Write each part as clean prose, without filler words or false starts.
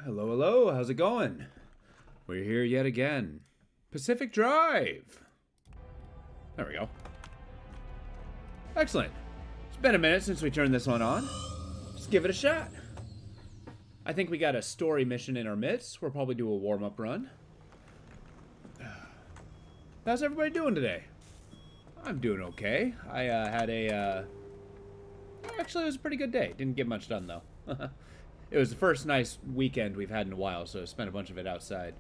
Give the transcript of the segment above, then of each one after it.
Hello, hello, how's it going? We're here yet again. Pacific Drive! There we go. Excellent. It's been a minute since we turned this one on. Let's give it a shot. I think we got a story mission in our midst. We'll probably do a warm-up run. How's everybody doing today? I'm doing okay. I had a... Actually, it was a pretty good day. Didn't get much done, though. It was the first nice weekend we've had in a while, so I spent a bunch of it outside.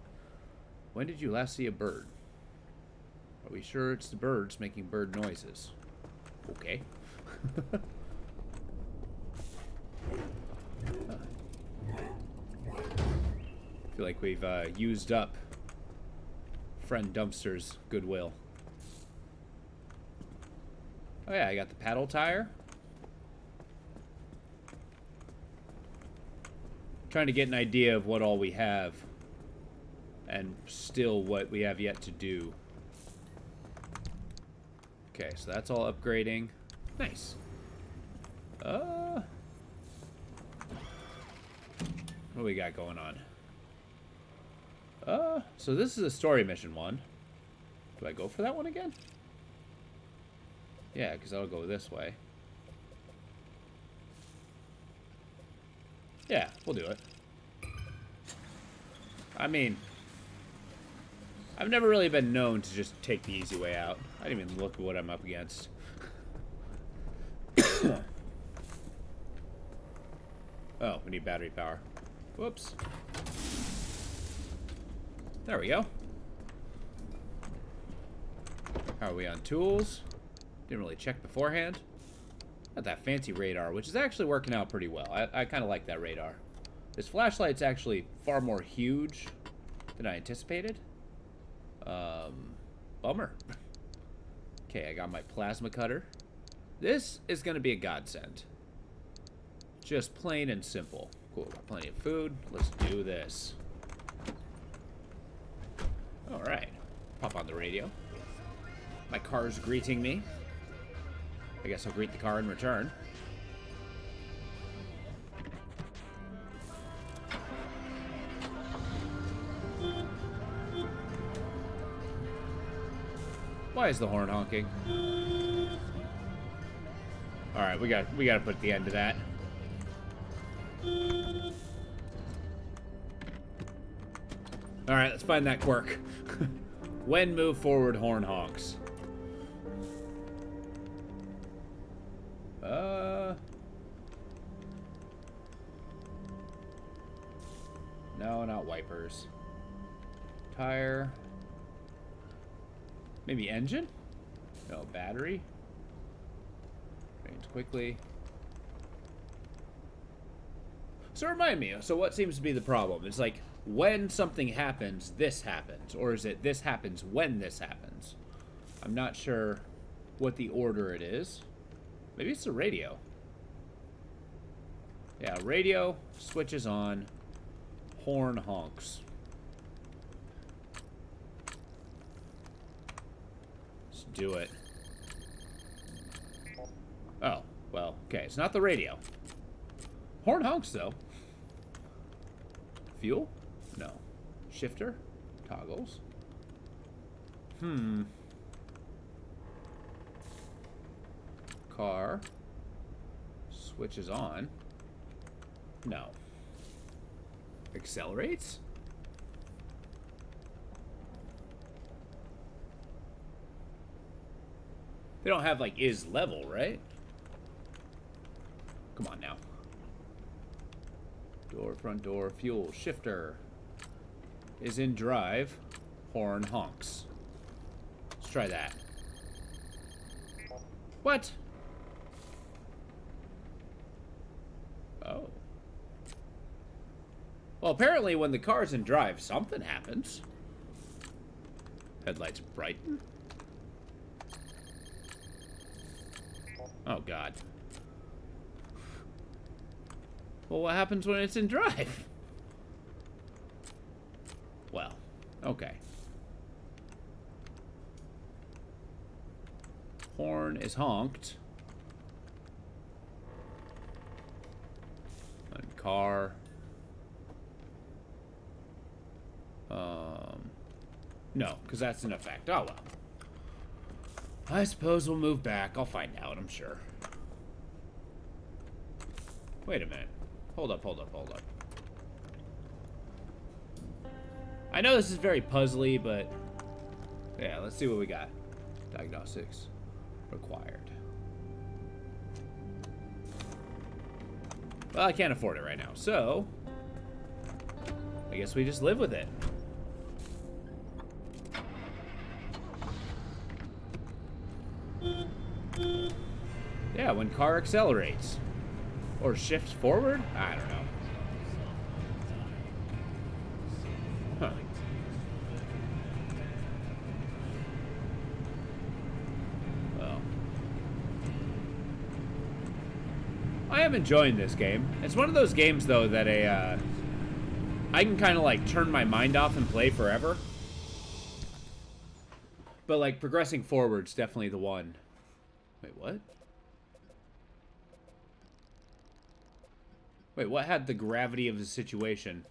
When did you last see a bird? Are we sure it's the birds making bird noises? Okay. I feel like we've used up friend Dumpster's goodwill. Oh yeah, I got the paddle tire. Trying to get an idea of what all we have and still what we have yet to do. Okay, so that's all upgrading. Nice. What do we got going on? So this is a story mission one. Do I go for that one again? Yeah, because I'll go this way. Yeah, we'll do it. I mean, I've never really been known to just take the easy way out. I didn't even look at what I'm up against. Oh, we need battery power. Whoops. There we go. How are we on tools? Didn't really check beforehand. Got that fancy radar, which is actually working out pretty well. I kind of like that radar. This flashlight's actually far more huge than I anticipated. Bummer. Okay, I got my plasma cutter. This is going to be a godsend. Just plain and simple. Cool, got plenty of food. Let's do this. Alright. Pop on the radio. My car's greeting me. I guess I'll greet the car in return. Why is the horn honking? All right, we got to put the end to that. Alright, let's find that quirk. When move forward, horn honks. No, not wipers. Tire. Maybe engine? No, battery. Drains quickly. So remind me, so what seems to be the problem? It's like, when something happens, this happens. Or is it, this happens when this happens? I'm not sure what the order it is. Maybe it's the radio. Yeah, radio switches on. Horn honks. Let's do it. Oh, well, okay. It's not the radio. Horn honks, though. Fuel? No. Shifter? Toggles. Car. Switches on. No. Accelerates? They don't have, like, is level, right? Come on now. Door, front door, fuel, shifter. Is in drive. Horn honks. Let's try that. What? Oh. Well, apparently when the car's in drive, something happens. Headlights brighten. Oh, God. Well, what happens when it's in drive? Well, okay. Horn is honked. And car. No, because that's an effect. Oh, well. I suppose we'll move back. I'll find out, I'm sure. Wait a minute. Hold up, hold up, hold up. I know this is very puzzly, but... yeah, let's see what we got. Diagnostics required. Well, I can't afford it right now, so... I guess we just live with it. Yeah, when car accelerates. Or shifts forward? I don't know. Huh. Well. I am enjoying this game. It's one of those games, though, that I can kind of, like, turn my mind off and play forever. But, like, progressing forward's definitely the one. Wait, what? Wait, what had the gravity of the situation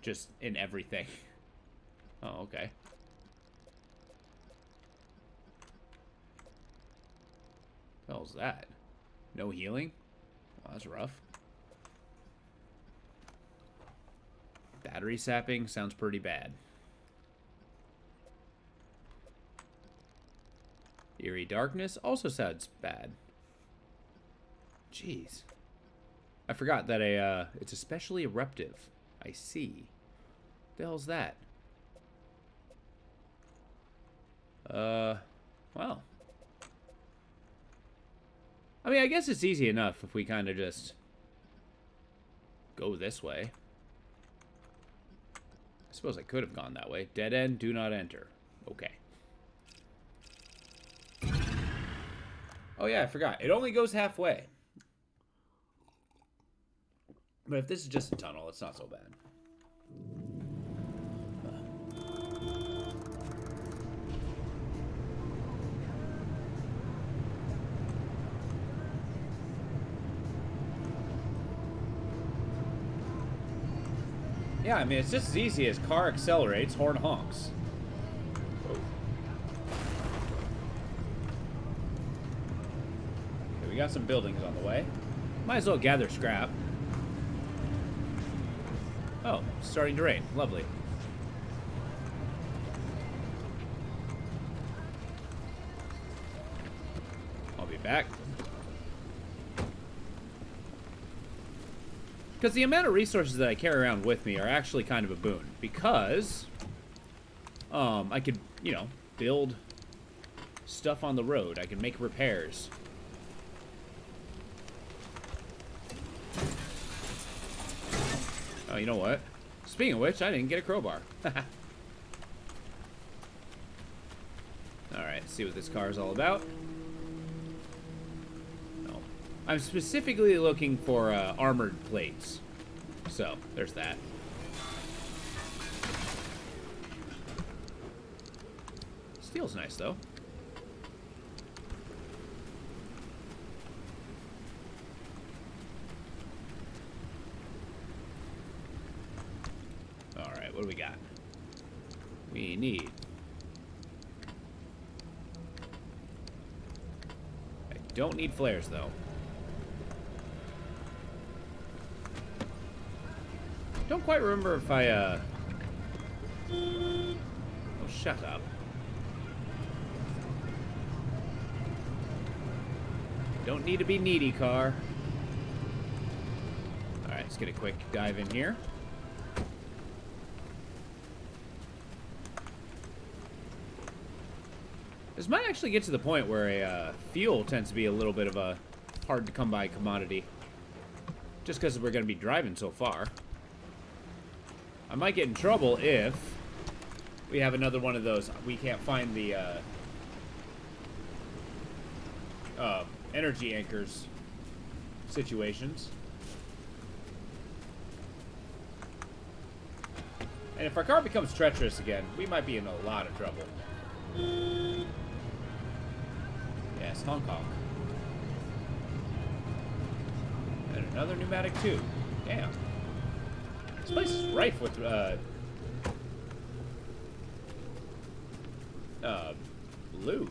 just in everything? Oh, okay. What the hell's that? No healing? Oh, that's rough. Battery sapping sounds pretty bad. Eerie darkness also sounds bad. Jeez. I forgot that it's especially eruptive. I see. What the hell's that? Well. I mean, I guess it's easy enough if we kind of just go this way. I suppose I could have gone that way. Dead end, do not enter. Okay. Oh yeah, I forgot. It only goes halfway. But if this is just a tunnel, it's not so bad. Yeah, I mean, it's just as easy as car accelerates, horn honks. Okay, we got some buildings on the way. Might as well gather scrap. Oh, it's starting to rain. Lovely. back. Because the amount of resources that I carry around with me are actually kind of a boon. Because I could, you know, build stuff on the road. I can make repairs. Oh, you know what? Speaking of which, I didn't get a crowbar. Alright, see what this car is all about. No. I'm specifically looking for armored plates. So, there's that. Steel's nice, though. Alright, what do we got? We need... I don't need flares, though. Don't quite remember if I, Oh, shut up. Don't need to be needy, car. Alright, let's get a quick dive in here. This might actually get to the point where fuel tends to be a little bit of a hard-to-come-by commodity. Just because we're going to be driving so far. I might get in trouble if we have another one of those. We can't find the energy anchors situations. And if our car becomes treacherous again, we might be in a lot of trouble. Yes, honk honk. And another pneumatic tube. Damn. This place is rife with loot.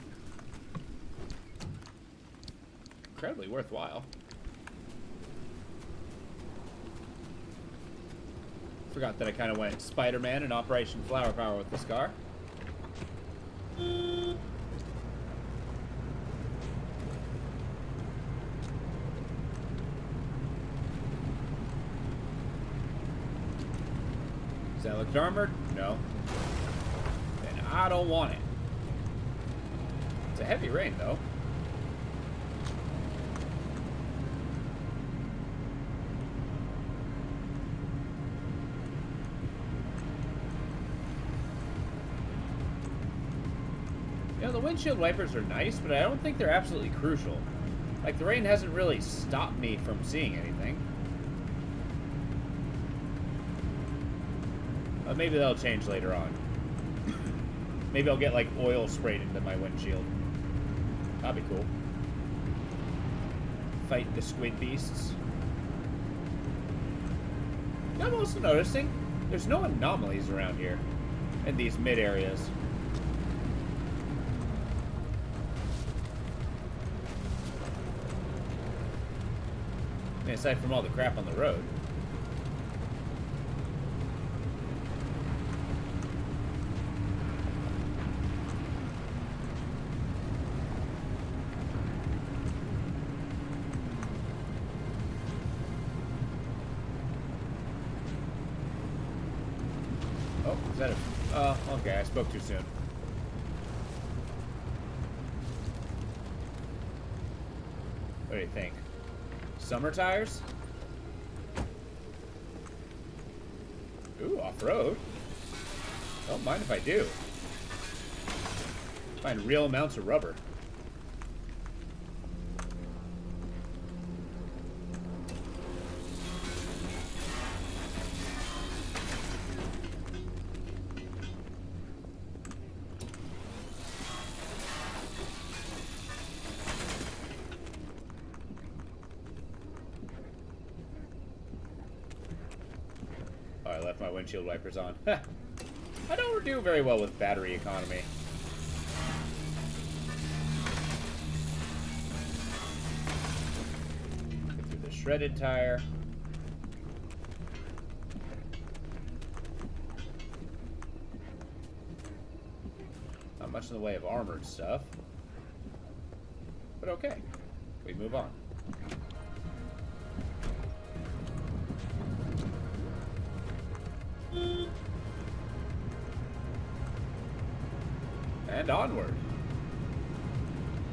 Incredibly worthwhile. Forgot that I kind of went Spider-Man and Operation Flower Power with this car. Does that look armored? No. Then I don't want it. It's a heavy rain, though. You know, the windshield wipers are nice, but I don't think they're absolutely crucial. Like, the rain hasn't really stopped me from seeing anything. Maybe that'll change later on. Maybe I'll get, like, oil sprayed into my windshield. That'd be cool. Fight the squid beasts. You know, I'm also noticing there's no anomalies around here in these mid areas. I mean, aside from all the crap on the road. Oh, is that a... Oh, okay, I spoke too soon. What do you think? Summer tires? Ooh, off-road. Don't mind if I do. Find real amounts of rubber. Oh, I left my windshield wipers on. I don't do very well with battery economy. Get through the shredded tire. Not much in the way of armored stuff. But okay. we move on. And onward.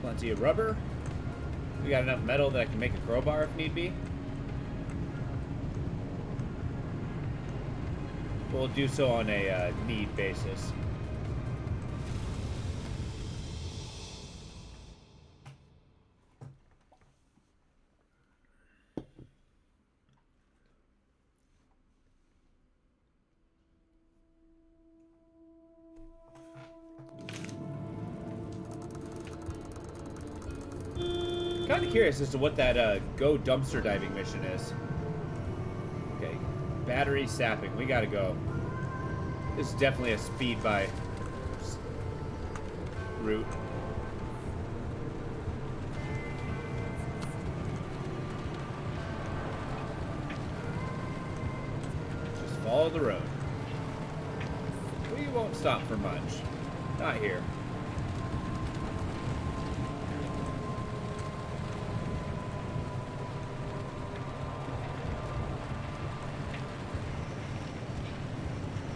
Plenty of rubber. We got enough metal that I can make a crowbar if need be. We'll do so on a need basis. Kind of curious as to what that go dumpster diving mission is. Okay, battery sapping. We gotta go. This is definitely a speed by route. Just follow the road. We won't stop for much. Not here.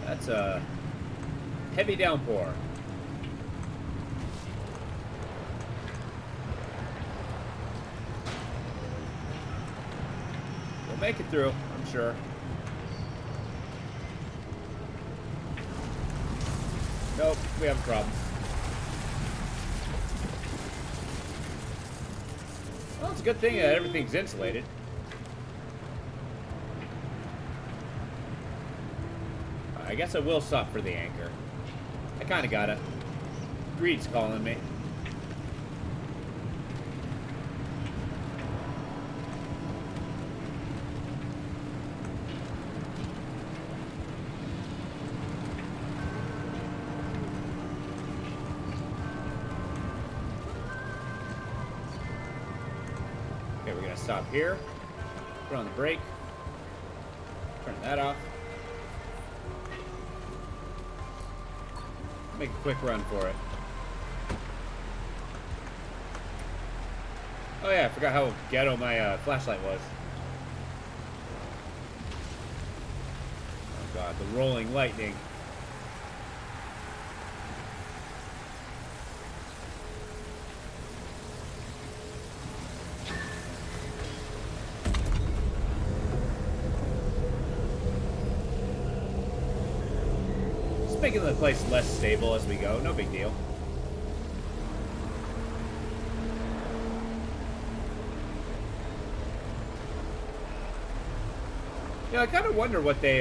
That's a heavy downpour. We'll make it through, I'm sure. Nope, we have a problem. Well, it's a good thing that everything's insulated. I guess I will stop for the anchor. I kind of gotta. Greed's calling me. Okay, we're gonna stop here. Put on the brake. Turn that off. Make a quick run for it. Oh yeah, I forgot how ghetto my flashlight was. Oh god, the rolling lightning. Making the place less stable as we go. No big deal. Yeah, I kind of wonder what they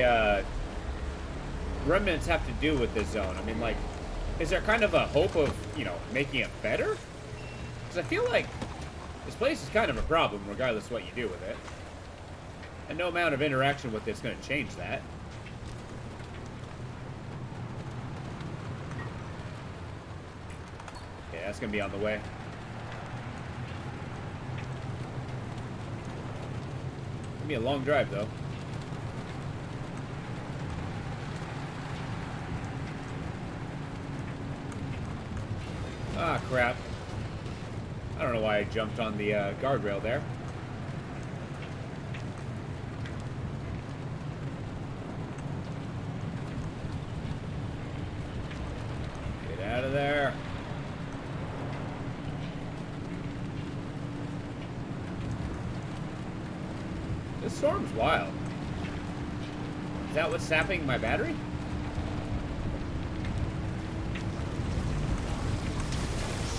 remnants have to do with this zone. I mean, like, is there kind of a hope of, you know, making it better? Because I feel like this place is kind of a problem regardless of what you do with it. And no amount of interaction with it's going to change that. That's gonna be on the way. Gonna be a long drive though. Ah, crap. I don't know why I jumped on the guardrail there. Get out of there. This storm's wild. Is that what's sapping my battery?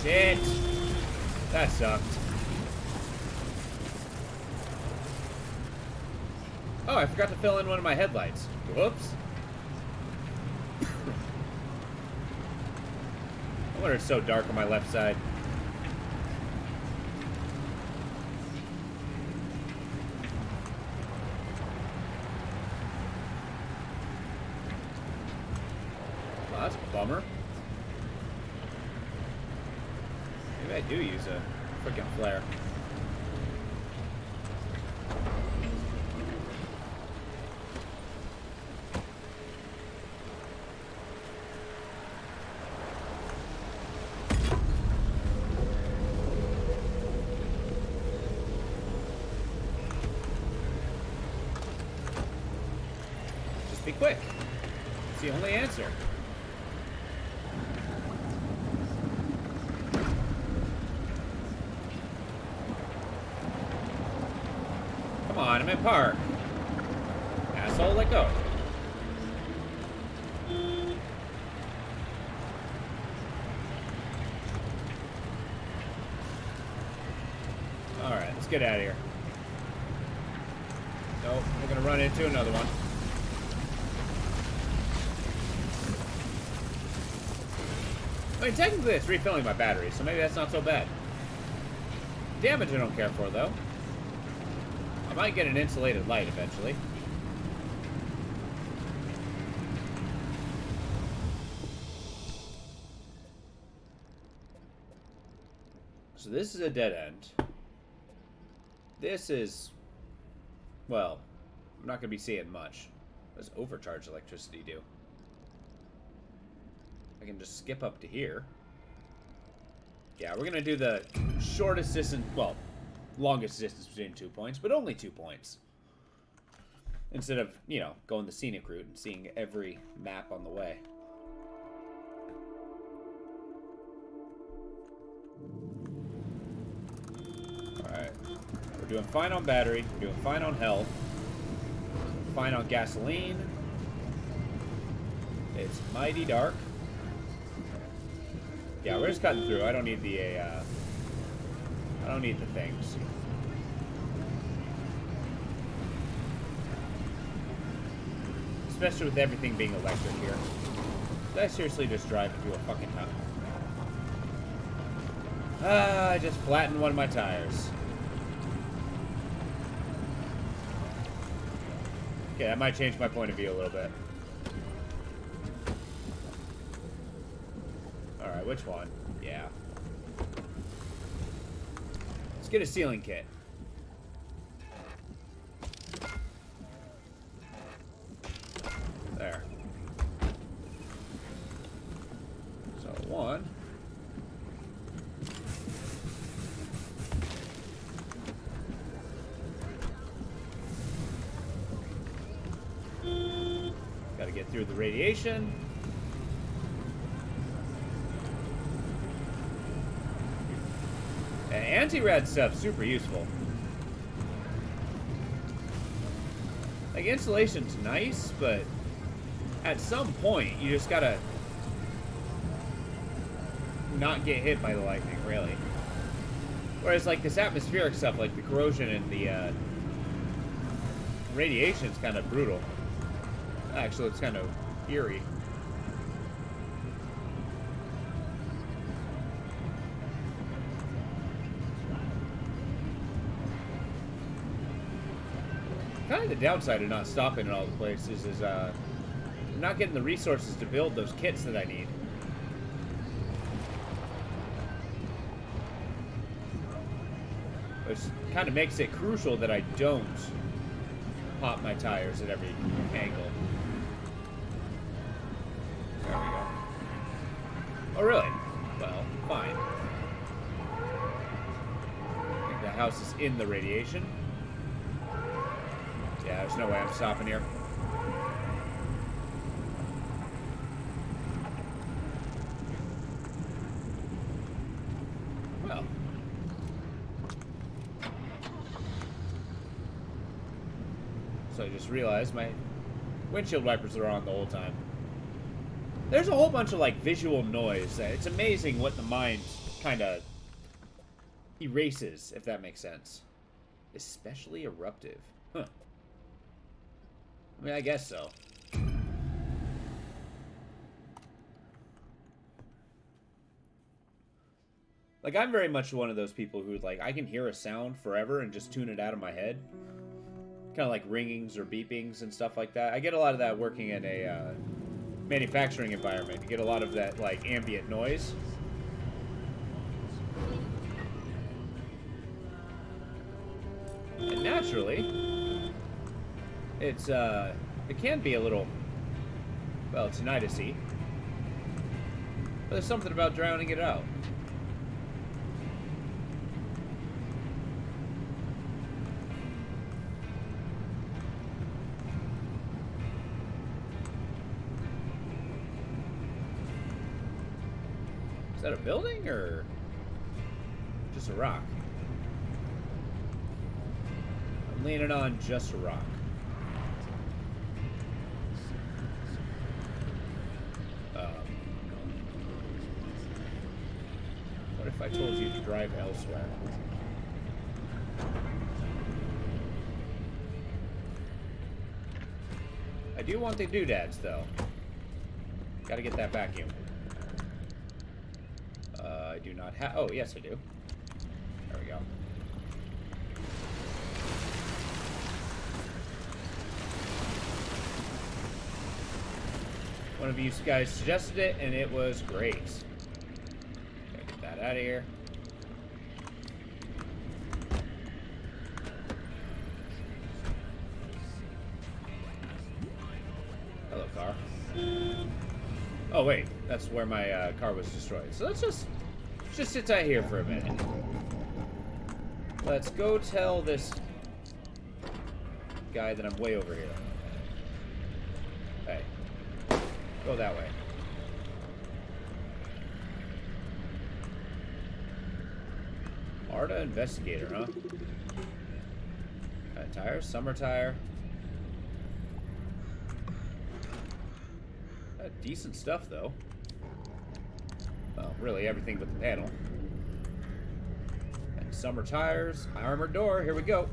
Shit. That sucked. Oh, I forgot to fill in one of my headlights. Whoops. I wonder it's so dark on my left side. Oh, that's a bummer. Maybe I do use a freaking flare. Be quick. It's the only answer. Come on, I'm in park. Asshole, let go. Alright, let's get out of here. Nope, we're gonna run into another one. I mean, technically it's refilling my battery, so maybe that's not so bad. Damage I don't care for, though. I might get an insulated light eventually. So this is a dead end. This is... well, I'm not going to be seeing much. What does overcharge electricity do? I can just skip up to here. Yeah, we're going to do the shortest distance, well, longest distance between 2 points, but only 2 points. Instead of, you know, going the scenic route and seeing every map on the way. Alright. We're doing fine on battery. We're doing fine on health. Fine on gasoline. It's mighty dark. Yeah, we're just cutting through. I don't need the I don't need the things. Especially with everything being electric here. Did I seriously just drive into a fucking house? Ah, I just flattened one of my tires. Okay, that might change my point of view a little bit. Alright, which one? Yeah. Let's get a sealing kit. There. So, one. Gotta get through the radiation. And anti-rad stuff's super useful. Like, insulation's nice, but at some point, you just gotta not get hit by the lightning, really. Whereas, like, this atmospheric stuff, like the corrosion and the radiation's kind of brutal. Actually, it's kind of eerie. Kind of the downside of not stopping in all the places is I'm not getting the resources to build those kits that I need. Which kind of makes it crucial that I don't pop my tires at every angle. There we go. Oh, really? Well, fine. I think the house is in the radiation. Yeah, there's no way I'm stopping here. Well. So I just realized my windshield wipers are on the whole time. There's a whole bunch of, like, visual noise. It's amazing what the mind kind of erases, if that makes sense. Especially eruptive. Huh. I mean, I guess so. Like, I'm very much one of those people who, like, I can hear a sound forever and just tune it out of my head. Kind of like ringings or beepings and stuff like that. I get a lot of that working in a manufacturing environment. You get a lot of that, like, ambient noise. And naturally, it's, it can be a little, well, tinnitus-y. But there's something about drowning it out. that a building or just a rock? I'm leaning on just a rock. What if I told you to drive elsewhere? I do want the doodads, though. Gotta get that vacuum. I do not have... Oh, yes, I do. There we go. One of you guys suggested it, and it was great. Gotta get that out of here. Hello, car. Oh, wait. That's where my car was destroyed. So let's just sit tight here for a minute. Let's go tell this guy that I'm way over here. Hey. Go that way. Arda Investigator, huh? Tire, summer tire. Decent stuff, though. Well, really everything but the panel. And summer tires, armored door. Here we go.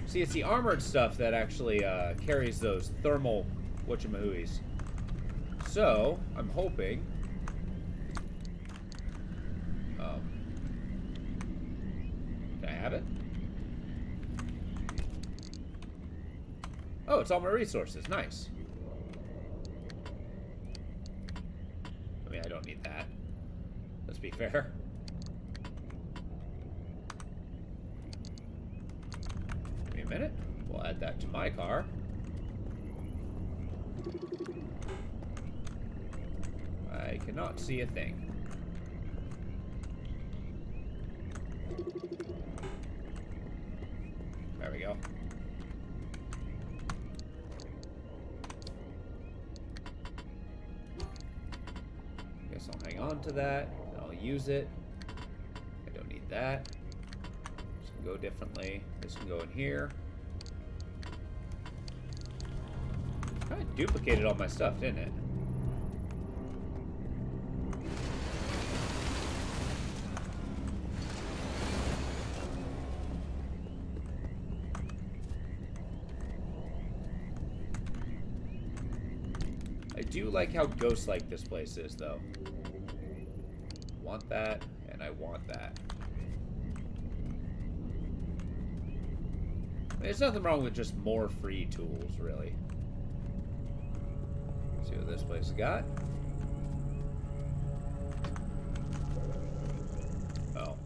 See, it's the armored stuff that actually carries those thermal whatchamahooies. So, I'm hoping... can I have it? Oh, it's all my resources. Nice. I mean, I don't need that. Let's be fair. Give me a minute. We'll add that to my car. I cannot see a thing. There we go. Guess I'll hang on to that. I'll use it. I don't need that. This can go differently. This can go in here. Kind of duplicated all my stuff, didn't it? I do like how ghost-like this place is, though. Want that, and I want that. There's nothing wrong with just more free tools, really. See what this place has got. Oh,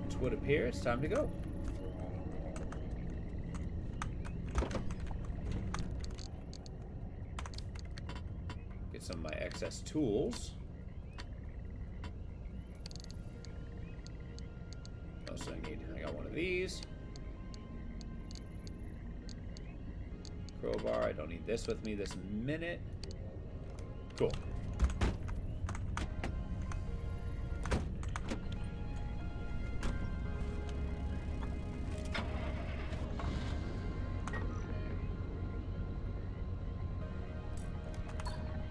it would appear it's time to go. Get some of my excess tools. What else do I need? I got one of these. Crowbar. I don't need this with me this minute. Cool.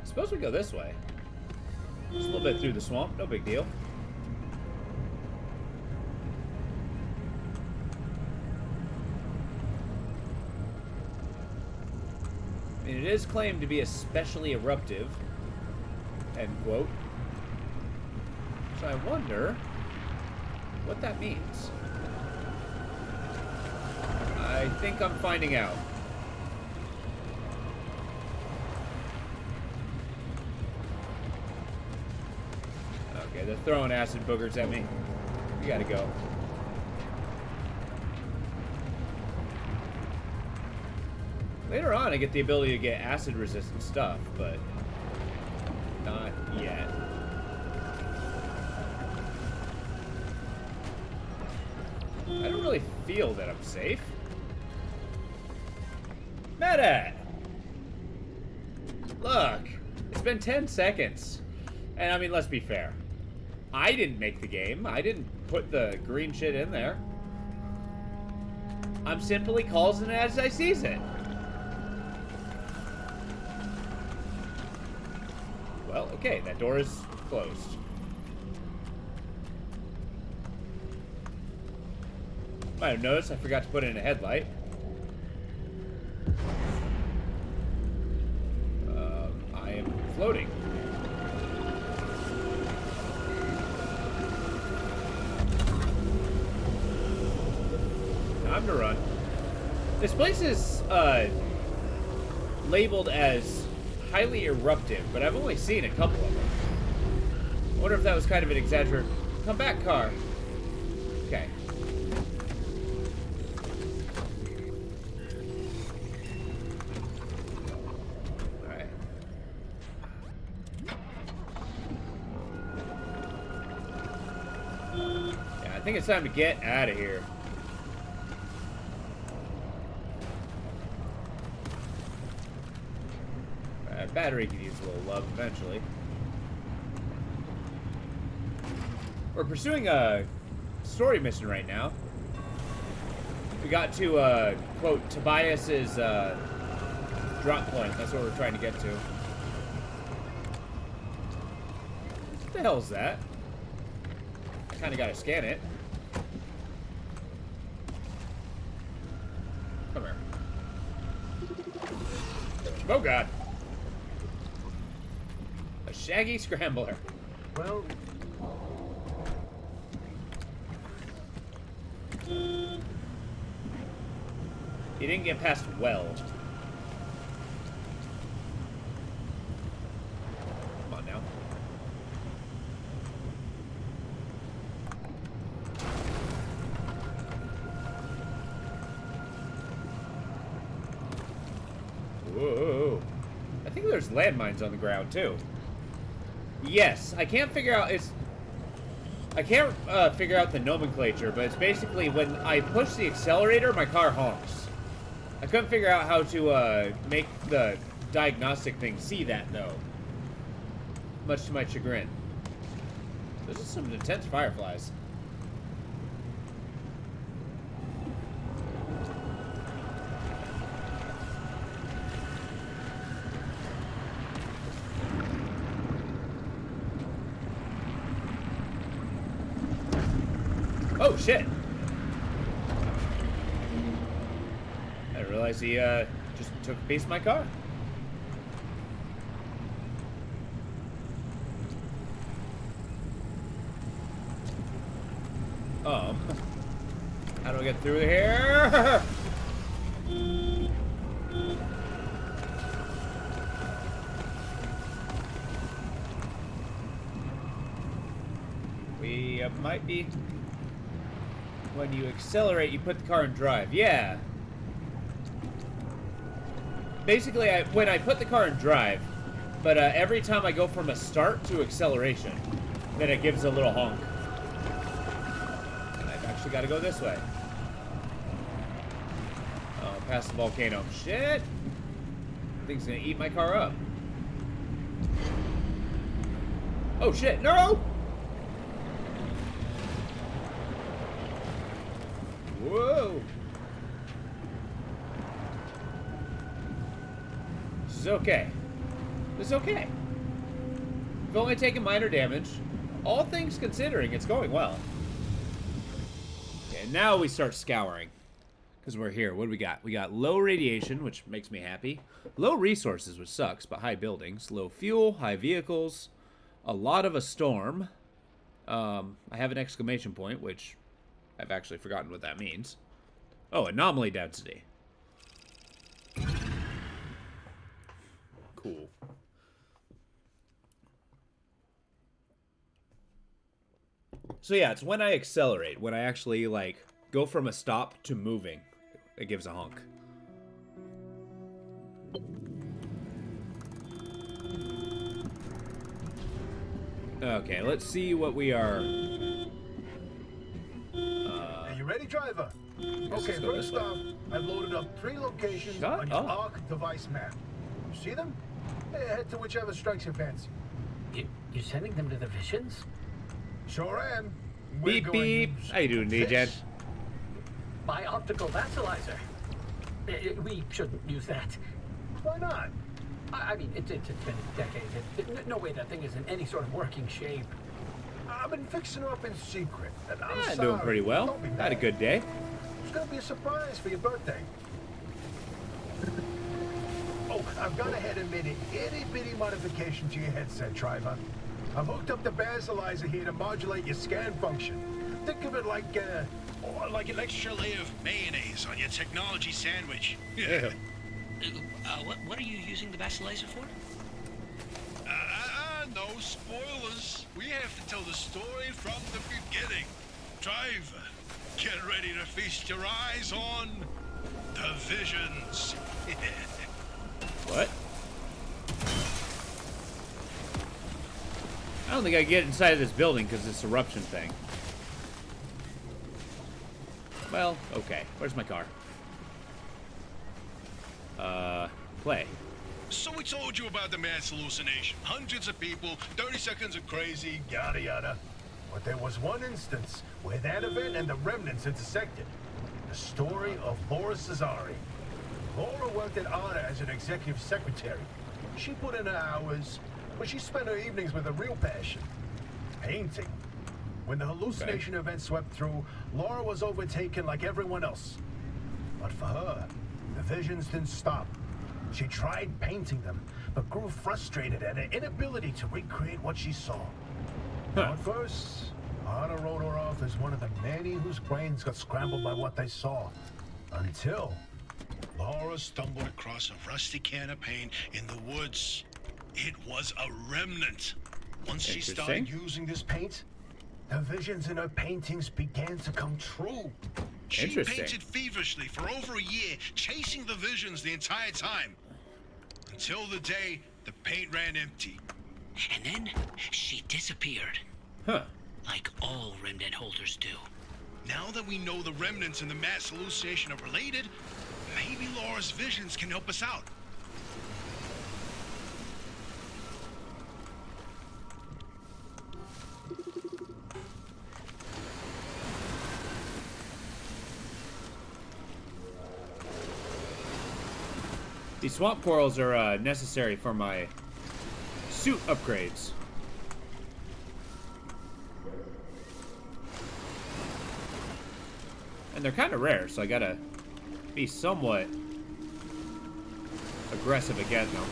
Suppose we go this way. Just a little bit through the swamp, no big deal. I mean, it is claimed to be especially eruptive, end quote. So I wonder what that means. I think I'm finding out. Okay, they're throwing acid boogers at me. We gotta go. Later on, I get the ability to get acid-resistant stuff, but not yet. I don't really feel that I'm safe. Meta! Look, it's been 10 seconds. And I mean, let's be fair. I didn't make the game. I didn't put the green shit in there. I'm simply calling it as I sees it. Well, okay, that door is closed. Might have noticed I forgot to put in a headlight. I am floating. Time to run. This place is labeled as highly eruptive, but I've only seen a couple of them. I wonder if that was kind of an exaggeration. Come back, car. Okay. Alright. Yeah, I think it's time to get out of here. Battery could use a little love eventually. We're pursuing a story mission right now. We got to, quote, Tobias's, drop point. That's what we're trying to get to. What the hell is that? Kinda gotta scan it. Come here. Oh, God. A shaggy scrambler. Well... He didn't get past well. Come on now. Whoa. I think there's landmines on the ground too. Yes, I can't figure out I can't figure out the nomenclature, but it's basically when I push the accelerator, my car honks. I couldn't figure out how to make the diagnostic thing see that, though. Much to my chagrin. Those are some intense fireflies. Oh, shit! I didn't realize he, just took a piece of my car. How do I get through here? We might be... When you accelerate, you put the car in drive. Yeah. Basically, when I put the car in drive, but every time I go from a start to acceleration, then it gives a little honk. And I've actually got to go this way. Oh, past the volcano. Shit! I think it's gonna eat my car up. Oh shit! No! Whoa! This is okay. This is okay. We've only taken minor damage. All things considering, it's going well. Okay, now we start scouring. Because we're here. What do we got? We got low radiation, which makes me happy. Low resources, which sucks, but high buildings. Low fuel, high vehicles. A lot of a storm. I have an exclamation point, which I've actually forgotten what that means. Oh, anomaly density. Cool. So yeah, it's when I accelerate, when I actually, like, go from a stop to moving. It gives a honk. Okay, let's see what we are. Are you ready, driver? Let's Okay, just go this first way. off, I've loaded up 3 locations Shut on your up. ARC device map. You see them? Head to whichever strikes your fancy. You're sending them to the Visions? Sure am. We're Beep going beep. to use How you doing, DJ? this. My optical vassalizer. We shouldn't use that. Why not? I mean, it's been a decade. No way that thing is in any sort of working shape. I've been fixing her up in secret. And I'm Yeah, sorry. doing pretty well. Don't be Had a mad. good day. It's gonna be a surprise for your birthday. Oh, I've gone ahead and made an itty-bitty modification to your headset, driver. I've hooked up the basalizer here to modulate your scan function. Think of it like Like an extra layer of mayonnaise on your technology sandwich. Yeah. What are you using the vassalizer for? No spoilers. We have to tell the story from the beginning. Driver, get ready to feast your eyes on the Visions. What? I don't think I can get inside of this building because this eruption thing. Well, okay. Where's my car? Play. So we told you about the mass hallucination. Hundreds of people, 30 seconds of crazy. yada yada. But there was one instance where that event and the remnants intersected. The story of Laura Cesari. Laura worked at ARDA as an executive secretary. She put in her hours, but she spent her evenings with a real passion. Painting. When the hallucination event swept through, Laura was overtaken like everyone else. But for her, the visions didn't stop. She tried painting them, but grew frustrated at her inability to recreate what she saw. At first, ARDA wrote her off as one of the many whose brains got scrambled by what they saw. Until Laura stumbled across a rusty can of paint in the woods. It was a remnant. Once she started Interesting. using this paint, the visions in her paintings began to come true. She Interesting. painted feverishly for over a year, chasing the visions the entire time. Until the day the paint ran empty. And then she disappeared, Huh. like all remnant holders do. Now that we know the remnants and the mass hallucination are related, maybe Laura's visions can help us out. These swamp corals are necessary for my suit upgrades. And they're kind of rare, so I gotta be somewhat aggressive at getting them.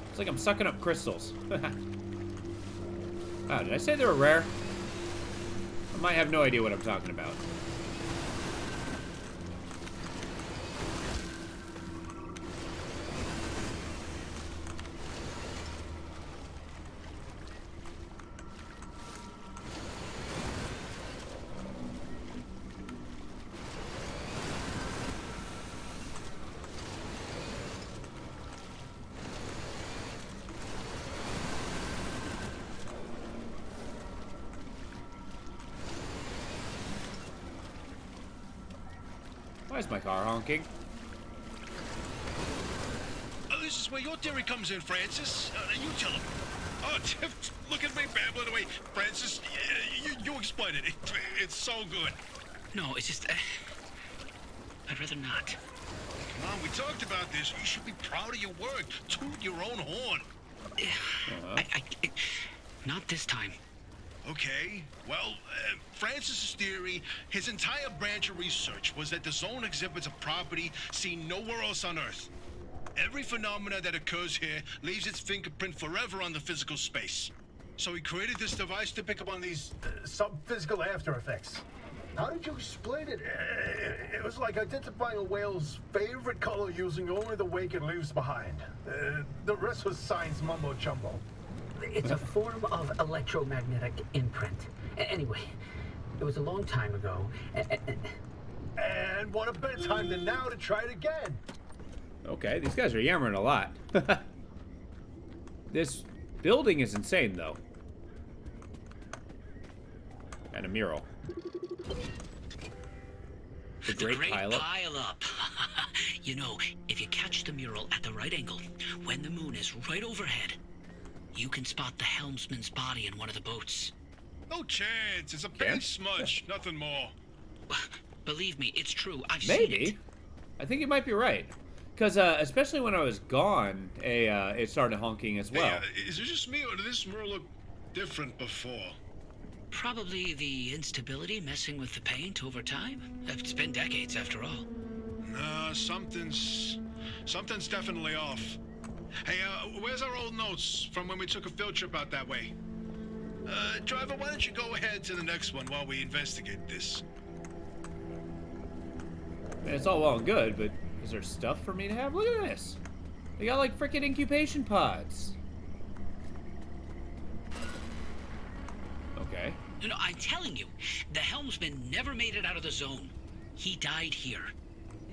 It's like I'm sucking up crystals. Wow, did I say they were rare? I might have no idea what I'm talking about. Why is my car honking? This is where your theory comes in, Francis. You tell him. Oh, look at me babbling away. Francis, you explain it. It's so good. No, it's just... I'd rather not. Come on, we talked about this. You should be proud of your work. Toot your own horn. Not this time. Okay, well, Francis's theory, his entire branch of research was that the zone exhibits a property seen nowhere else on Earth. Every phenomena that occurs here leaves its fingerprint forever on the physical space. So he created this device to pick up on these... sub-physical after effects. How did you explain it? It was like identifying a whale's favorite color using only the wake it leaves behind. The rest was science mumbo-jumbo. It's a form of electromagnetic imprint. Anyway, it was a long time ago. And what a better time than now to try it again. Okay, these guys are yammering a lot. This building is insane, though. And a mural. The Great Pile-Up. Pile-Up. You know, if you catch the mural at the right angle, when the moon is right overhead, you can spot the helmsman's body in one of the boats. No chance. It's a paint smudge, nothing more. Believe me, it's true. I've seen it. Maybe. I think you might be right. Because, especially when I was gone, it started honking as well. Hey, is it just me, or did this mural look different before? Probably the instability messing with the paint over time. It's been decades after all. Nah, something's definitely off. Hey, where's our old notes from when we took a field trip out that way? Driver, why don't you go ahead to the next one while we investigate this? It's all well and good, but is there stuff for me to have? Look at this. They got like frickin' incubation pods. Okay. No, I'm telling you, the helmsman never made it out of the zone. He died here.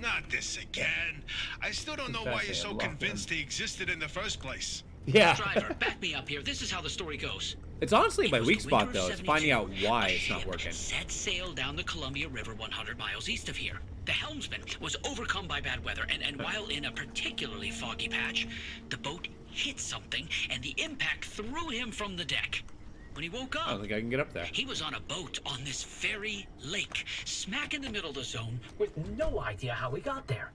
Not this again. I still don't know why you're so convinced he existed in the first place. Yeah. Driver, back me up here. This is how the story goes. It's honestly my It was weak the spot, winter of though. It's finding out 72. why A it's not ship working. set sail down the Columbia River 100 miles east of here. The helmsman was overcome by bad weather, and while in a particularly foggy patch, the boat hit something, and the impact threw him from the deck. When he woke I don't up, think I can get up there. he was on a boat on this very lake, smack in the middle of the zone. With no idea how he got there.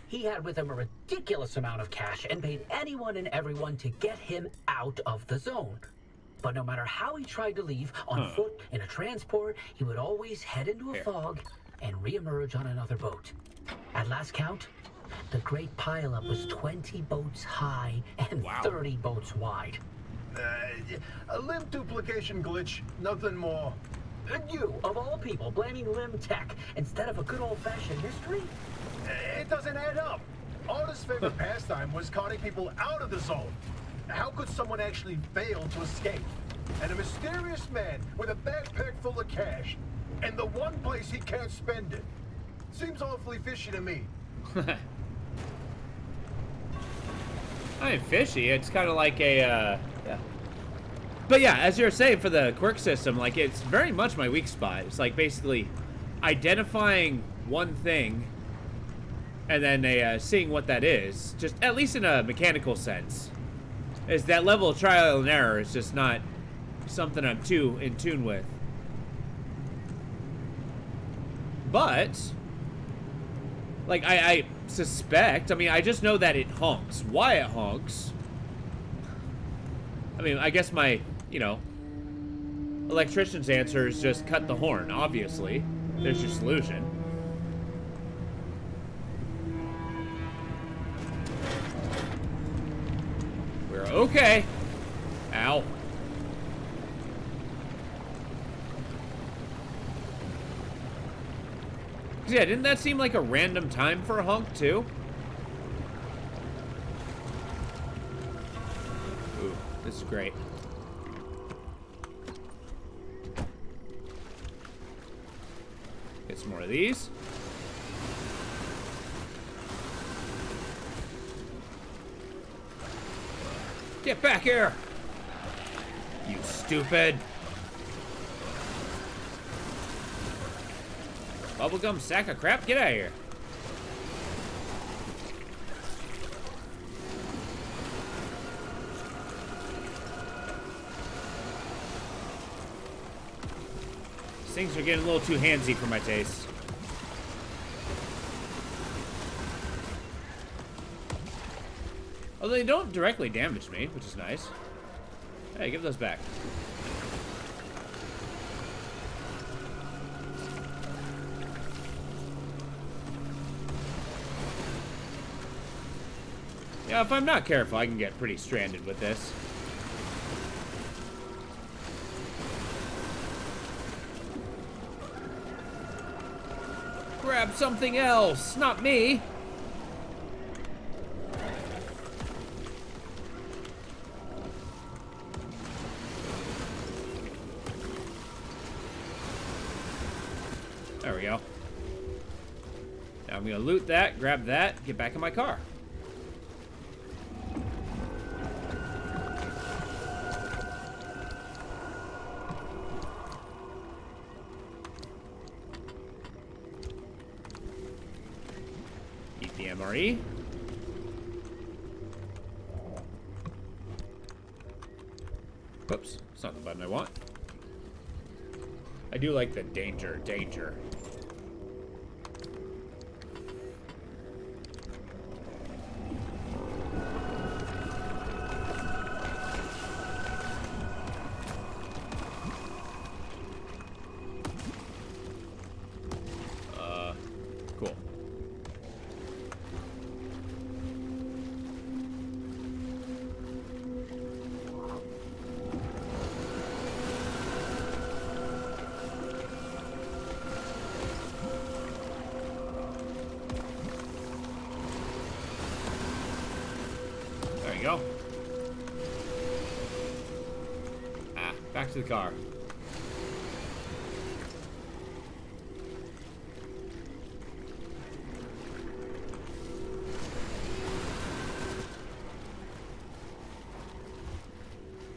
He had with him a ridiculous amount of cash and paid anyone and everyone to get him out of the zone. But no matter how he tried to leave, on foot, in a transport, he would always head into a fog and reemerge on another boat. At last count, the Great Pile-Up was 20 boats high and 30 boats wide. A limb duplication glitch, nothing more. And you, of all people, blaming Lim Tech instead of a good old-fashioned mystery? It doesn't add up. Artist's favorite pastime was carting people out of the zone. How could someone actually fail to escape? And a mysterious man with a backpack full of cash, and the one place he can't spend it. Seems awfully fishy to me. I mean, fishy. It's kind of like a, yeah. But yeah, as you're saying, for the quirk system, like, it's very much my weak spot. It's like basically identifying one thing and then seeing what that is. Just at least in a mechanical sense. Is that level of trial and error is just not something I'm too in tune with. But, like, I suspect, I mean, I just know that it honks. Why it honks? I mean, I guess my, you know, electrician's answer is just cut the horn, obviously. There's your solution. We're okay. Ow. Yeah, didn't that seem like a random time for a honk, too? Ooh, this is great. Get some more of these. Get back here! You stupid! Bubblegum sack of crap, get out of here. These things are getting a little too handsy for my taste. Although they don't directly damage me, which is nice. Hey, give those back. Yeah, if I'm not careful, I can get pretty stranded with this. Grab something else, not me. There we go. Now I'm gonna loot that, grab that, get back in my car. Eat the MRE. Whoops, it's not the button I want. I do like the danger. Cool. There you go. Ah, back to the car.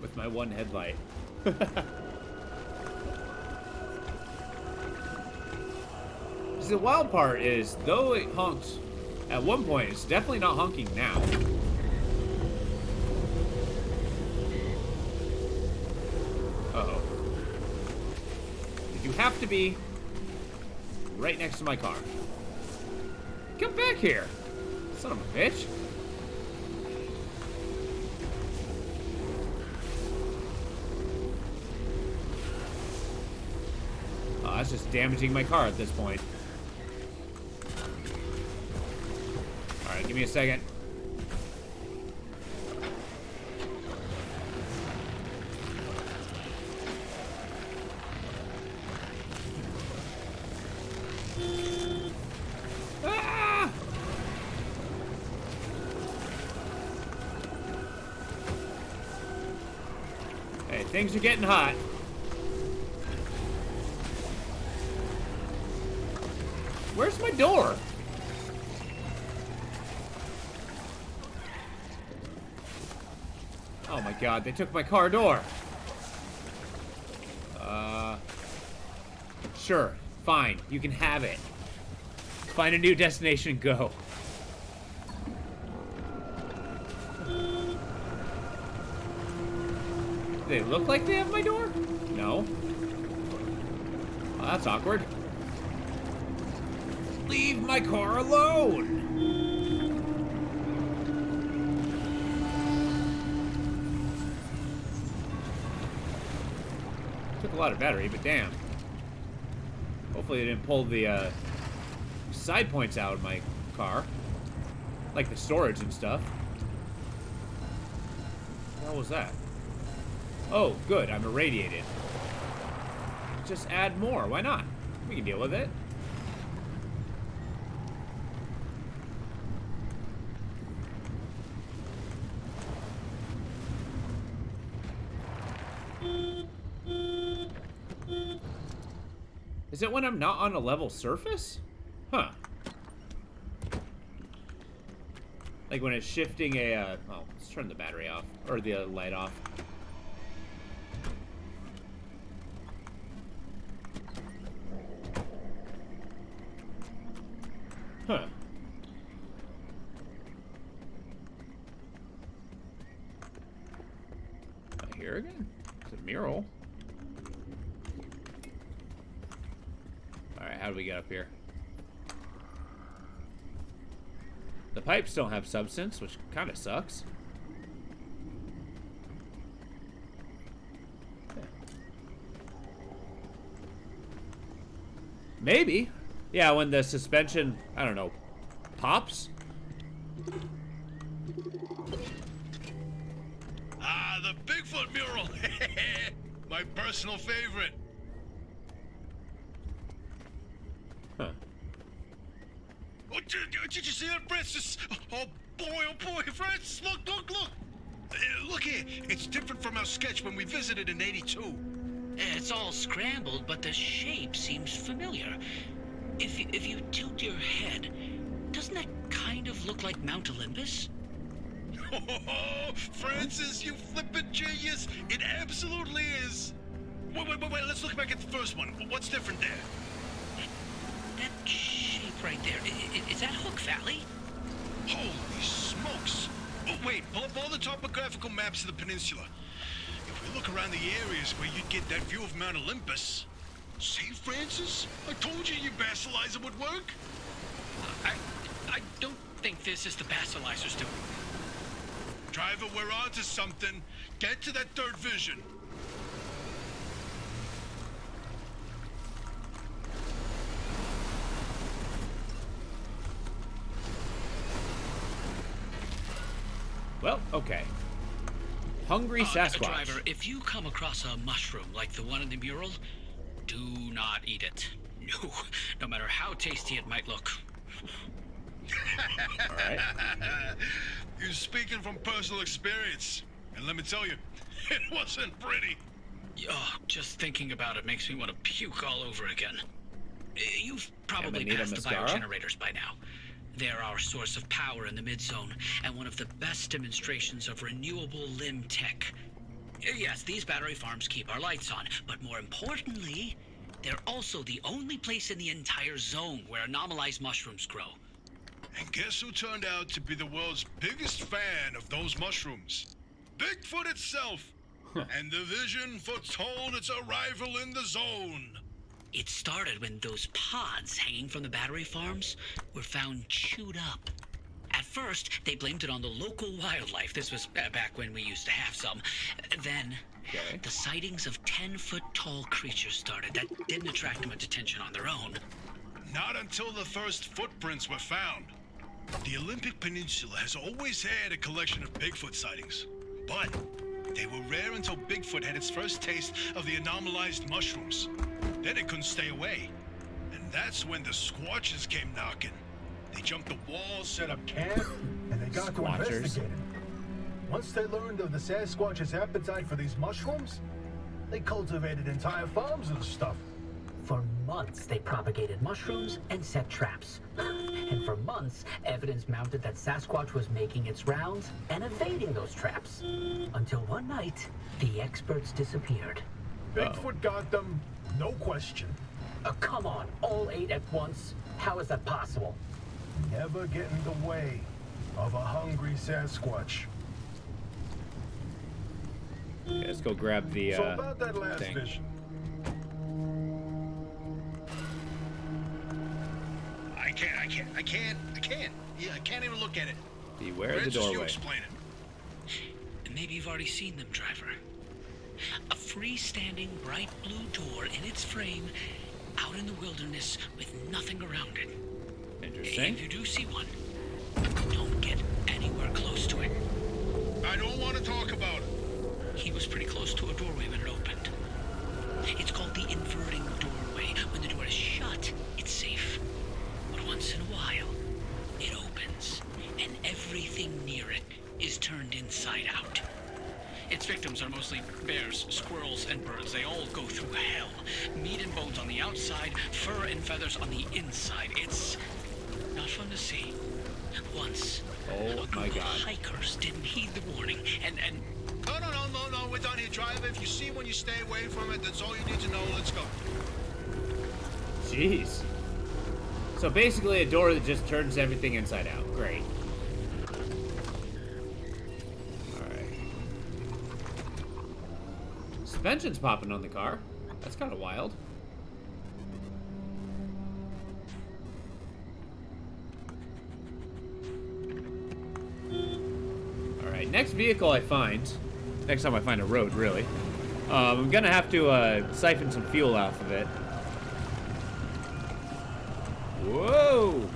With my one headlight. See, the wild part is, though it honks at one point, it's definitely not honking now. Uh-oh. You have to be right next to my car. Come back here, son of a bitch. Oh, that's just damaging my car at this point. Alright, give me a second. Ah! Hey, things are getting hot. Where's my door? Oh my god, they took my car door. Sure, fine, you can have it. Find a new destination and go. Do they look like they have my door? No. Oh, that's awkward. Leave my car alone! Took a lot of battery, but damn. Hopefully they didn't pull the side points out of my car. Like the storage and stuff. What the hell was that? Oh, good, I'm irradiated. Just add more, why not? We can deal with it. Is it when I'm not on a level surface? Huh. Like when it's shifting a, oh, let's turn the battery off. Or the light off. Huh. Not here again? It's a mural. Alright, how do we get up here? The pipes don't have substance, which kind of sucks. Maybe. Yeah, when the suspension, I don't know, pops? Ah, the Bigfoot mural. My personal favorite. Huh. Oh, did you see that, Francis? Oh boy, Francis, look. Look here, it's different from our sketch when we visited in '82. It's all scrambled, but the shape seems familiar. if you tilt your head, doesn't that kind of look like Mount Olympus? Oh, Francis, you flippin' genius! It absolutely is. Wait. Let's look back at the first one. What's different there? That shape right there, is that Hook Valley? Holy smokes! Oh, wait, pull up all the topographical maps of the peninsula. If we look around the areas where you'd get that view of Mount Olympus. See, Francis? I told you your basilizer would work. I don't think this is the Basilisers doing. Driver, we're on to something. Get to that third vision. Well, okay. Hungry Sasquatch. Driver, if you come across a mushroom like the one in the mural, do not eat it. No matter how tasty it might look. All right. You're speaking from personal experience. And let me tell you, it wasn't pretty. Oh, just thinking about it makes me want to puke all over again. You've probably Amanita passed the Muscara? biogenerators by now. They're our source of power in the mid-zone, and one of the best demonstrations of renewable limb tech. Yes, these battery farms keep our lights on, but more importantly, they're also the only place in the entire zone where anomalized mushrooms grow. And guess who turned out to be the world's biggest fan of those mushrooms? Bigfoot itself. And the vision foretold its arrival in the zone. It started when those pods hanging from the battery farms were found chewed up. At first, they blamed it on the local wildlife. This was back when we used to have some. Then, Okay. the sightings of 10-foot-tall creatures started that didn't attract much attention on their own. Not until the first footprints were found. The Olympic Peninsula has always had a collection of Bigfoot sightings, but they were rare until Bigfoot had its first taste of the anomalized mushrooms. Then it couldn't stay away. And that's when the Squatches came knocking. They jumped the walls, Set up camp, and they got to Squatchers. investigate it. Once they learned of the Sasquatch's appetite for these mushrooms, they cultivated entire farms of the stuff. For months, they propagated mushrooms and set traps. And for months, evidence mounted that Sasquatch was making its rounds and evading those traps. Until one night, the experts disappeared. Bigfoot got them, no question. Come on, all 8 at once? How is that possible? Never get in the way of a hungry Sasquatch. Okay, let's go grab the So about that last thing. vision. I can't. Yeah, I can't even look at it. Beware the Francis, you doorway. explain it. Maybe you've already seen them, driver. A freestanding bright blue door in its frame, out in the wilderness with nothing around it. Interesting. If you do see one, don't get anywhere close to it. I don't want to talk about it. He was pretty close to a doorway when it opened. It's called the inverting doorway. When the door is shut, it's safe. But once in a while, it opens, and everything near it is turned inside out. Its victims are mostly bears, squirrels, and birds. They all go through hell. Meat and bones on the outside, fur and feathers on the inside. It's not fun to see. Once, Oh a my group of God. hikers didn't heed the warning, and No, we're done here, driver. If you see one, you stay away from it. That's all you need to know. Let's go. Jeez. So basically a door that just turns everything inside out. Great. Alright. Suspension's popping on the car. That's kind of wild. Alright, next vehicle I find, next time I find a road, really, I'm gonna have to siphon some fuel off of it. Whoa!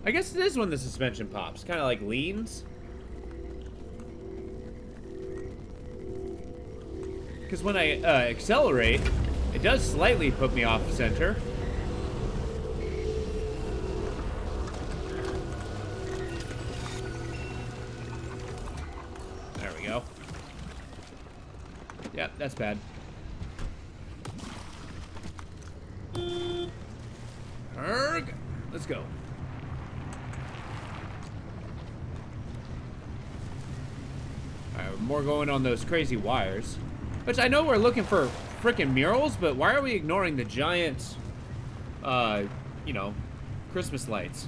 I guess it is when the suspension pops. Kind of like leans. Because when I accelerate, it does slightly put me off center. Yep, that's bad. Erg! Let's go. Alright, more going on those crazy wires. Which I know we're looking for frickin' murals, but why are we ignoring the giant, you know, Christmas lights?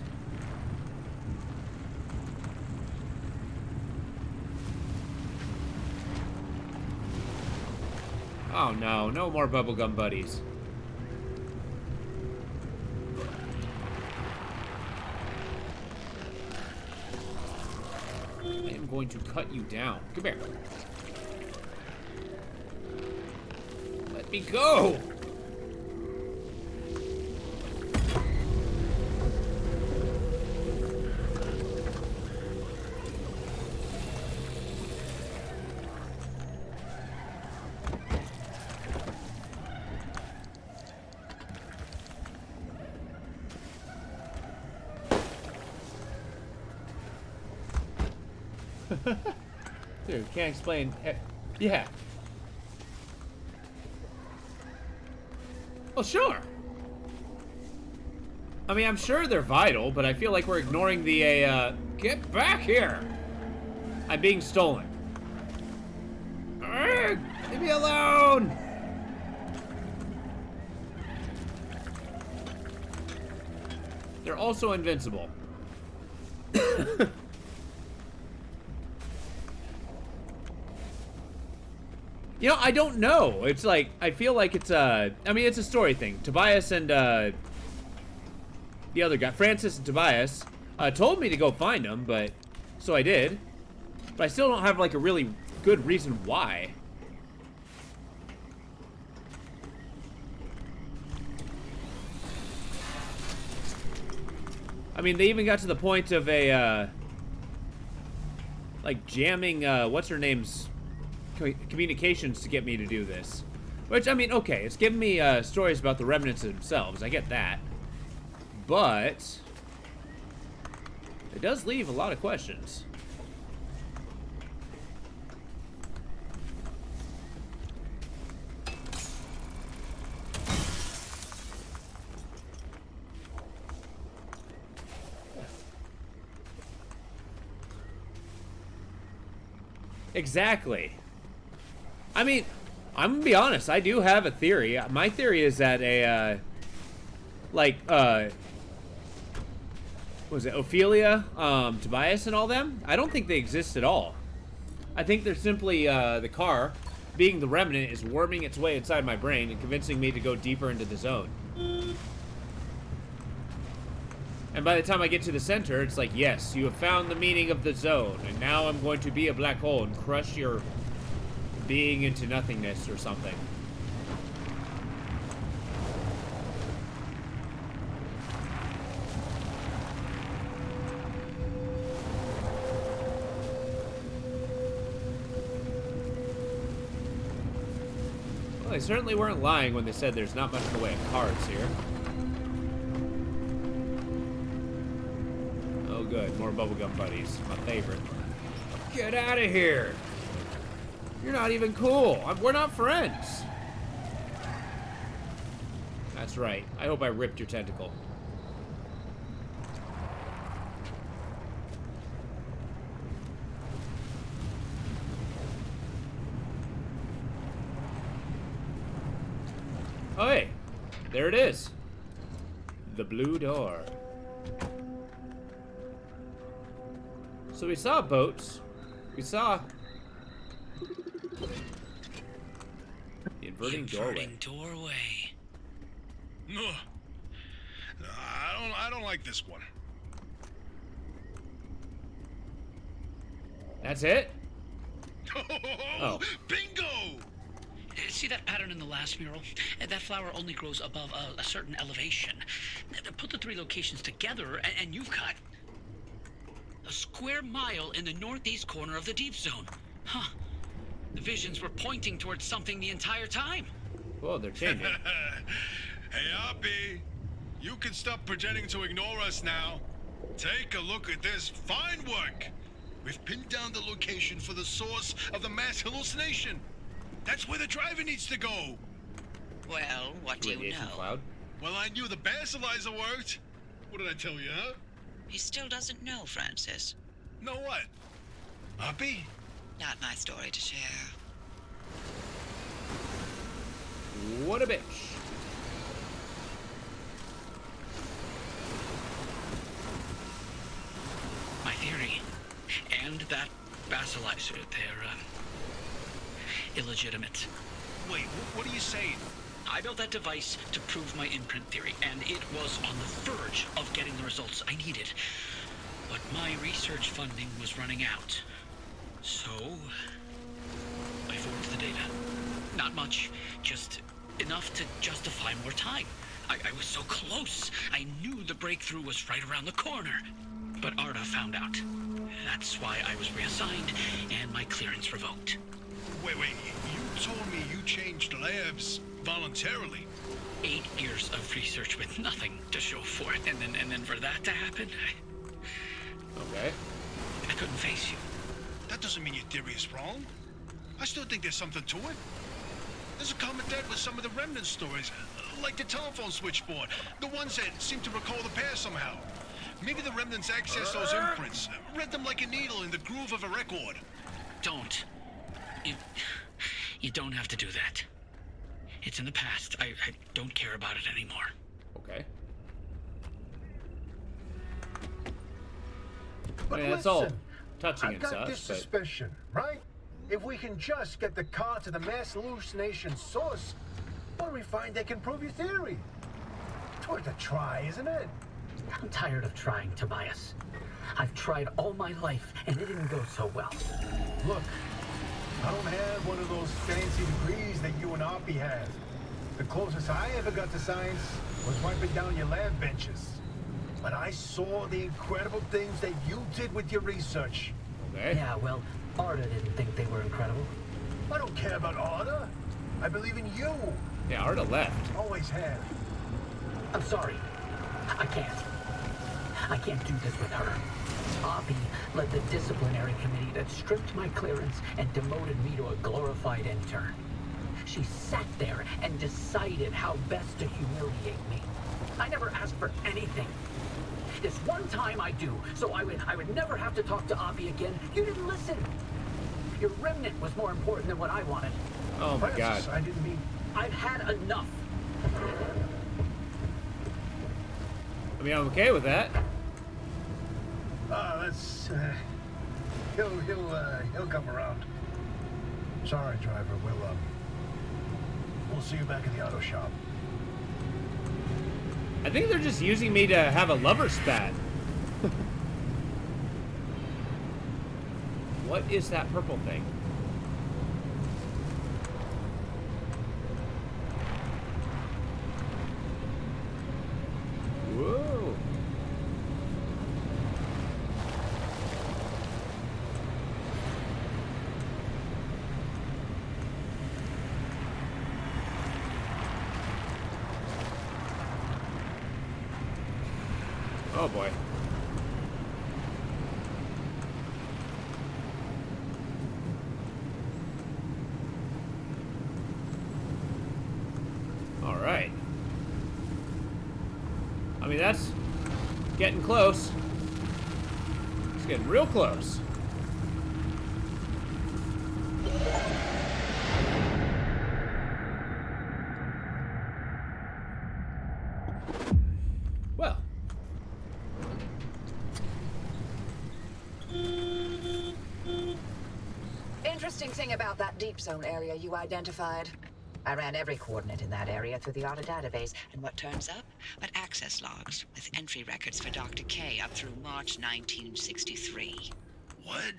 Oh no, no more bubblegum buddies. I am going to cut you down. Come here. Let me go! Dude, can't explain. Yeah. Well, sure. I mean, I'm sure they're vital, but I feel like we're ignoring the, get back here! I'm being stolen. Arrgh! Leave me alone! They're also invincible. You know, I don't know. It's like, I feel like it's I mean, it's a story thing. Tobias and, the other guy, Francis and Tobias, told me to go find them, but, so I did. But I still don't have, like, a really good reason why. I mean, they even got to the point of a, like, jamming, what's her name's communications to get me to do this. Which, I mean, okay, it's giving me stories about the remnants themselves. I get that. But it does leave a lot of questions. Exactly. I mean, I'm gonna be honest, I do have a theory. My theory is that a, like, was it Ophelia, Tobias and all them? I don't think they exist at all. I think they're simply, the car, being the remnant, is worming its way inside my brain and convincing me to go deeper into the zone. And by the time I get to the center, it's like, yes, you have found the meaning of the zone, and now I'm going to be a black hole and crush your being into nothingness or something. Well, they certainly weren't lying when they said there's not much in the way of cards here. Oh good, more bubblegum buddies, my favorite. Get out of here! You're not even cool. We're not friends. That's right. I hope I ripped your tentacle. Oh, hey. There it is. The blue door. So we saw boats. We saw the inverting doorway. Ugh. I don't like this one. That's it? Oh, bingo! See that pattern in the last mural? That flower only grows above a certain elevation. Put the three locations together and you've got a square mile in the northeast corner of the deep zone. Huh. The visions were pointing towards something the entire time. Whoa, they're changing. Hey, Oppie, you can stop pretending to ignore us now. Take a look at this fine work. We've pinned down the location for the source of the mass hallucination. That's where the driver needs to go. Well, what do you Radiation know? cloud. Well, I knew the basilizer worked. What did I tell you, huh? He still doesn't know, Francis. Know what? Uppy? Not my story to share. What a bitch. My theory, and that basilizer, they're, illegitimate. Wait, what are you saying? I built that device to prove my imprint theory, and it was on the verge of getting the results I needed. But my research funding was running out. So, I forged the data. Not much, just enough to justify more time. I was so close. I knew the breakthrough was right around the corner. But Arda found out. That's why I was reassigned and my clearance revoked. Wait, you told me you changed labs voluntarily. 8 years of research with nothing to show for it, and then for that to happen, Okay. I couldn't face you. That doesn't mean your theory is wrong. I still think there's something to it. There's a common thread with some of the remnant stories, like the telephone switchboard, the ones that seem to recall the past somehow. Maybe the remnants access those imprints, read them like a needle in the groove of a record. Don't. You don't have to do that. It's in the past. I don't care about it anymore. Okay. But I mean, that's all listen, touching I've and got such, this but suspicion, right? If we can just get the car to the mass hallucination source, what do we find that can prove your theory? It's worth a try, isn't it? I'm tired of trying, Tobias. I've tried all my life, and it didn't go so well. Look, I don't have one of those fancy degrees that you and Oppie have. The closest I ever got to science was wiping down your lab benches. But I saw the incredible things that you did with your research. okay. Yeah, well, Arda didn't think they were incredible. I don't care about Arda. I believe in you. Yeah, Arda left. Always have. I'm sorry. I can't. I can't do this with her. Oppie led the disciplinary committee that stripped my clearance and demoted me to a glorified intern. She sat there and decided how best to humiliate me. I never asked for anything. This one time I do, so I would never have to talk to Oppie again. You didn't listen. Your remnant was more important than what I wanted. Oh my god. Francis, I didn't mean... I've had enough. I mean, I'm okay with that. Let's... He'll come around. Sorry, driver. We'll see you back in the auto shop. I think they're just using me to have a lover spat. What is that purple thing? Whoa. Oh boy. All right. I mean, that's getting close. It's getting real close. Well. Interesting thing about that deep zone area you identified. I ran every coordinate in that area through the Arda database, and what turns up? But access logs with entry records for Dr. K up through March 1963. What?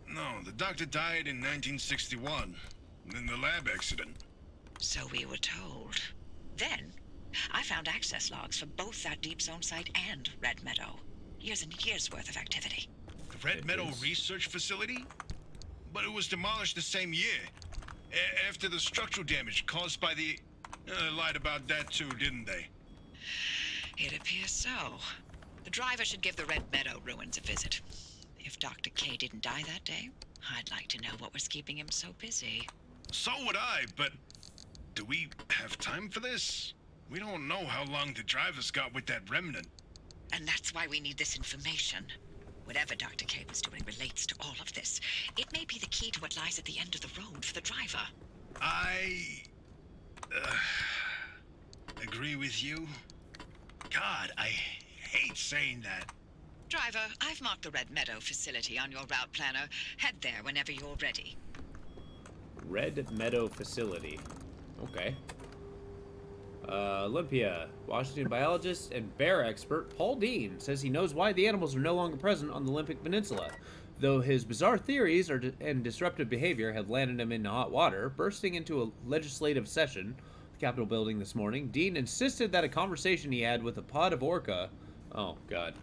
No, the doctor died in 1961. In the lab accident. So we were told. Then, I found access logs for both that deep zone site and Red Meadow. Years and years worth of activity. The Red Meadow Research Facility? But it was demolished the same year. After the structural damage caused by the... lied about that too, didn't they? It appears so. The driver should give the Red Meadow ruins a visit. If Dr. K didn't die that day, I'd like to know what was keeping him so busy. So would I, but do we have time for this? We don't know how long the driver's got with that remnant. And that's why we need this information. Whatever Dr. K was doing relates to all of this. It may be the key to what lies at the end of the road for the driver. I agree with you. God, I hate saying that. Driver, I've marked the Red Meadow facility on your route planner. Head there whenever you're ready. Red Meadow facility. Okay. Olympia, Washington biologist and bear expert Paul Dean says he knows why the animals are no longer present on the Olympic Peninsula. Though his bizarre theories and disruptive behavior have landed him in hot water, bursting into a legislative session at the Capitol building this morning, Dean insisted that a conversation he had with a pod of orca... Oh, God.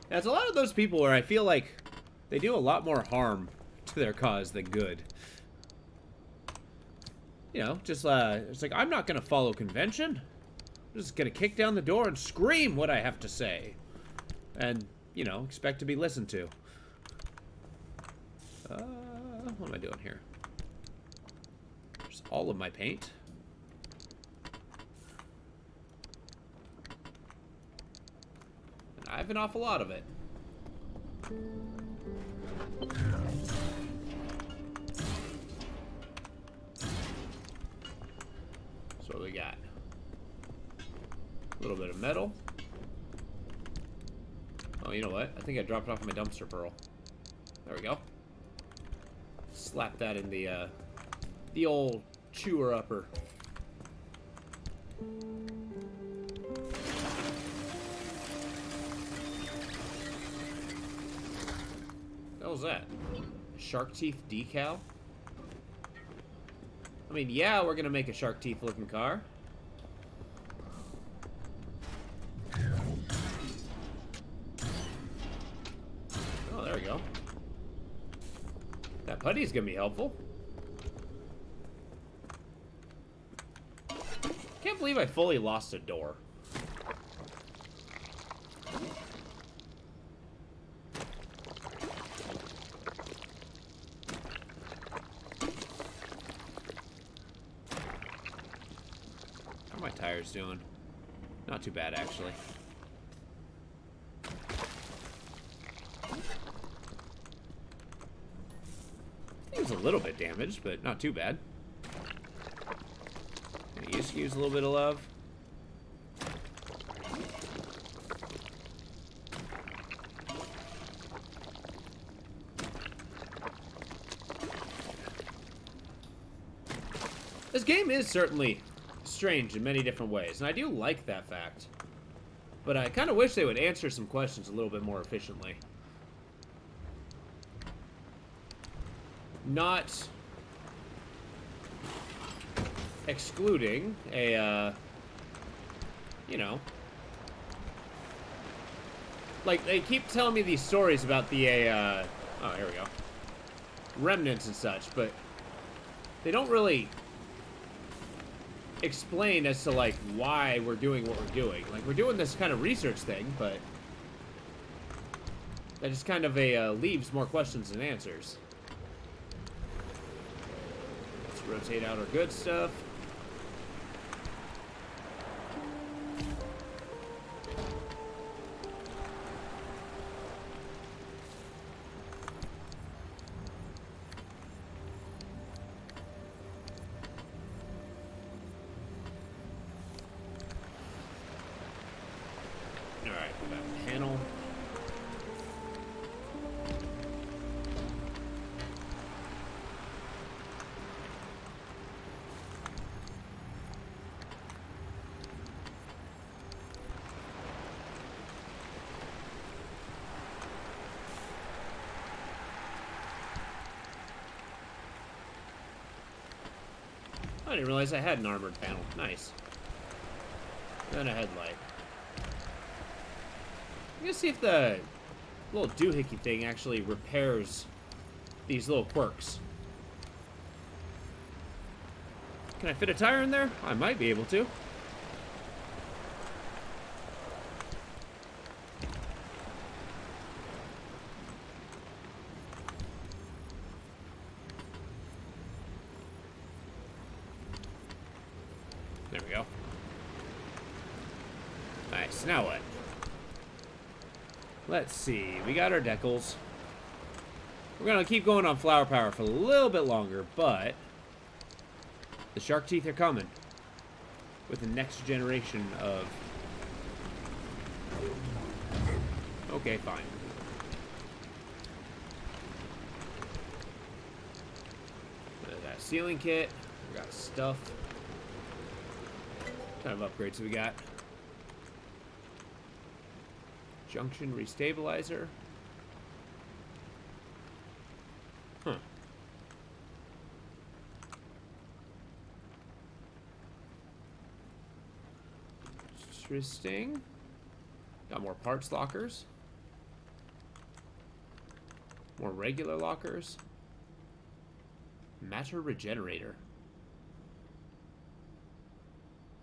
Now, it's a lot of those people where I feel like they do a lot more harm to their cause than good. You know, just, it's like, I'm not gonna follow convention. I'm just gonna kick down the door and scream what I have to say. And, you know, expect to be listened to. What am I doing here? There's all of my paint. And I have an awful lot of it. So what do we got? A little bit of metal. Oh, you know what? I think I dropped off my dumpster pearl. There we go. Slap that in the old chewer upper. What was that? Shark teeth decal? I mean, yeah, we're gonna make a shark teeth looking car. Oh, there we go. That putty's gonna be helpful. Can't believe I fully lost a door. How are my tires doing? Not too bad, actually. Thing's a little bit damaged, but not too bad. I used to use a little bit of love. This game is certainly strange in many different ways, and I do like that fact. But I kind of wish they would answer some questions a little bit more efficiently. Not excluding a, you know, like, they keep telling me these stories about the, oh, here we go, remnants and such, but they don't really explain as to, like, why we're doing what we're doing. Like, we're doing this kind of research thing, but that just kind of leaves more questions than answers. Let's rotate out our good stuff. I didn't realize I had an armored panel. Nice. And a headlight. I'm gonna see if the little doohickey thing actually repairs these little quirks. Can I fit a tire in there? I might be able to. There we go. Nice. Now what? Let's see. We got our decals. We're going to keep going on flower power for a little bit longer, but the shark teeth are coming with the next generation of... Okay, fine. That ceiling kit. We got stuff. What kind of upgrades we got? Junction restabilizer. Huh. Interesting. Got more parts lockers. More regular lockers. Matter regenerator.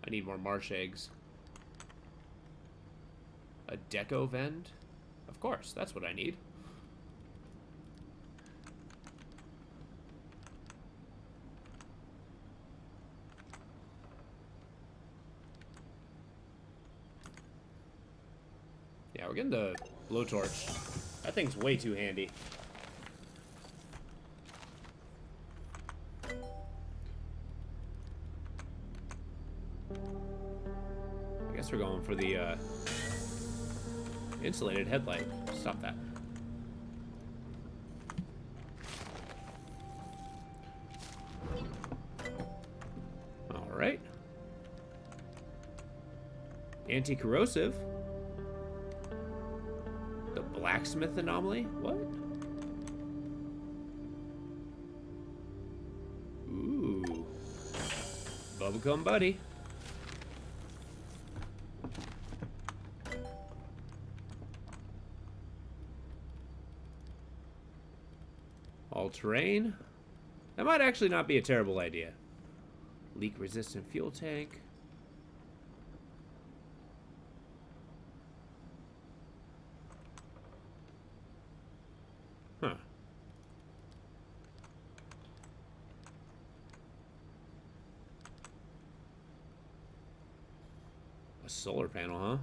I need more marsh eggs. A deco vent? Of course, that's what I need. Yeah, we're getting the blowtorch. That thing's way too handy. I guess we're going for the insulated headlight. Stop that. All right. Anti-corrosive. The blacksmith anomaly? What? Ooh. Bubblegum buddy. All-terrain. That might actually not be a terrible idea. Leak-resistant fuel tank. Huh. A solar panel, huh?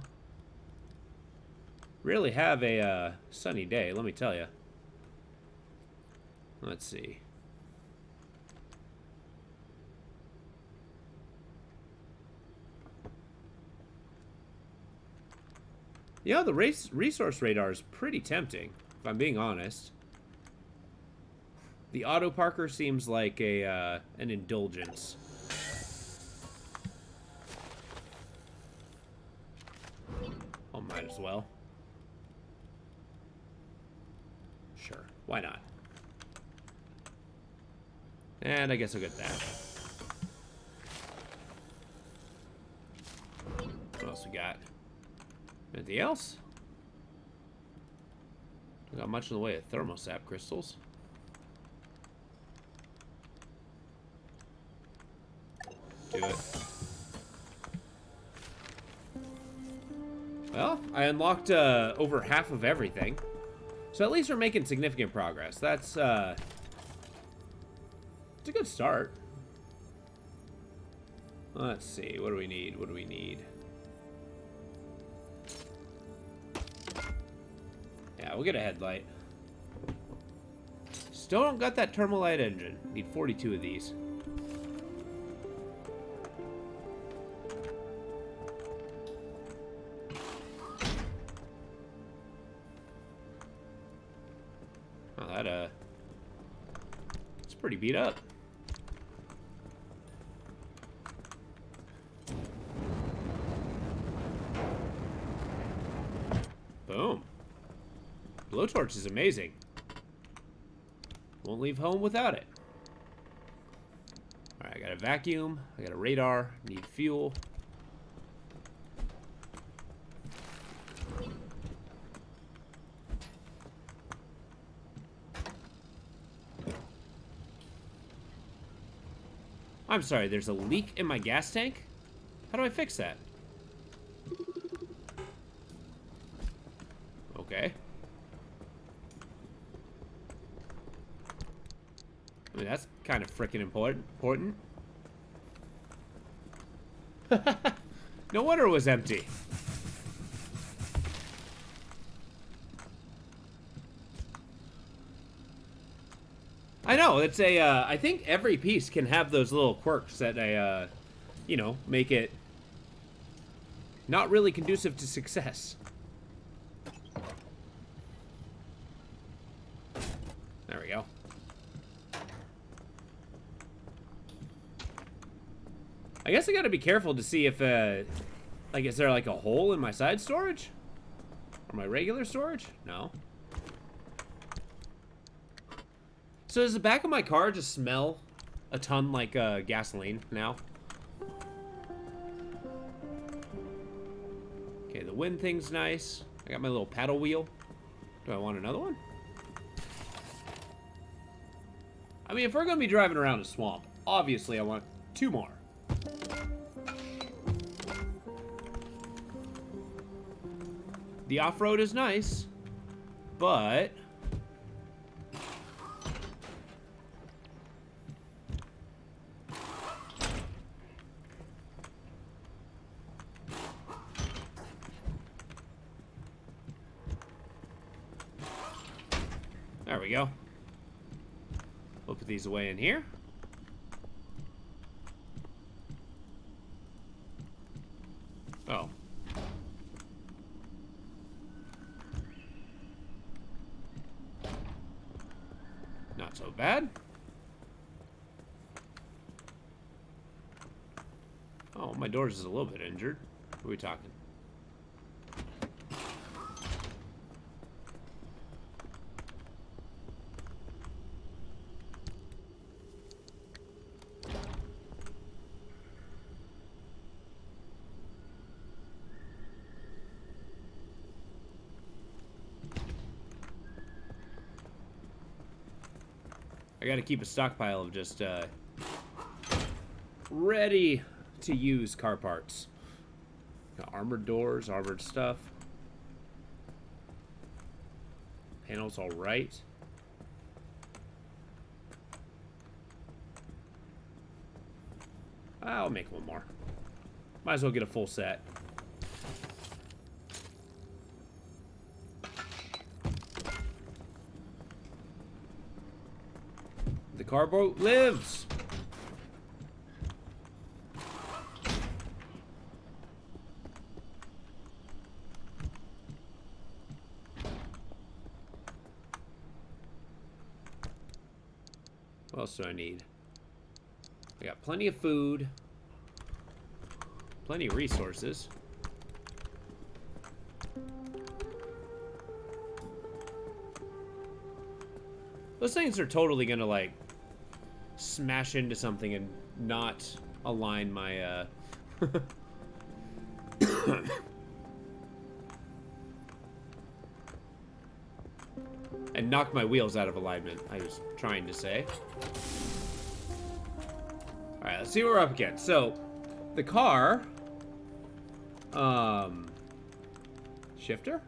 Really have a sunny day, let me tell you. Let's see. Yeah, the resource radar is pretty tempting, if I'm being honest. The auto parker seems like an indulgence. Oh, might as well. Sure, why not? And I guess I'll get that. What else we got? Anything else? Not much in the way of thermosap crystals. Do it. Well, I unlocked over half of everything. So at least we're making significant progress. That's it's a good start. Let's see. What do we need? What do we need? Yeah, we'll get a headlight. Still don't got that Thermalite engine. Need 42 of these. Oh, that, it's pretty beat up. Boom. Blowtorch is amazing. Won't leave home without it. Alright, I got a vacuum. I got a radar. Need fuel. I'm sorry, there's a leak in my gas tank? How do I fix that? Okay. I mean, that's kind of freaking important. No wonder it was empty. I know, it's a, I think every piece can have those little quirks that, you know, make it not really conducive to success. There we go. I guess I gotta be careful to see if, like, is there like a hole in my side storage? Or my regular storage? No. So does the back of my car just smell a ton like gasoline now? Okay, the wind thing's nice. I got my little paddle wheel. Do I want another one? I mean, if we're gonna be driving around a swamp, obviously I want 2 more. The off-road is nice, but there we go. We'll put these away in here. Oh. Not so bad. Oh, my door's is a little bit injured. What are we talking? I gotta keep a stockpile of just, ready to use car parts. Got armored doors, armored stuff. Panels all right. I'll make one more. Might as well get a full set. The car boat lives! What else do I need? I got plenty of food. Plenty of resources. Those things are totally gonna, like, smash into something and not align my, and knock my wheels out of alignment, I was trying to say. Alright, let's see what we're up against. So, the car, shifter?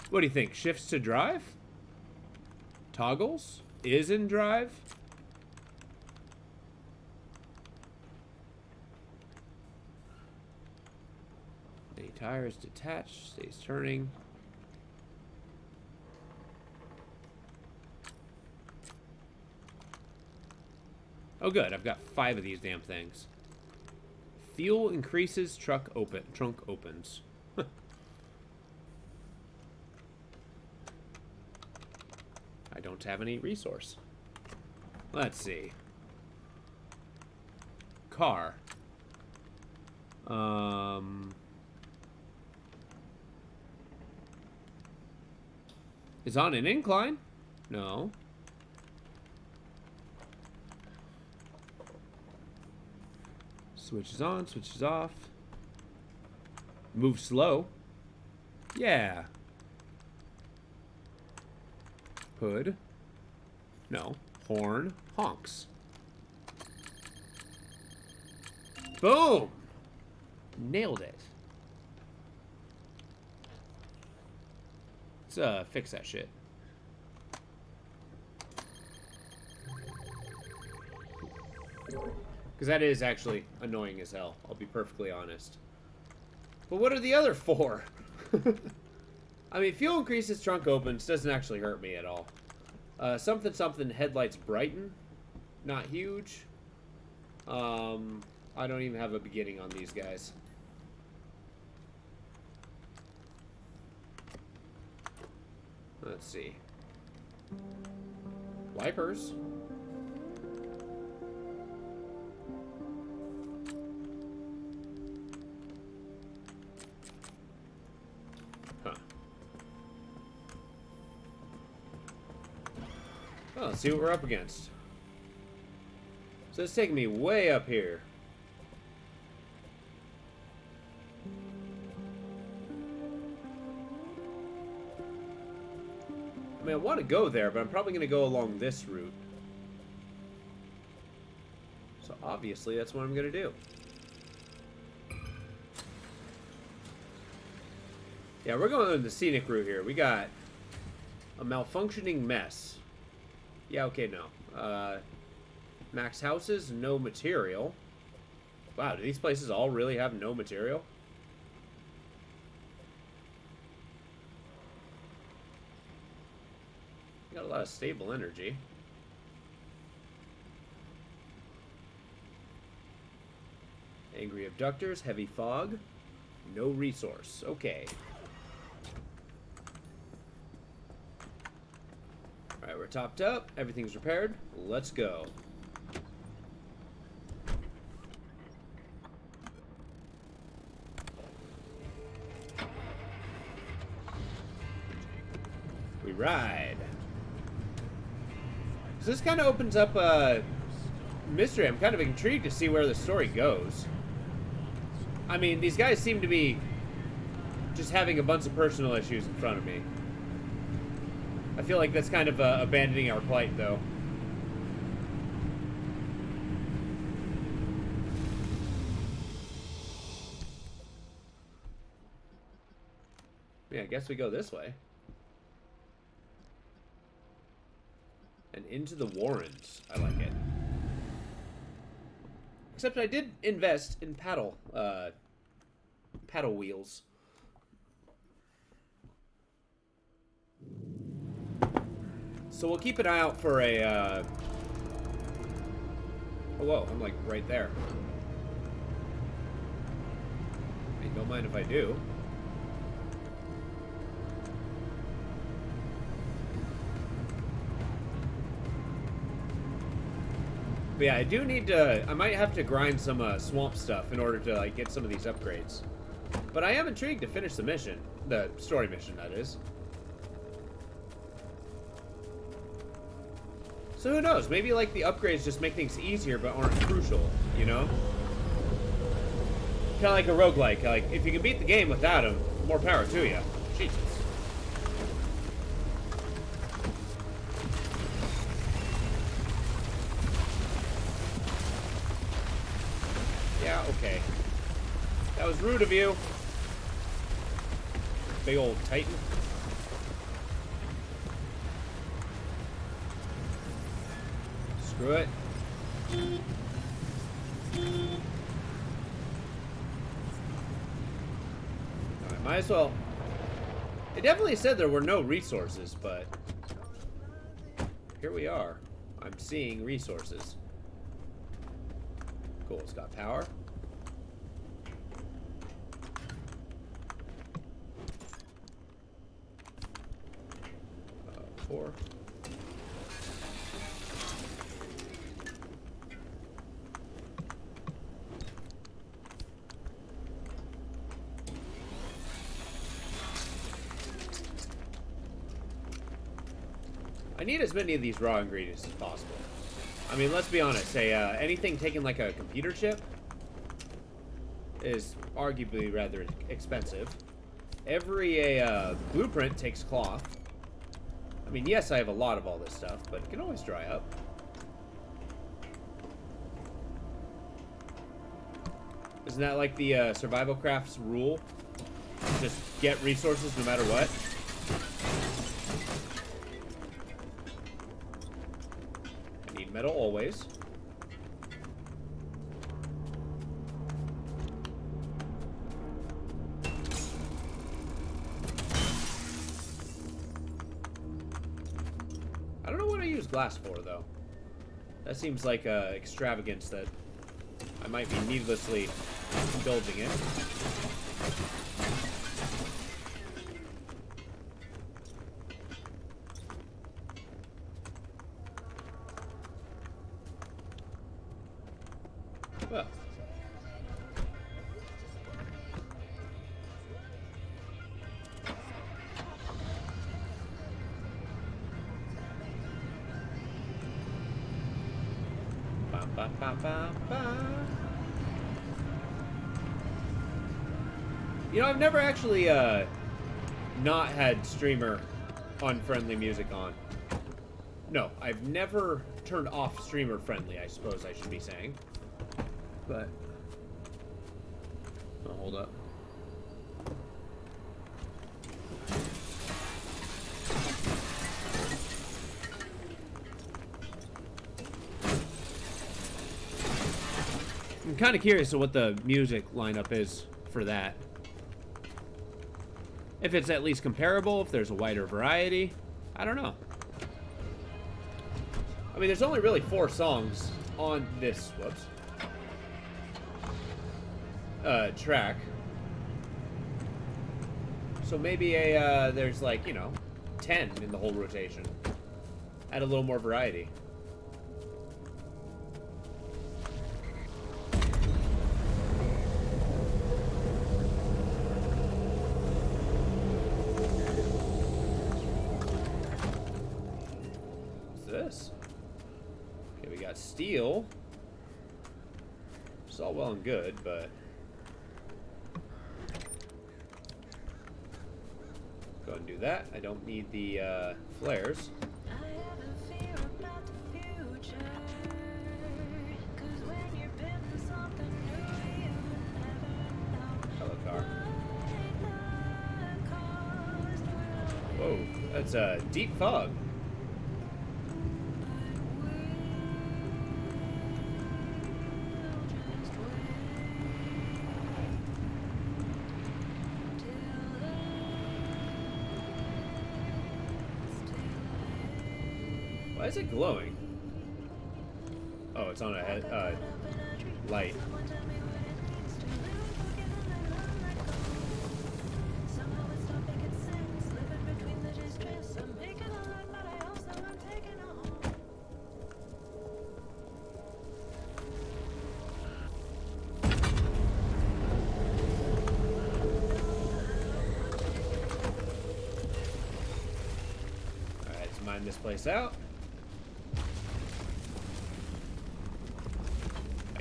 What do you think? Shifts to drive? Toggles? Is in drive? The tire is detached, stays turning. Oh good, I've got 5 of these damn things. Fuel increases, trunk opens. I don't have any resource. Let's see. Car. Is on an incline? No. Switches on, switches off. Move slow. Yeah. Hood. No. Horn. Honks. Boom! Nailed it. Let's fix that shit. Because that is actually annoying as hell, I'll be perfectly honest. But what are the other 4? I mean, fuel increases, trunk opens, doesn't actually hurt me at all. Something something, headlights brighten. Not huge. I don't even have a beginning on these guys. Let's see. Wipers. Huh. Oh, let's see what we're up against. So it's taking me way up here. I mean, I want to go there, but I'm probably going to go along this route. So obviously, that's what I'm going to do. Yeah, we're going the scenic route here. We got a malfunctioning mess. Yeah, okay, no. Max houses, no material. Wow, do these places all really have no material? Got a lot of stable energy. Angry abductors, heavy fog, no resource. Okay. Alright, we're topped up. Everything's repaired. Let's go. We ride. So this kind of opens up a mystery. I'm kind of intrigued to see where the story goes. I mean, these guys seem to be just having a bunch of personal issues in front of me. I feel like that's kind of abandoning our plight, though. Yeah, I guess we go this way. And into the Warrens. I like it. Except I did invest in paddle wheels. So we'll keep an eye out for a, oh, whoa, I'm like right there. Hey, don't mind if I do. But yeah, I do need to, I might have to grind some swamp stuff in order to like get some of these upgrades. But I am intrigued to finish the mission. The story mission, that is. So who knows? Maybe like the upgrades just make things easier but aren't crucial, you know? Kind of like a roguelike. Like, if you can beat the game without them, more power to you. Jesus. Yeah, okay. That was rude of you. Big old Titan. Screw it. Alright, might as well. It definitely said there were no resources, but here we are. I'm seeing resources. Cool, it's got power. Four. I need as many of these raw ingredients as possible. I mean, let's be honest. Anything taking like a computer chip is arguably rather expensive. Every blueprint takes cloth. I mean, yes, I have a lot of all this stuff, but it can always dry up. Isn't that like the survival crafts rule? Just get resources no matter what? I need metal always. use glass for, though? That seems like extravagance that I might be needlessly indulging in. Well. Ba, ba, ba, ba, ba. You know, I've never actually not had streamer unfriendly music on. No, I've never turned off streamer friendly, I suppose I should be saying. But oh, hold up. I'm kind of curious to what the music lineup is for that. If it's at least comparable, if there's a wider variety, I don't know. I mean, there's only really 4 songs on this, whoops, track. So maybe there's like, you know, 10 in the whole rotation. Add a little more variety. This. Okay, we got steel. It's all well and good, but go ahead and do that. I don't need the flares. Hello, car. Whoa, that's a deep fog. Why is it glowing? Oh, it's on a head, light. Alright, let's mine this place out.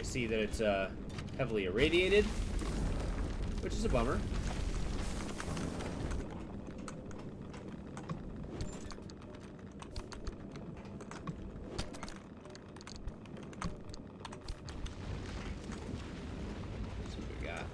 See that it's heavily irradiated, which is a bummer. Let's see what we got.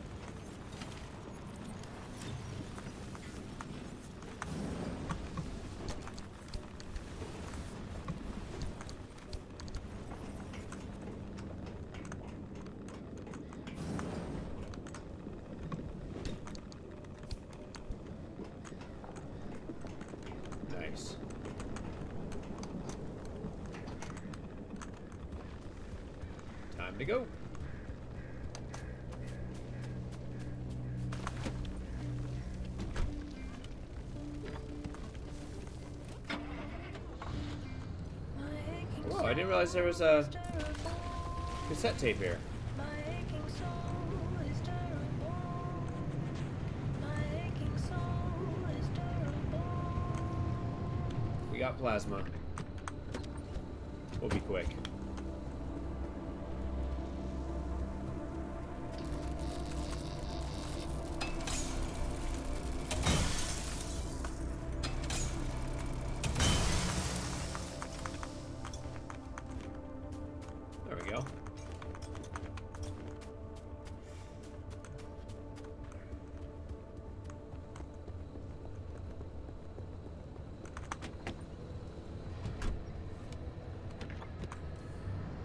Nice. Time to go. Whoa, I didn't realize there was a cassette tape here. We got plasma. We'll be quick. There we go.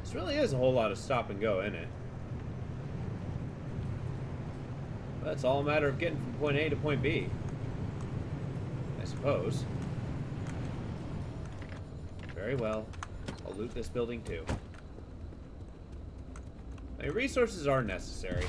This really is a whole lot of stop and go, isn't it? But it's all a matter of getting from point A to point B, I suppose. Very well. I'll loot this building too. I mean, resources are necessary.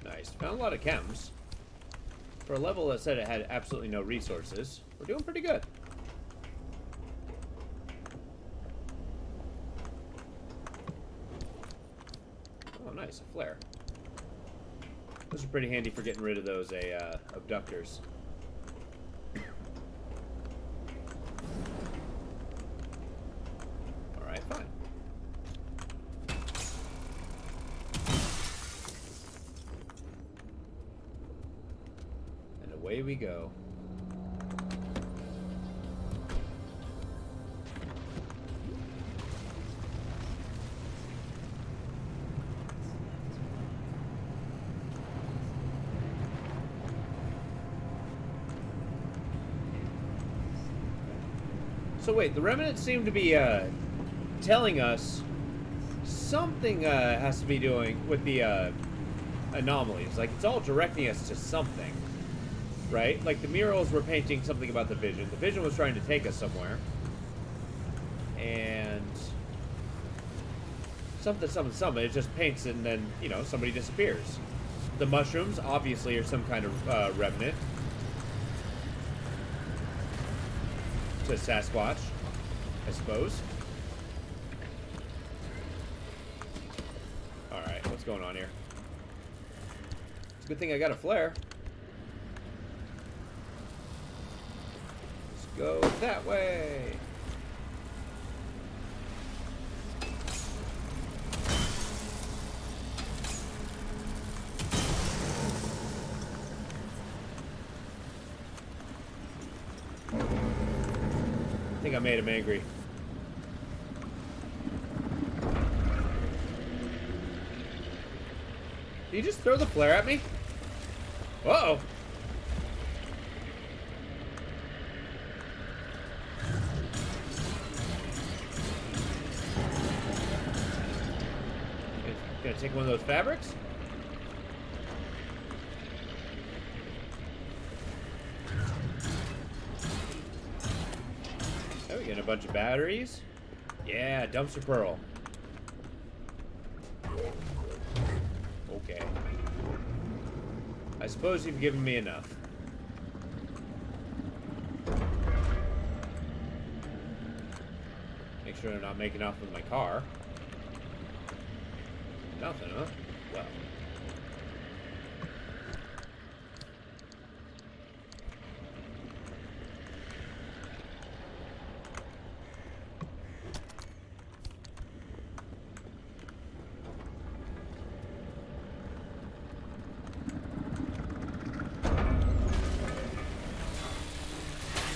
Nice. Found a lot of chems. For a level that said it had absolutely no resources, we're doing pretty good. Oh, nice. A flare. Those are pretty handy for getting rid of those abductors. Alright, fine. And away we go. So wait, the remnants seem to be telling us something has to be doing with the anomalies. Like, it's all directing us to something, right? Like, the murals were painting something about the Vision. The Vision was trying to take us somewhere. And something, something, something. It just paints and then, you know, somebody disappears. The mushrooms, obviously, are some kind of remnant to Sasquatch, I suppose. Alright, what's going on here? It's a good thing I got a flare. Let's go that way. I think I made him angry. Did you just throw the flare at me? Uh-oh. Gonna take one of those fabrics? Oh, we got a bunch of batteries. Yeah, dumpster pearl. Okay. I suppose you've given me enough. Make sure I'm not making off with my car. Nothing, huh? Well.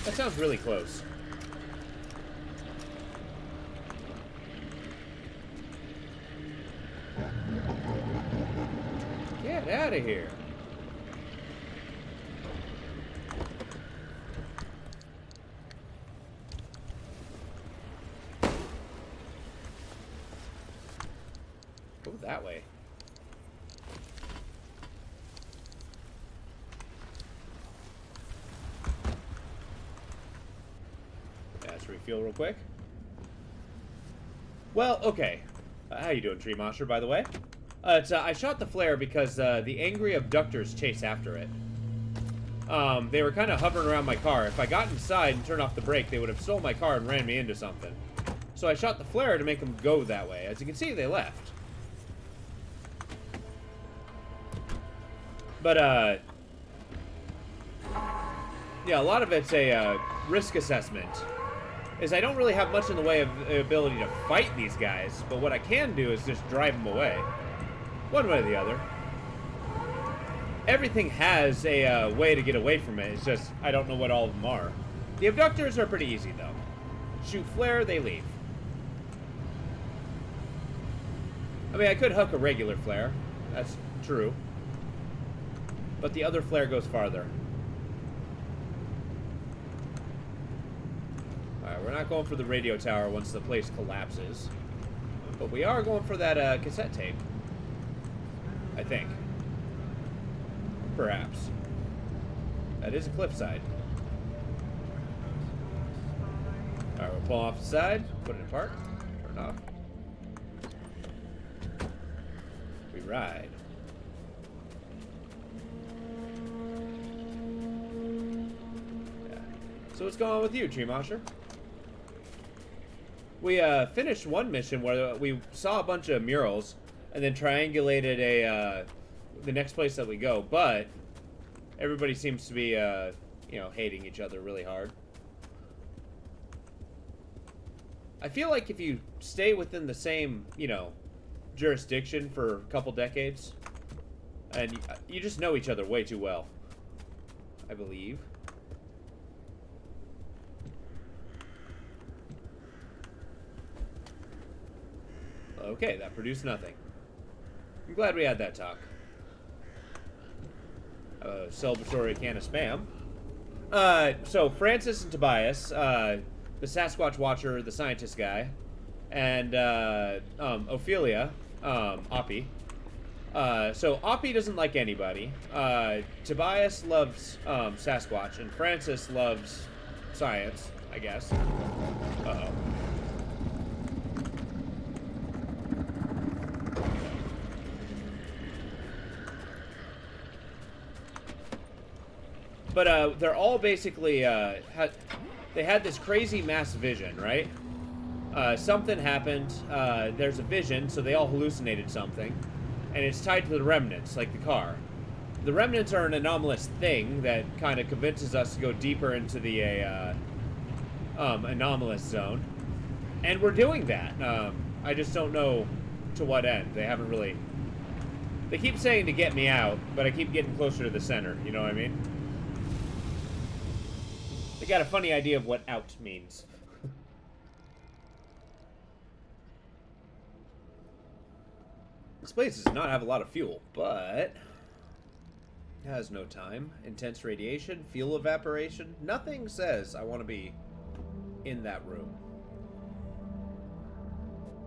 That sounds really close. Get out of here. Go that way. Let's refuel real quick. Well, okay. How you doing, Tree Monster, by the way? I shot the flare because the angry abductors chase after it. They were kind of hovering around my car. If I got inside and turned off the brake, they would have stole my car and ran me into something. So I shot the flare to make them go that way. As you can see, they left. But, yeah, a lot of it's a risk assessment. I don't really have much in the way of the ability to fight these guys, but what I can do is just drive them away. One way or the other. Everything has a way to get away from it. It's just, I don't know what all of them are. The abductors are pretty easy, though. Shoot flare, they leave. I mean, I could hook a regular flare. That's true. But the other flare goes farther. we're not going for the radio tower once the place collapses. But we are going for that cassette tape. I think. Perhaps. That is a cliffside. Alright, we'll pull off the side, put it in park, turn it off. We ride. Yeah. So what's going on with you, Tree Mosher? We finished one mission where we saw a bunch of murals and then triangulated the next place that we go, but everybody seems to be you know, hating each other really hard. I feel like if you stay within the same, you know, jurisdiction for a couple decades, and you just know each other way too well, I believe. Okay, that produced nothing. I'm glad we had that talk. Celebratory can of spam. So Francis and Tobias, the Sasquatch Watcher, the scientist guy, and Ophelia, Oppie. So Oppie doesn't like anybody. Tobias loves Sasquatch, and Francis loves science, I guess. Uh-oh. But they're all basically they had this crazy mass vision, right? Something happened. There's a vision, so they all hallucinated something, and it's tied to the remnants, like the car. The remnants are an anomalous thing that kind of convinces us to go deeper into the anomalous zone, and we're doing that. I just don't know to what end. They haven't really. They keep saying to get me out, but I keep getting closer to the center. You know what I mean? They got a funny idea of what out means. This place does not have a lot of fuel, but it has no time. Intense radiation, fuel evaporation. Nothing says I want to be in that room.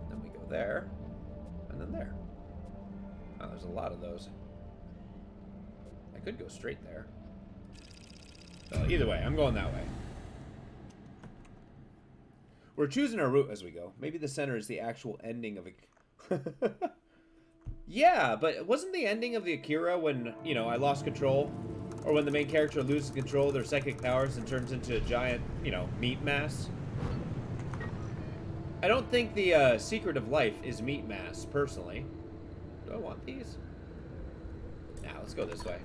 Then we go there, and then there. Oh, there's a lot of those. I could go straight there. So either way, I'm going that way. We're choosing our route as we go. Maybe the center is the actual ending of a... Yeah, but wasn't the ending of the Akira when, you know, I lost control? Or when the main character loses control of their psychic powers and turns into a giant, you know, meat mass? I don't think the secret of life is meat mass, personally. Do I want these? Nah, let's go this way.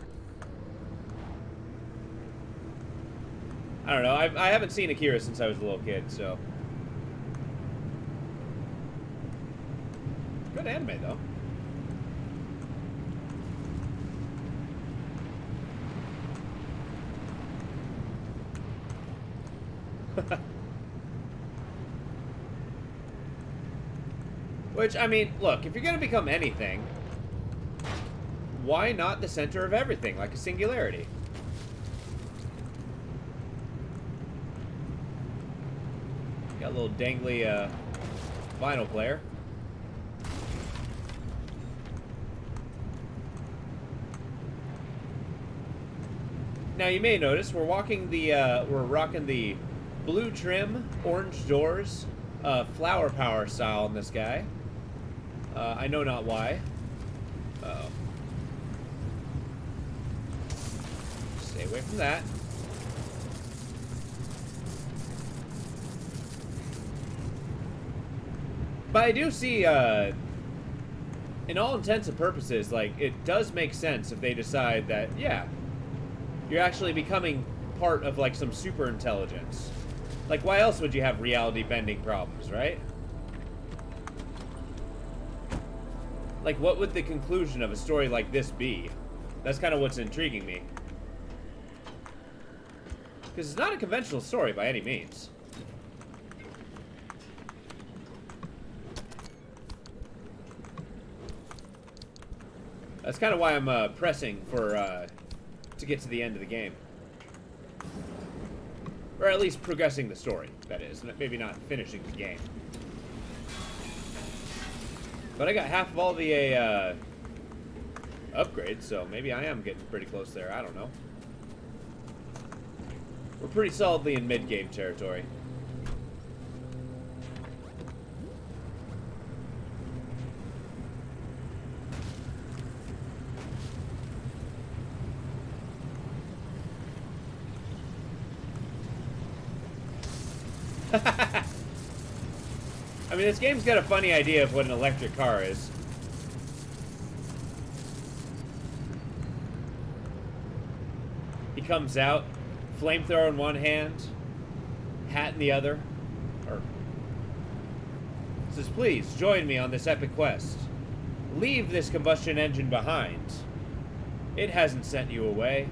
I don't know. I haven't seen Akira since I was a little kid, so. Good anime, though. Which, I mean, look, if you're gonna become anything, why not the center of everything, like a singularity? Got a little dangly vinyl player. Now you may notice we're walking the we're rocking the blue trim, orange doors, flower power style on this guy. I know not why. Uh-oh. Stay away from that. But I do see, in all intents and purposes, like, it does make sense if they decide that, yeah, you're actually becoming part of, like, some super intelligence. Like, why else would you have reality-bending problems, right? Like, what would the conclusion of a story like this be? That's kind of what's intriguing me. Because it's not a conventional story by any means. That's kind of why I'm pressing for to get to the end of the game. Or at least progressing the story, that is. Maybe not finishing the game. But I got half of all the upgrades, so maybe I am getting pretty close there. I don't know. We're pretty solidly in mid-game territory. I mean, this game's got a funny idea of what an electric car is. He comes out, flamethrower in one hand, hat in the other. Says, please join me on this epic quest. Leave this combustion engine behind. It hasn't sent you away.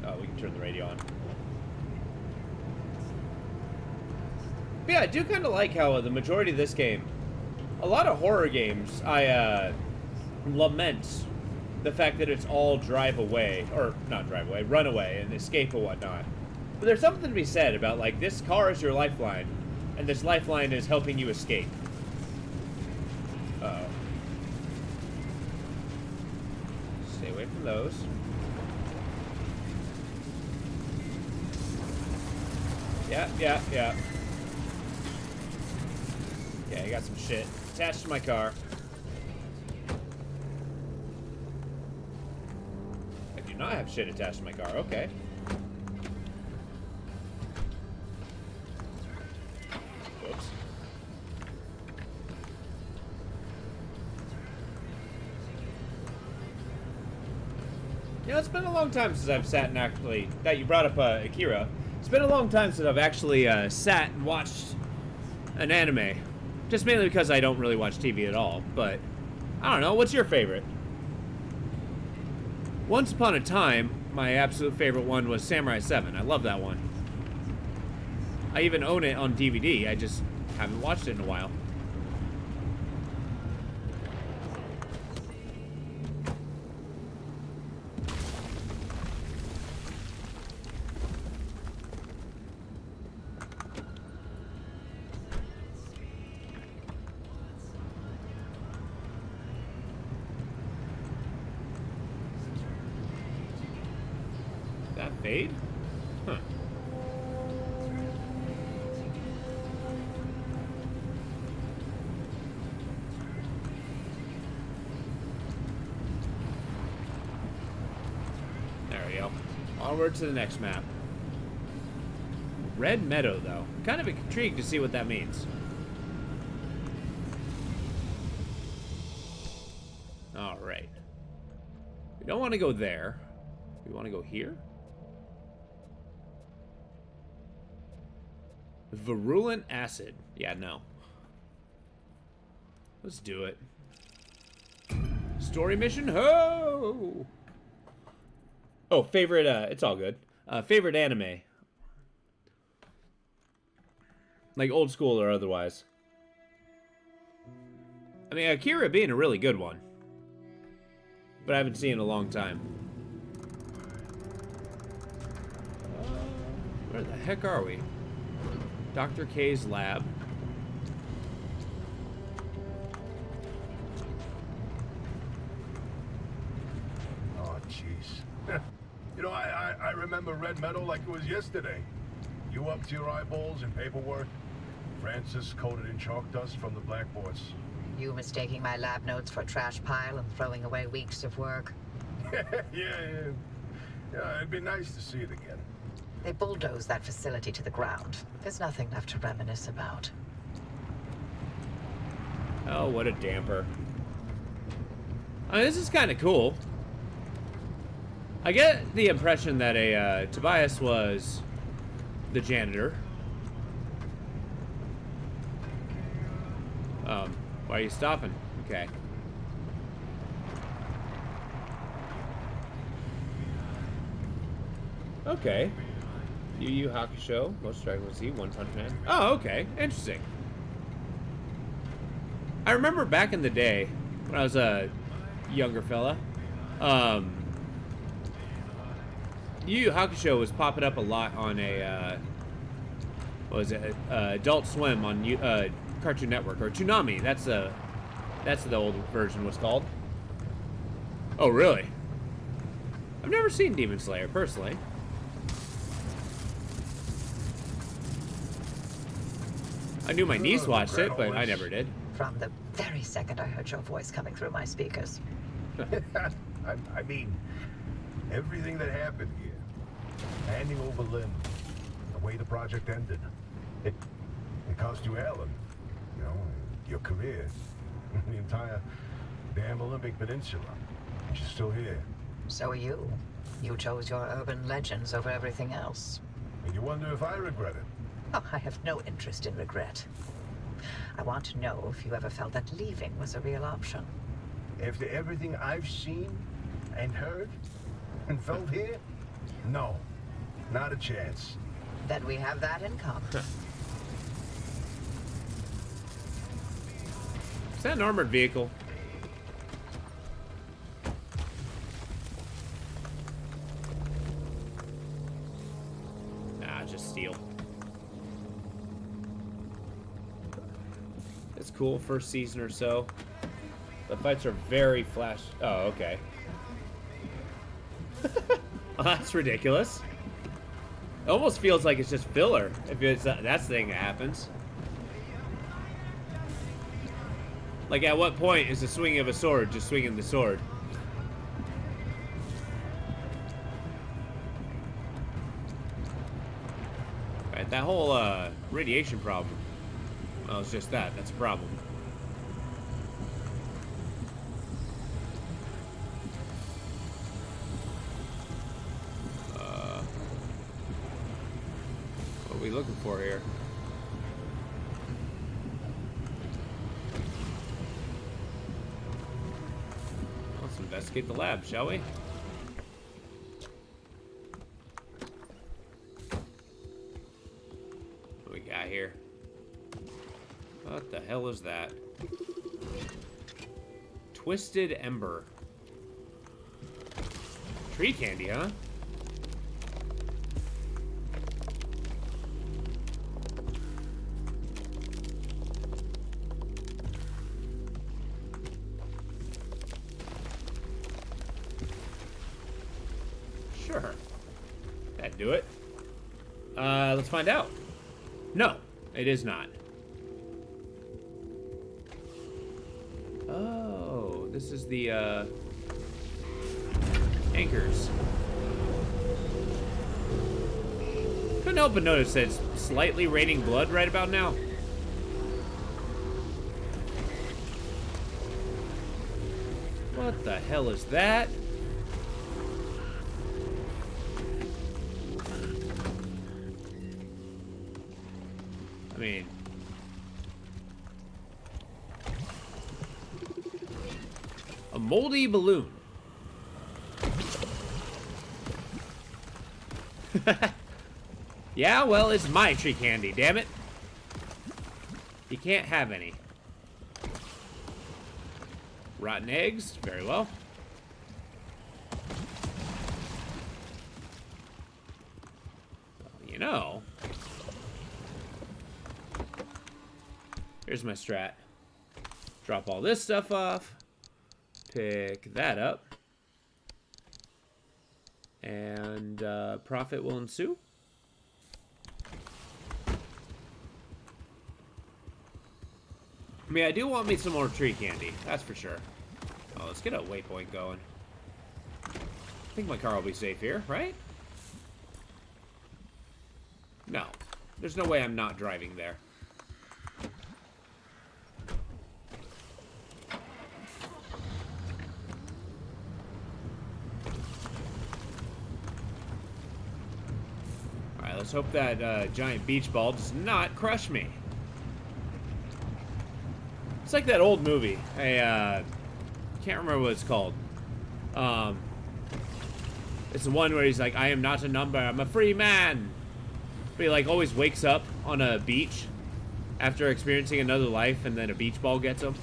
Oh, we can turn the radio on. But yeah, I do kind of like how the majority of this game, a lot of horror games, I lament the fact that it's all drive away, or not drive away, run away and escape and whatnot. But there's something to be said about, like, this car is your lifeline, and this lifeline is helping you escape. Uh-oh. Stay away from those. Yeah. Yeah, you got some shit attached to my car. I do not have shit attached to my car. Okay. Whoops. You know, it's been a long time since I've sat and actually... That you brought up Akira. It's been a long time since I've actually sat and watched an anime. Just mainly because I don't really watch TV at all. But, I don't know. What's your favorite? Once upon a time, my absolute favorite one was Samurai 7. I love that one. I even own it on DVD. I just haven't watched it in a while. Fade? Huh. There we go. Onward to the next map. Red Meadow, though. I'm kind of intrigued to see what that means. Alright. We don't want to go there. We want to go here? Virulent acid. Yeah, no. Let's do it. Story mission. Ho! Oh, favorite, it's all good. Favorite anime. Like old school or otherwise. I mean, Akira being a really good one. But I haven't seen it in a long time. Where the heck are we? Dr. K's lab. Oh, jeez. You know, I remember Red Meadow like it was yesterday. You up to your eyeballs in paperwork. Francis coated in chalk dust from the blackboards. You mistaking my lab notes for a trash pile and throwing away weeks of work. Yeah, it'd be nice to see it again. They bulldozed that facility to the ground. There's nothing left to reminisce about. Oh, what a damper. I mean, this is kind of cool. I get the impression that Tobias was the janitor. Why are you stopping? Okay. Okay. Yu Yu Hakusho, Most Dragon Z, One Punch Man. Oh, okay. Interesting. I remember back in the day, when I was a younger fella, Yu Yu Hakusho was popping up a lot on a, what was it, Adult Swim on Cartoon Network, or Toonami. That's the old version was called. Oh, really? I've never seen Demon Slayer, personally. I knew my niece watched it, but I never did. From the very second I heard your voice coming through my speakers. I mean, everything that happened here, handing over Lim, the way the project ended, it cost you Alan, you know, your career, the entire damn Olympic Peninsula. But you're still here. So are you. You chose your urban legends over everything else. And you wonder if I regret it. Oh, I have no interest in regret. I want to know if you ever felt that leaving was a real option. After everything I've seen and heard and felt here, no, not a chance. Then we have that in common. Is that an armored vehicle? Nah, just steel. It's cool, first season or so. The fights are very flash. Oh, okay. Oh, that's ridiculous. It almost feels like it's just filler if it's that's the thing that happens. Like, at what point is the swinging of a sword just swinging the sword? Right, that whole radiation problem. Well, it's just that. That's a problem. What are we looking for here? Let's investigate the lab, shall we? What we got here? What the hell is that? Twisted Ember. Tree candy, huh? Sure. That'd do it. Let's find out. No, it is not. Oh, this is the, anchors. Couldn't help but notice that it's slightly raining blood right about now. What the hell is that? I mean... a moldy balloon. Yeah, well, it's my tree candy, damn it. You can't have any. Rotten eggs, very well. You know, here's my strat. Drop all this stuff off. Pick that up. And profit will ensue. I mean, I do want me some more tree candy. That's for sure. Oh, let's get a waypoint going. I think my car will be safe here, right? No. There's no way I'm not driving there. Alright, let's hope that giant beach ball does not crush me. It's like that old movie. I can't remember what it's called. It's the one where he's like, I am not a number, I'm a free man. But he like always wakes up on a beach after experiencing another life, and then a beach ball gets him.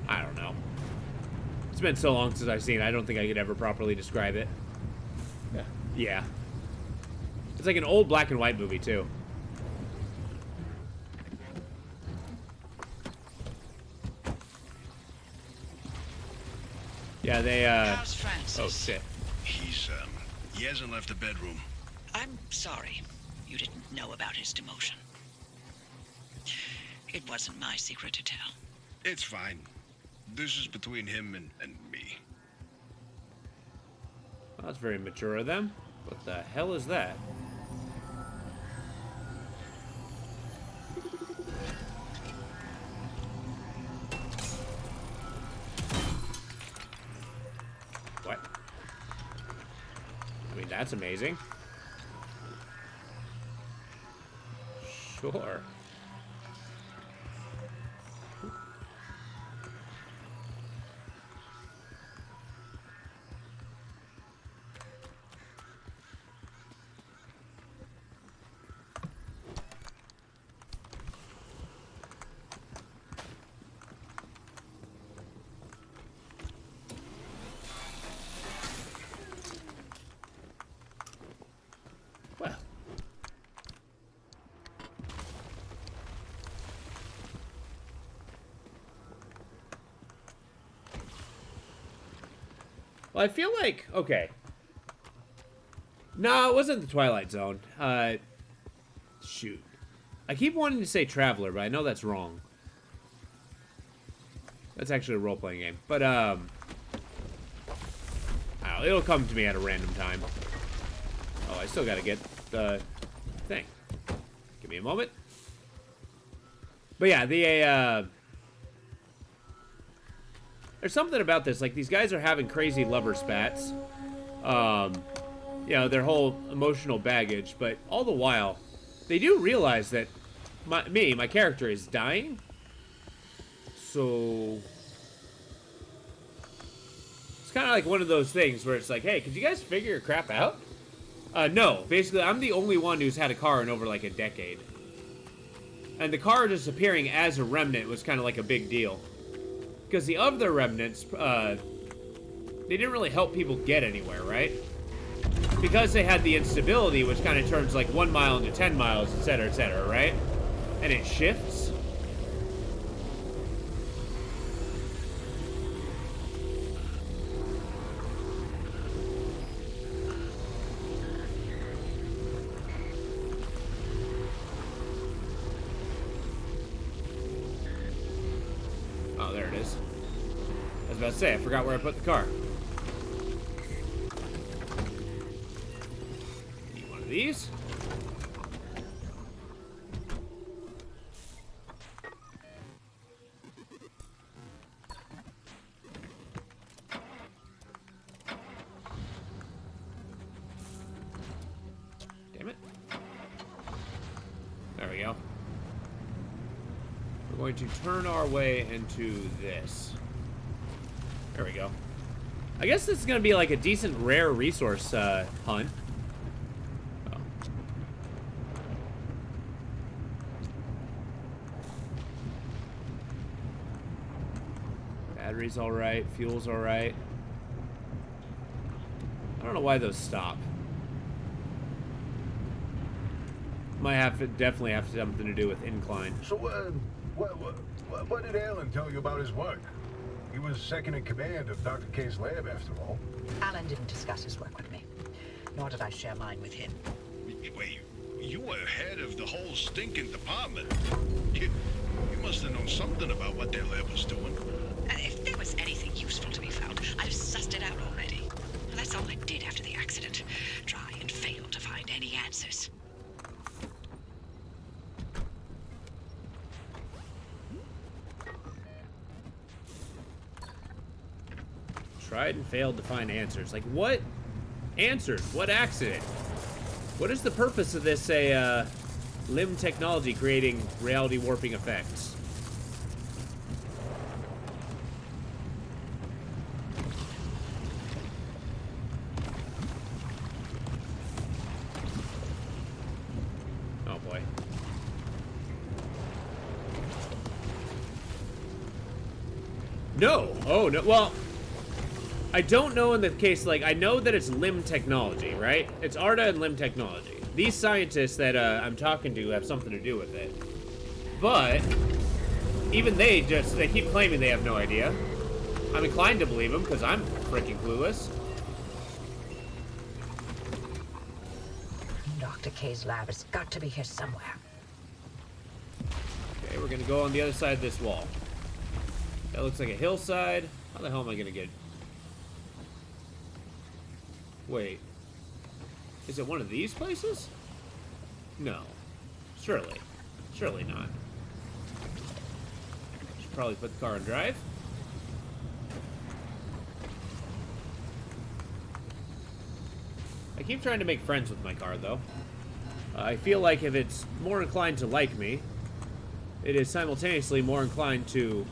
I don't know. It's been so long since I've seen it, I don't think I could ever properly describe it. Yeah. It's like an old black and white movie, too. Yeah, they, How's Francis? Oh, shit. He hasn't left the bedroom. I'm sorry you didn't know about his demotion. It wasn't my secret to tell. It's fine. This is between him and me. Well, that's very mature of them. What the hell is that? What? I mean, that's amazing. Sure. Well. Well, I feel like, okay. No, it wasn't the Twilight Zone. Shoot. I keep wanting to say Traveler, but I know that's wrong. That's actually a role-playing game. But, I don't know, it'll come to me at a random time. Oh, I still gotta get the thing. Give me a moment. But yeah, there's something about this. Like, these guys are having crazy lover spats. You know, their whole emotional baggage. But all the while, they do realize that my character is dying. So it's kind of like one of those things where it's like, hey, could you guys figure your crap out? No. Basically, I'm the only one who's had a car in over, like, a decade. And the car disappearing as a remnant was kind of like a big deal. Because the other remnants, they didn't really help people get anywhere, right? Because they had the instability, which kind of turns, like, 1 mile into 10 miles, etc., right? And it shifts. Oh, there it is. I was about to say, I forgot where I put the car. Need one of these. Damn it. There we go. We're going to turn our way into this. There we go. I guess this is going to be like a decent rare resource hunt. Oh. Battery's alright. Fuel's alright. I don't know why those stop. Might have to, definitely have something to do with incline. So, what did Alan tell you about his work? He was second in command of Dr. K's lab, after all. Alan didn't discuss his work with me, nor did I share mine with him. Wait, you were head of the whole stinking department. You must have known something about what their lab was doing. If there was anything useful to be found, I'd have sussed it out already. And that's all I did after the accident. Try and fail to find any answers. Tried and failed to find answers. Like, what answers? What accident? What is the purpose of this, limb technology creating reality warping effects? Oh boy. No! Oh, no. Well, I don't know in the case, like, I know that it's limb technology, right? It's Arda and limb technology. These scientists that I'm talking to have something to do with it. But, even they keep claiming they have no idea. I'm inclined to believe them, because I'm freaking clueless. Dr. K's lab has got to be here somewhere. Okay, we're gonna go on the other side of this wall. That looks like a hillside. How the hell am I gonna get... Wait. Is it one of these places? No. Surely. Surely not. Should probably put the car in drive. I keep trying to make friends with my car, though. I feel like if it's more inclined to like me, it is simultaneously more inclined to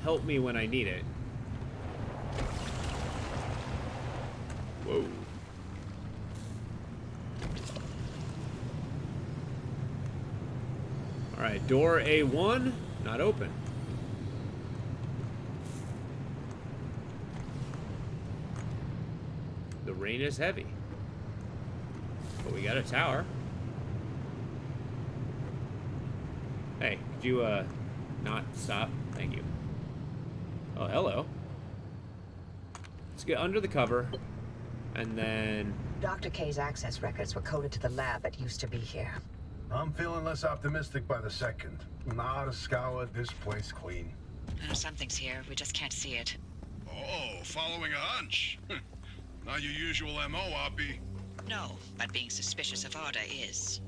help me when I need it. Whoa. Alright, door A1, not open. The rain is heavy. But we got a tower. Hey, could you, not stop? Thank you. Oh, hello. Let's get under the cover, and then... Dr. K's access records were coded to the lab that used to be here. I'm feeling less optimistic by the second. Now to scour this place clean. Something's here. We just can't see it. Oh, following a hunch. Not your usual MO, Oppie. No, but being suspicious of Arda is.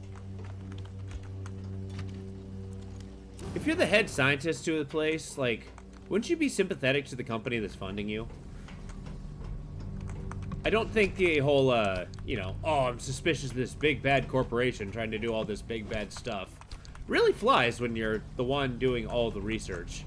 If you're the head scientist to the place, like, wouldn't you be sympathetic to the company that's funding you? I don't think the whole, you know, oh, I'm suspicious of this big bad corporation trying to do all this big bad stuff really flies when you're the one doing all the research.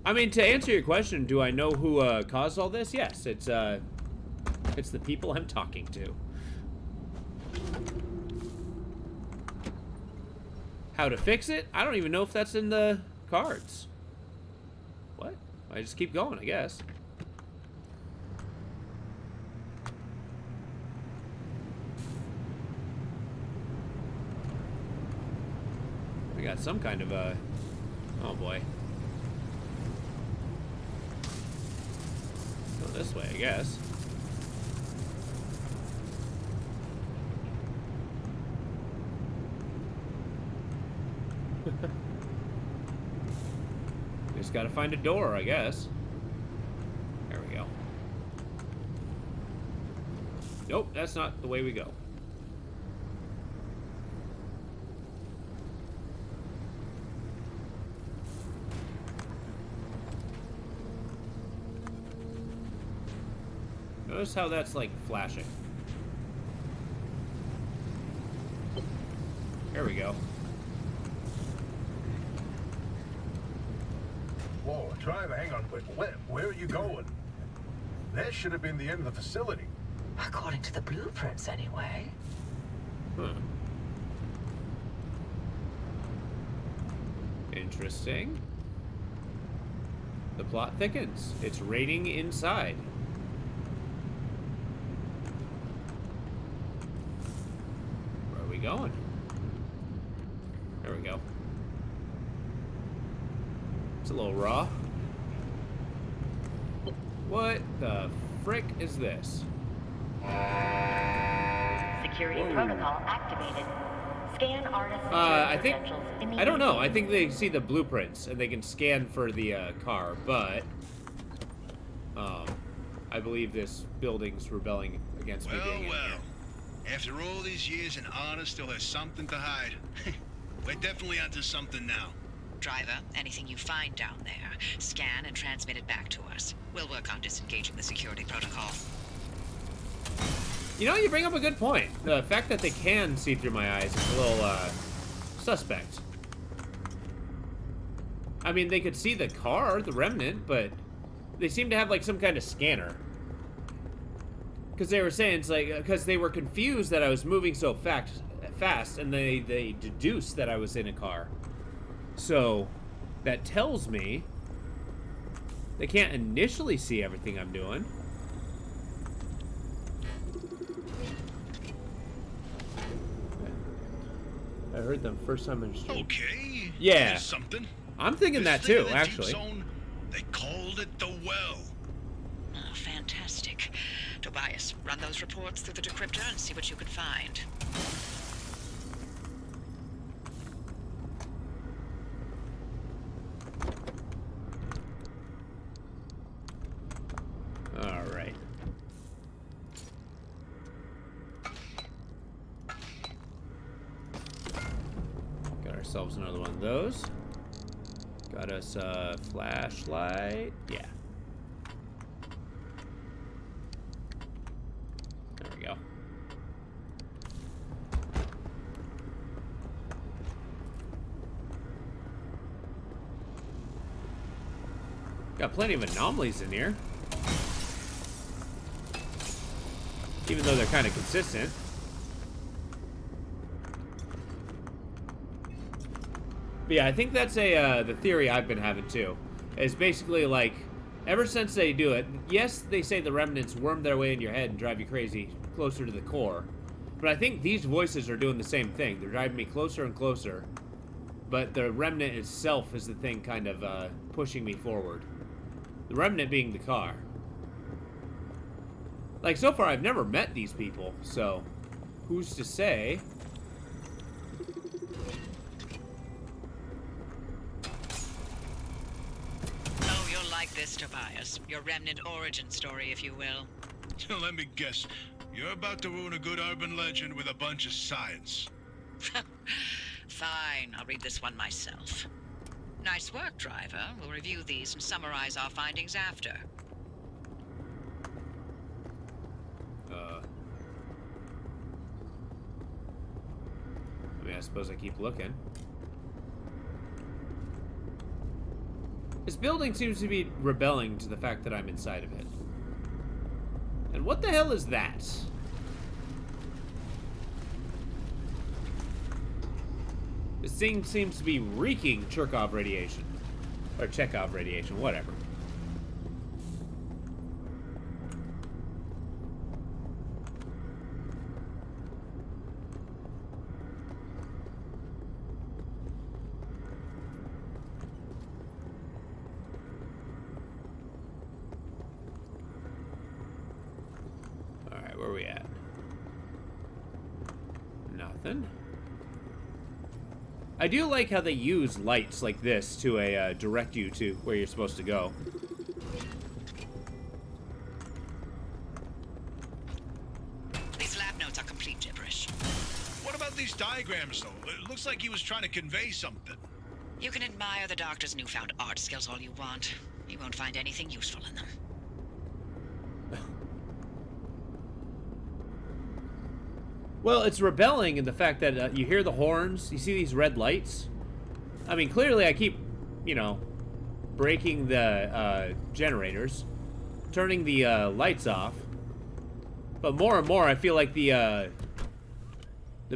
I mean, to answer your question, do I know who caused all this? Yes, it's the people I'm talking to. How to fix it? I don't even know if that's in the cards. What? I just keep going, I guess. We got some kind of a... Oh boy. Go this way, I guess. Just gotta find a door, I guess. There we go. Nope, that's not the way we go. Notice how that's like flashing. There we go. Whoa, driver, hang on. Where are you going? That should have been the end of the facility. According to the blueprints, anyway. Huh. Interesting. The plot thickens. It's raiding inside. Where are we going? There we go. It's a little raw. What the frick is this? Security protocol activated. Scan artist I think... credentials I don't know. I immediately. think they see the blueprints and they can scan for the car, but... I believe this building's rebelling against me being in here. After all these years, and Honor still has something to hide. We're definitely onto something now. Driver, anything you find down there, scan and transmit it back to us. We'll work on disengaging the security protocol. You know, you bring up a good point. The fact that they can see through my eyes is a little, suspect. I mean, they could see the car, the Remnant, but they seem to have, like, some kind of scanner. Because they were saying, it's like, because they were confused that I was moving so fast, and they deduced that I was in a car. So, that tells me they can't initially see everything I'm doing. I heard them first time in the street. Okay. Yeah. There's something. I'm thinking This that thing in too, the actually. Deep Zone, they called it the Well. Oh, fantastic. Tobias, run those reports through the decryptor and see what you can find. All right. Got ourselves another one of those. Got us a flashlight. Yeah. There we go. Got plenty of anomalies in here. Even though they're kind of consistent. But yeah, I think that's the theory I've been having too. Is basically like, ever since they do it, yes, they say the remnants worm their way in your head and drive you crazy, closer to the core. But I think these voices are doing the same thing. They're driving me closer and closer. But the remnant itself is the thing kind of pushing me forward. The remnant being the car. Like, so far I've never met these people, so who's to say? Oh, you'll like this, Tobias. Your remnant origin story, if you will. Let me guess. You're about to ruin a good urban legend with a bunch of science. Fine, I'll read this one myself. Nice work, driver. We'll review these and summarize our findings after. I mean, I suppose I keep looking. This building seems to be rebelling to the fact that I'm inside of it. And what the hell is that? This thing seems to be reeking Chekhov radiation. Or Chekhov radiation, whatever. Alright, where are we at? Nothing. I do like how they use lights like this to direct you to where you're supposed to go. These lab notes are complete gibberish. What about these diagrams, though? It looks like he was trying to convey something. You can admire the doctor's newfound art skills all you want. You won't find anything useful in them. Well, it's rebelling in the fact that you hear the horns, you see these red lights. I mean, clearly I keep, you know, breaking the generators, turning the lights off. But more and more, I feel like the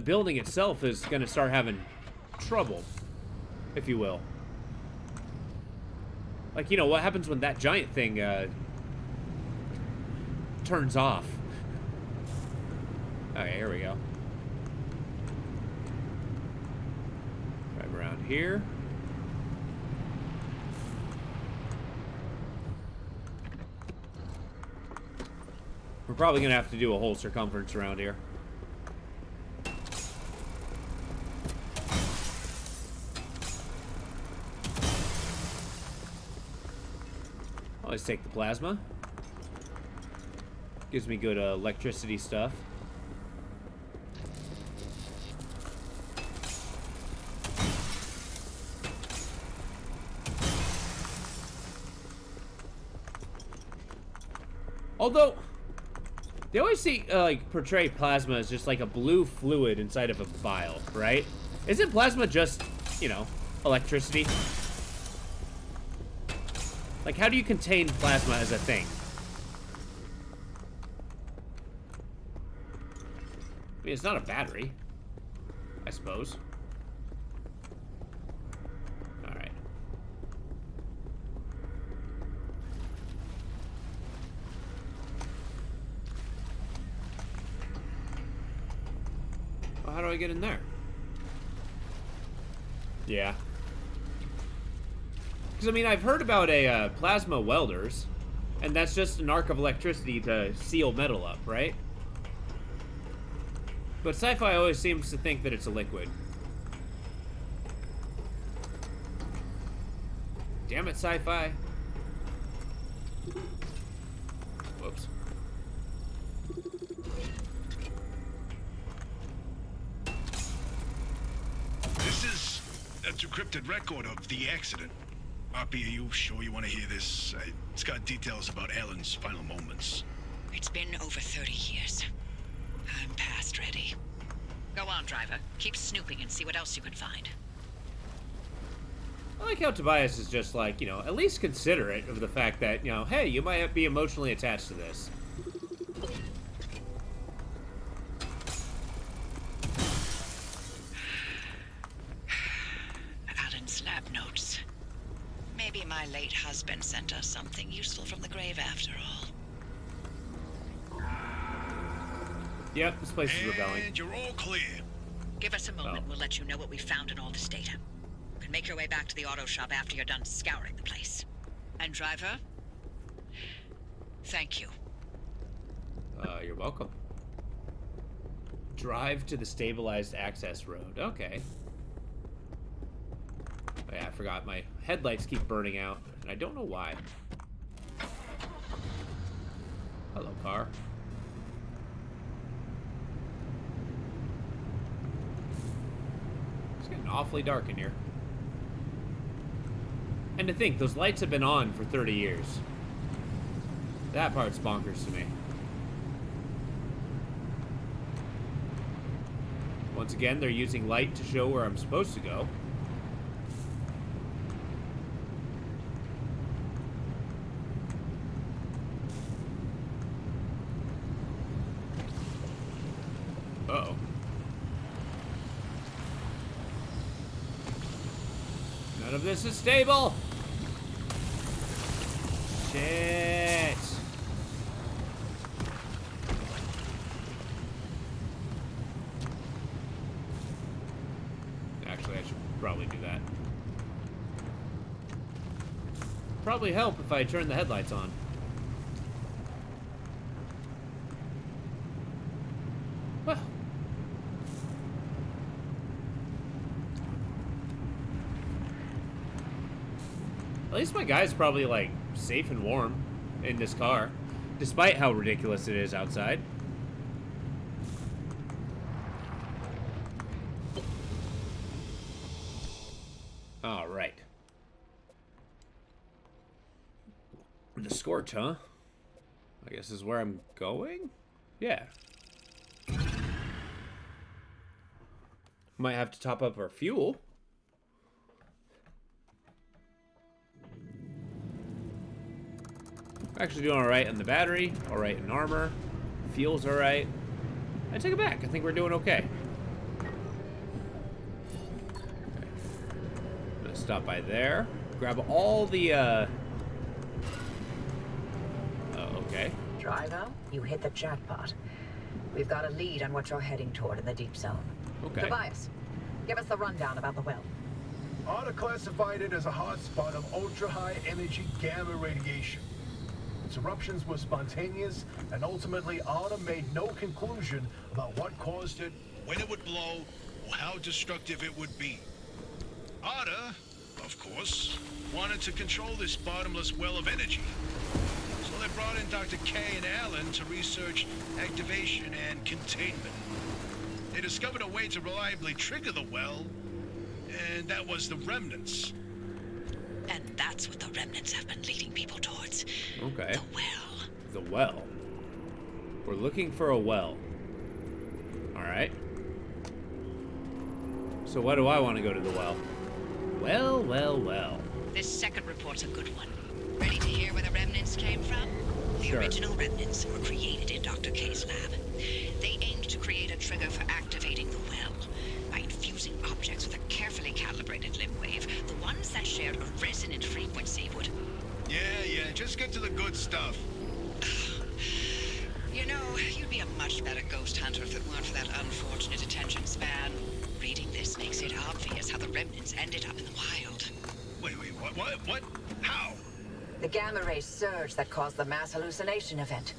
building itself is going to start having trouble, if you will. Like, you know, what happens when that giant thing turns off? Okay, here we go. Drive around here. We're probably gonna have to do a whole circumference around here. Always take the plasma. Gives me good electricity stuff. Although, they always see, like, portray plasma as just like a blue fluid inside of a vial, right? Isn't plasma just, you know, electricity? Like, how do you contain plasma as a thing? I mean, it's not a battery, I suppose. Alright. Well, how do I get in there? Yeah. Because, I mean, I've heard about a plasma welders, and that's just an arc of electricity to seal metal up, right? But sci-fi always seems to think that it's a liquid. Damn it, sci-fi. Whoops. This is a decrypted record of the accident. Oppie, are you sure you want to hear this? It's got details about Alan's final moments. It's been over 30 years. I'm past ready. Go on, driver. Keep snooping and see what else you can find. I like how Tobias is just like, you know, at least considerate of the fact that, you know, hey, you might be emotionally attached to this. Alan's lab notes. Maybe my late husband sent us something useful from the grave after all. Yep, this place is rebelling. And you're all clear. Give us a moment. Oh. We'll let you know what we found in all this data. You can make your way back to the auto shop after you're done scouring the place. And driver, thank you. You're welcome. Drive to the stabilized access road. Okay. Oh yeah, I forgot. My headlights keep burning out, and I don't know why. Hello, car. It's getting awfully dark in here. And to think, those lights have been on for 30 years. That part's bonkers to me. Once again, they're using light to show where I'm supposed to go. Uh-oh. None of this is stable! Shit! Actually, I should probably do that. Probably help if I turn the headlights on. Well. At least my guy's probably, like, safe and warm in this car, despite how ridiculous it is outside. All right. The Scorch, huh? I guess is where I'm going? Yeah. Might have to top up our fuel. Actually doing alright on the battery, alright in armor, fuel's alright. I take it back, I think we're doing okay. I'm gonna stop by there, grab all the, oh, okay. Driver, you hit the jackpot. We've got a lead on what you're heading toward in the deep zone. Okay. Tobias, give us the rundown about the well. ARDA classified it as a hotspot of ultra-high energy gamma radiation. Its eruptions were spontaneous, and ultimately ARDA made no conclusion about what caused it, When it would blow, or how destructive it would be. ARDA, of course, wanted to control this bottomless well of energy. So they brought in Dr. K and Alan to research activation and containment. They discovered a way to reliably trigger the well, and that was the remnants. And that's what the remnants have been leading people towards. Okay. The well. The well. We're looking for a well. Alright. So why do I want to go to the well? Well, well, well. This second report's a good one. Ready to hear where the remnants came from? The Sure. original remnants were created in Dr. K's lab. They aimed to create a trigger for activating the well by infusing objects with a carefully calibrated limb wave. The ones that shared a resonant frequency would... Yeah, just get to the good stuff. You know, you'd be a much better ghost hunter if it weren't for that unfortunate attention span. Reading this makes it obvious how the remnants ended up in the wild. Wait, what? How? The gamma ray surge that caused the mass hallucination event.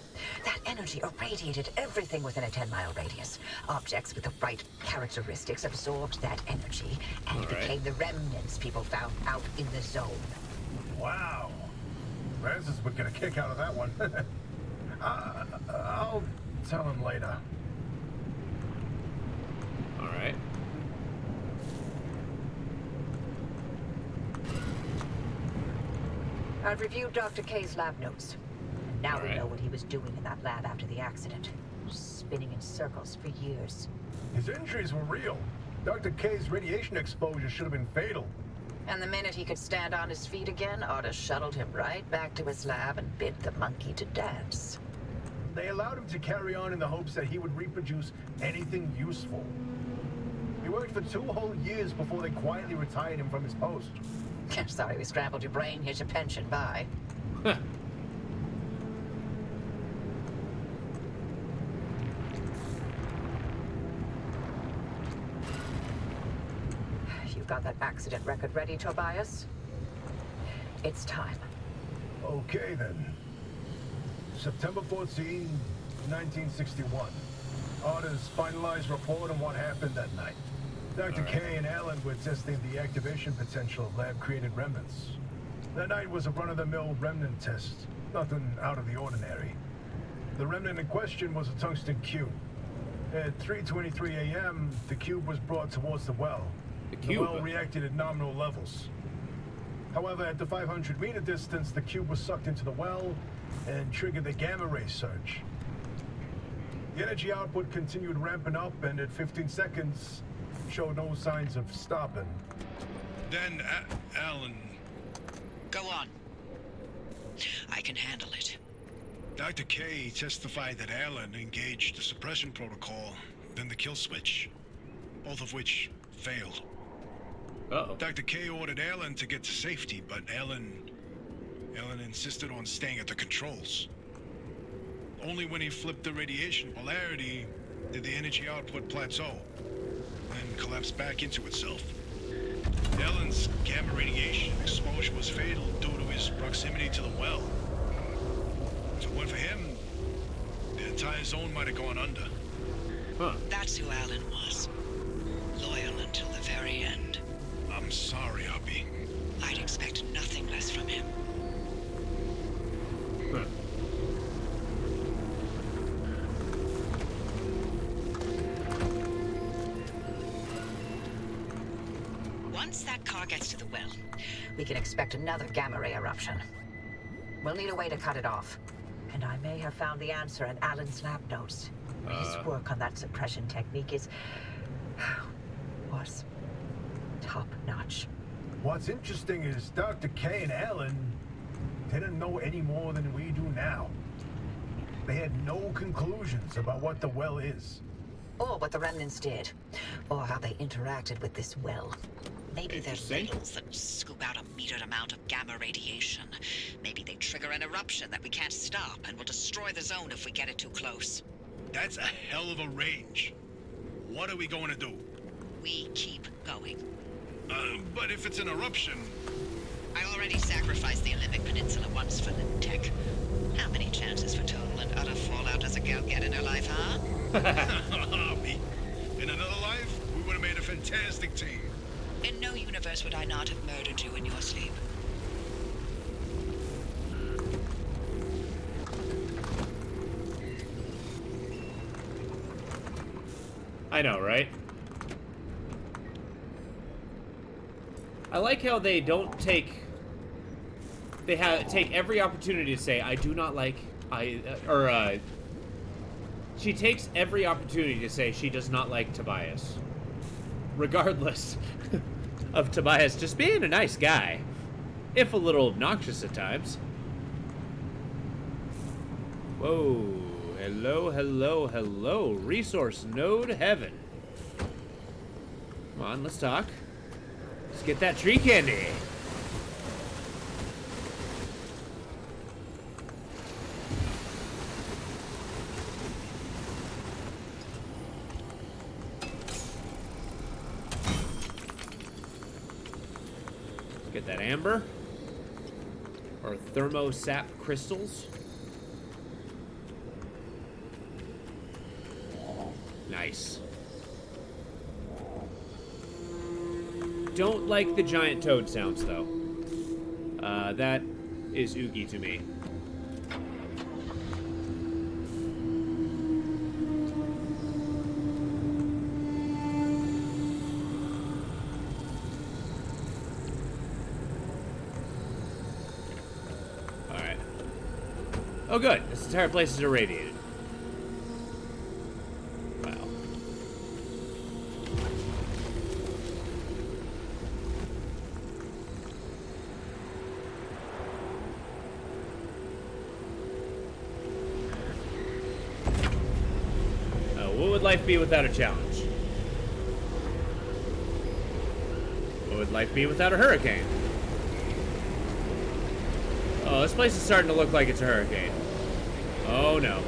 That energy irradiated everything within a 10-mile radius. Objects with the right characteristics absorbed that energy and became the remnants people found out in the zone. Wow. Francis would get a kick out of that one. I'll tell him later. Alright. I've reviewed Dr. K's lab notes. And now we Alright. know what he was doing in that lab after the accident. Spinning in circles for years. His injuries were real. Dr. K's radiation exposure should have been fatal. And the minute he could stand on his feet again, Otis shuttled him right back to his lab and bid the monkey to dance. They allowed him to carry on in the hopes that he would reproduce anything useful. He worked for 2 whole years before they quietly retired him from his post. Sorry we scrambled your brain. Here's your pension. Bye. You've got that accident record ready, Tobias? It's time. Okay then. September 14, 1961. Otis finalized report on what happened that night. Dr. K and Alan were testing the activation potential of lab-created remnants. That night was a run-of-the-mill remnant test. Nothing out of the ordinary. The remnant in question was a tungsten cube. At 3:23 a.m., the cube was brought towards the well. The The cube? well reacted at nominal levels. However, at the 500-meter distance, the cube was sucked into the well and triggered the gamma ray surge. The energy output continued ramping up, and at 15 seconds, showed no signs of stopping. Then, Alan... Go on. I can handle it. Dr. K testified that Alan engaged the suppression protocol, then the kill switch, both of which failed. Uh-oh. Dr. K ordered Alan to get to safety, but Alan insisted on staying at the controls. Only when he flipped the radiation polarity did the energy output plateau, and collapse back into itself. Alan's gamma radiation exposure was fatal due to his proximity to the well. If it weren't for him, the entire zone might have gone under. Huh. That's who Alan was. Loyal until the very end. I'm sorry, Hoppy. I'd expect nothing less from him. Huh. Once that car gets to the well, we can expect another gamma ray eruption. We'll need a way to cut it off. And I may have found the answer in Alan's lab notes. His work on that suppression technique was top-notch. What's interesting is Dr. K and Alan didn't know any more than we do now. They had no conclusions about what the well is. Or what the remnants did. Or how they interacted with this well. Maybe they're Interesting. ladles that scoop out a metered amount of gamma radiation. Maybe they trigger an eruption that we can't stop and will destroy the zone if we get it too close. That's a hell of a range. What are we going to do? We keep going. But if it's an eruption... I already sacrificed the Olympic Peninsula once for Tech. How many chances for total and utter fallout does a girl get in her life, huh? Hoppy. In another life, we would have made a fantastic team. In no universe would I not have murdered you in your sleep. I know, right? I like how they don't take... They take every opportunity to say, I do not like... She takes every opportunity to say she does not like Tobias. Regardless of Tobias just being a nice guy. If a little obnoxious at times. Whoa. Hello, hello, hello. Resource node heaven. Come on, let's talk. Let's get that tree candy. Let's get that amber. Or thermosap crystals. Nice. Don't like the giant toad sounds, though. That is oogie to me. Alright. Oh, good. This entire place is irradiated. What would life be without a challenge? What would life be without a hurricane? Oh, this place is starting to look like it's a hurricane. Oh no.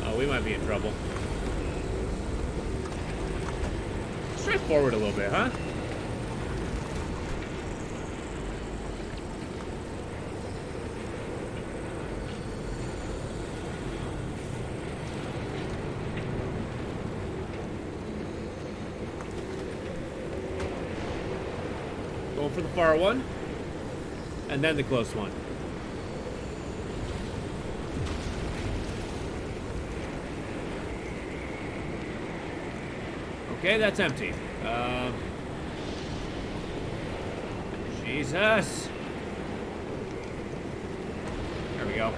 Oh, we might be in trouble. Straight forward a little bit, huh? Going for the far one, and then the close one. Okay, that's empty. Jesus. There we go.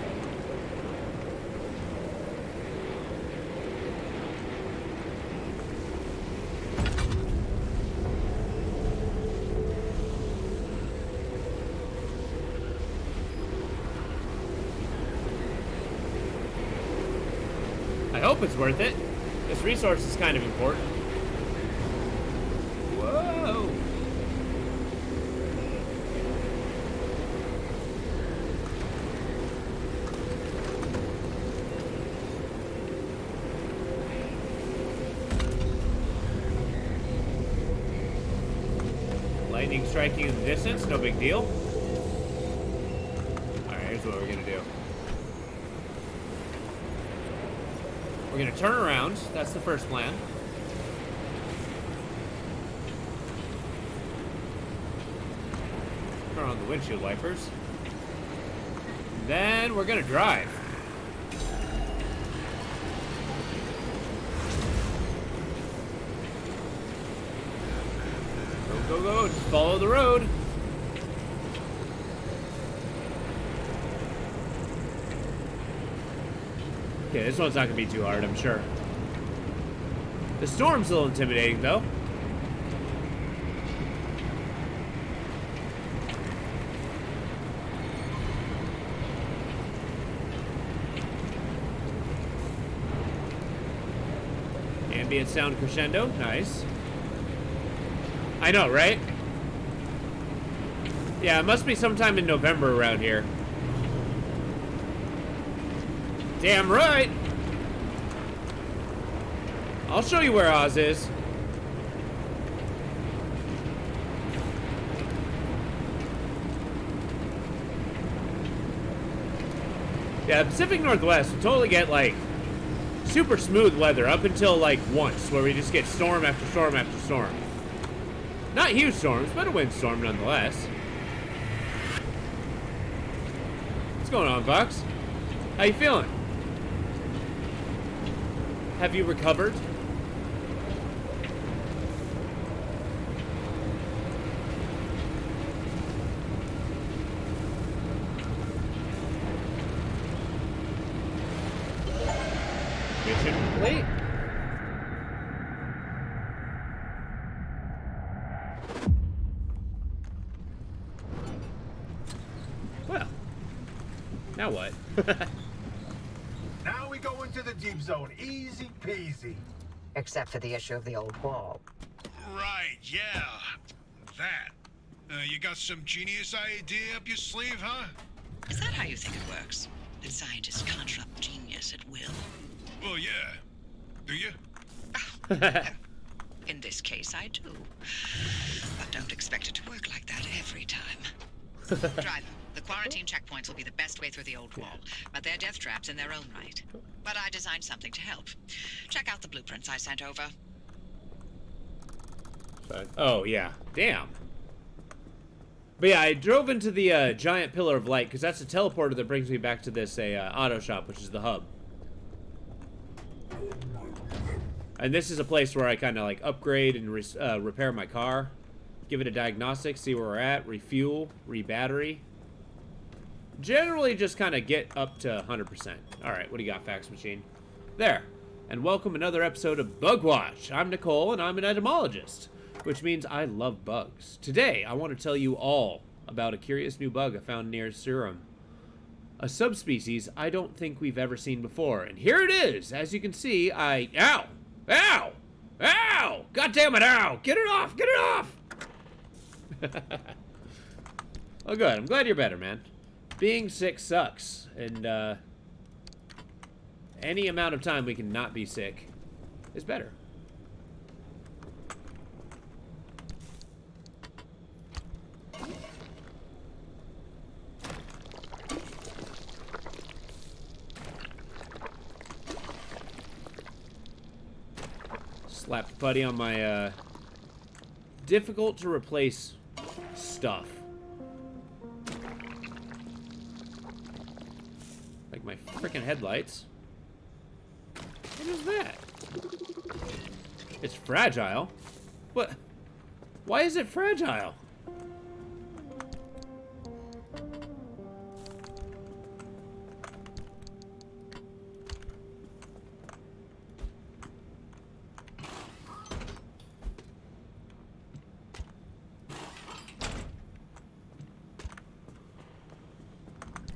I hope it's worth it. This resource is kind of important. Whoa! Lightning striking in the distance, no big deal. Alright, here's what we're gonna do. We're gonna turn around. That's the first plan. Turn on the windshield wipers. Then we're gonna drive. Go, go, go. Just follow the road. Okay, this one's not gonna be too hard, I'm sure. The storm's a little intimidating, though. Ambient sound crescendo, nice. I know, right? Yeah, it must be sometime in November around here. Damn right! I'll show you where Oz is. Yeah, Pacific Northwest will totally get, like, super smooth weather up until, like, once, where we just get storm after storm after storm. Not huge storms, but a windstorm nonetheless. What's going on, Fox? How you feeling? Have you recovered? Mission complete. Well, now what? Now we go into the deep zone. Easy peasy. Except for the issue of the old wall. Right, yeah. That. You got some genius idea up your sleeve, huh? Is that how you think it works? That scientists construct genius at will? Well, yeah. Do you? In this case, I do. But don't expect it to work like that every time. Driver, the quarantine checkpoints will be the best way through the old wall, but they're death traps in their own right. But I designed something to help. Check out the blueprints I sent over. Oh, yeah. Damn. But yeah, I drove into the giant pillar of light, because that's a teleporter that brings me back to this auto shop, which is the hub. And this is a place where I kind of like upgrade and repair my car, give it a diagnostic, see where we're at, refuel, rebattery. Generally just kind of get up to 100%. Alright, what do you got, Fax Machine? There. And welcome another episode of Bug Watch. I'm Nicole, and I'm an entomologist, which means I love bugs. Today, I want to tell you all about a curious new bug I found near Surum. A subspecies I don't think we've ever seen before. And here it is! As you can see, Ow! Ow! Ow! God damn it, ow! Get it off! Get it off! Oh, good. I'm glad you're better, man. Being sick sucks. And, any amount of time we can not be sick is better. Slapped putty on my, difficult to replace stuff. Like my freaking headlights. What is that? It's fragile. What? Why is it fragile?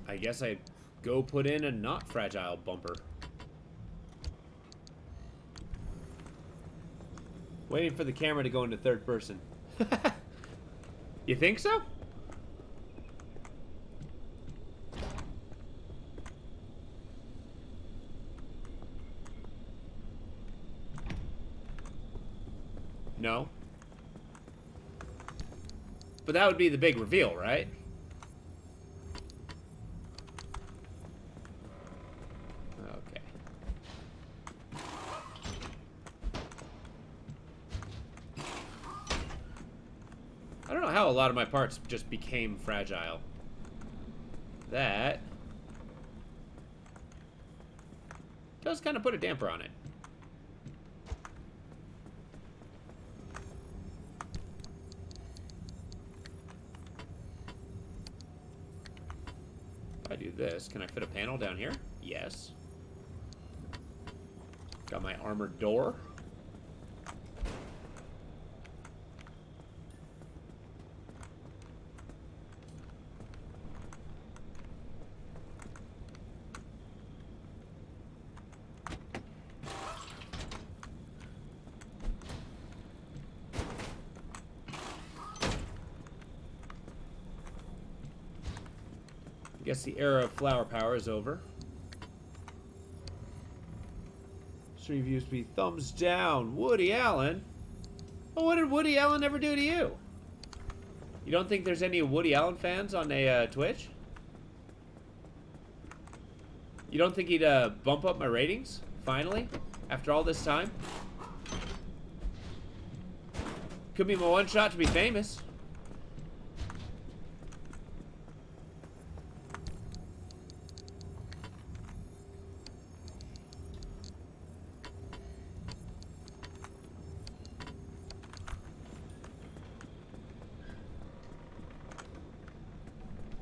I guess I go put in a not fragile bumper. Waiting for the camera to go into third person. You think so? No. But that would be the big reveal, right? I don't know how a lot of my parts just became fragile. That does kind of put a damper on it. If I do this, can I fit a panel down here? Yes. Got my armored door. I guess the era of flower power is over. Stream views be thumbs down. Woody Allen? Well, what did Woody Allen ever do to you? You don't think there's any Woody Allen fans on a Twitch? You don't think he'd bump up my ratings? Finally? After all this time? Could be my one shot to be famous.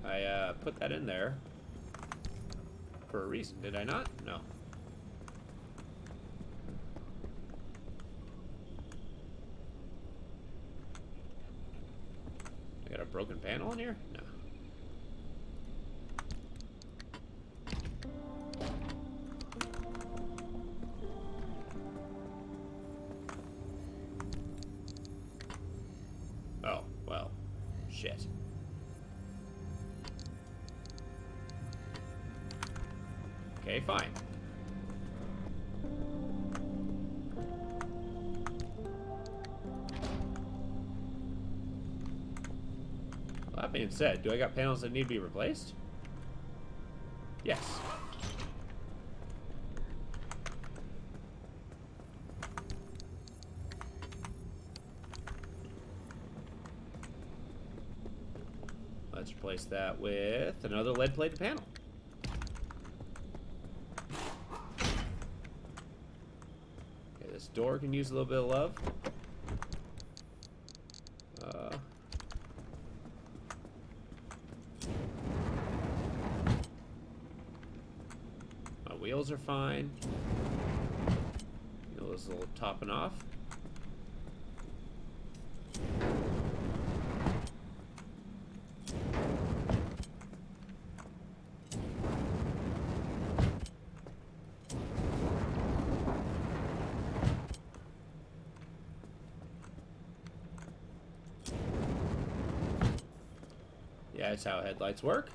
I put that in there for a reason, did I not? No. broken panel in here? No. Oh, well, shit. Okay, fine. Well, that being said, do I got panels that need to be replaced? Yes. Let's replace that with another lead-plated panel. Okay, this door can use a little bit of love. My wheels are fine. Those a little topping off. Yeah, that's how headlights work.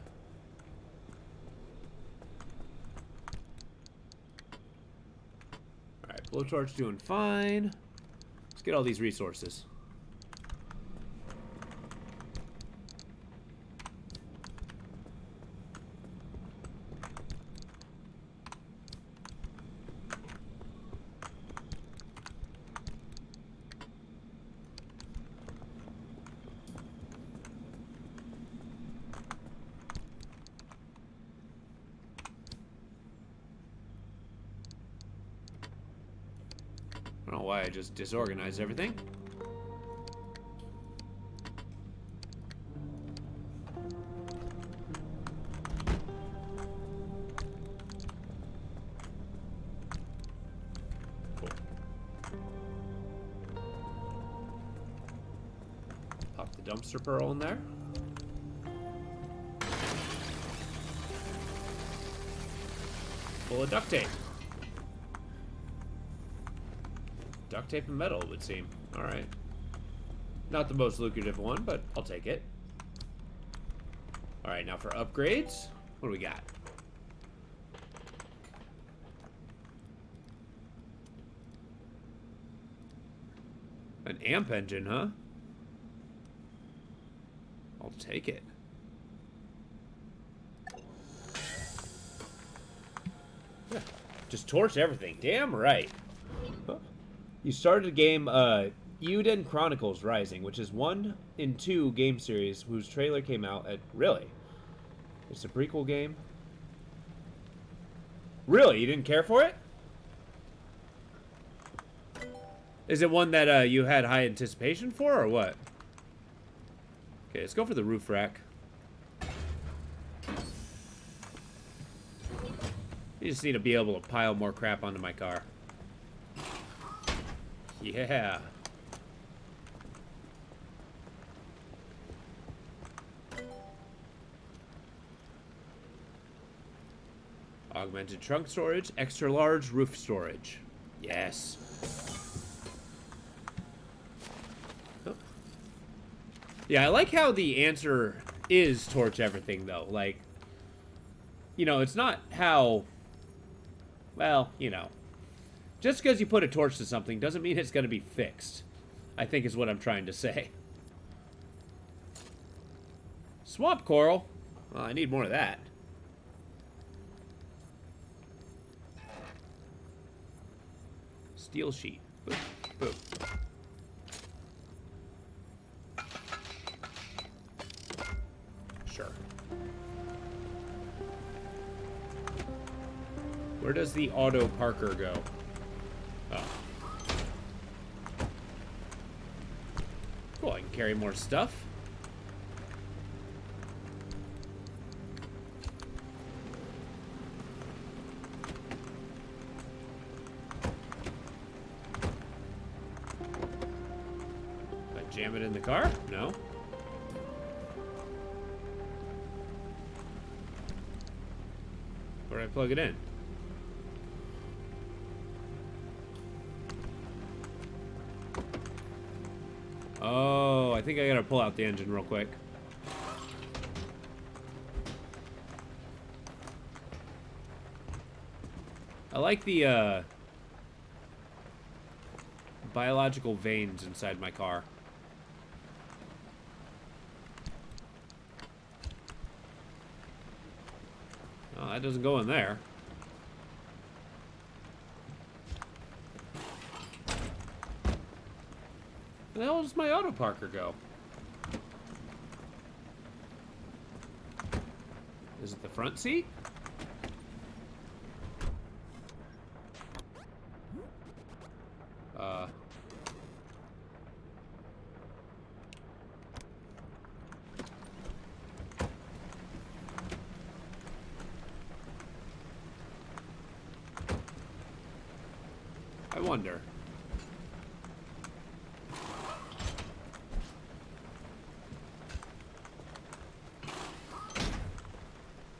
Alright, blowtorch doing fine. Let's get all these resources. I don't know why I just disorganized everything. Cool. Pop the dumpster pearl in there. Full of duct tape. Duct tape and metal, it would seem. Alright. Not the most lucrative one, but I'll take it. Alright, now for upgrades. What do we got? An amp engine, huh? I'll take it. Yeah. Just torch everything. Damn right. Huh. You started a game, Euden Chronicles Rising, which is 1 in 2 game series whose trailer came out at... Really? It's a prequel game? Really? You didn't care for it? Is it one that you had high anticipation for, or what? Okay, let's go for the roof rack. You just need to be able to pile more crap onto my car. Yeah. Augmented trunk storage, extra large roof storage. Yes. Oh. Yeah, I like how the answer is torch everything, though. Like, you know, it's not how... Well, you know. Just because you put a torch to something doesn't mean it's going to be fixed. I think is what I'm trying to say. Swamp coral. Well, I need more of that. Steel sheet. Boop, boop. Sure. Where does the auto parker go? Oh. Cool, I can carry more stuff. Jam it in the car? No. Where do I plug it in? Oh, I think I gotta pull out the engine real quick. I like the biological veins inside my car. Oh, that doesn't go in there. Where the hell does my auto parker go? Is it the front seat? I wonder.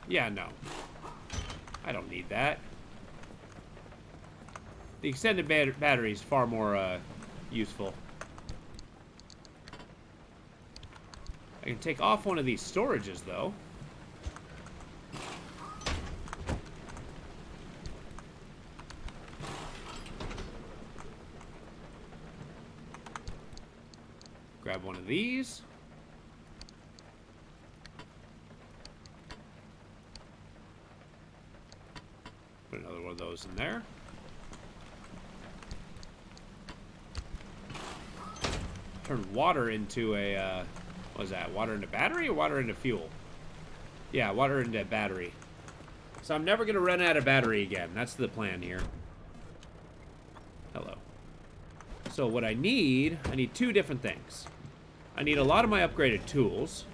Yeah, no. I don't need that. The extended battery is far more useful. I can take off one of these storages, though. Grab one of these. Put another one of those in there. Turn water into a, what is that? Water into battery or water into fuel? Yeah, water into battery. So I'm never going to run out of battery again. That's the plan here. Hello. So what I need two different things. I need a lot of my upgraded tools.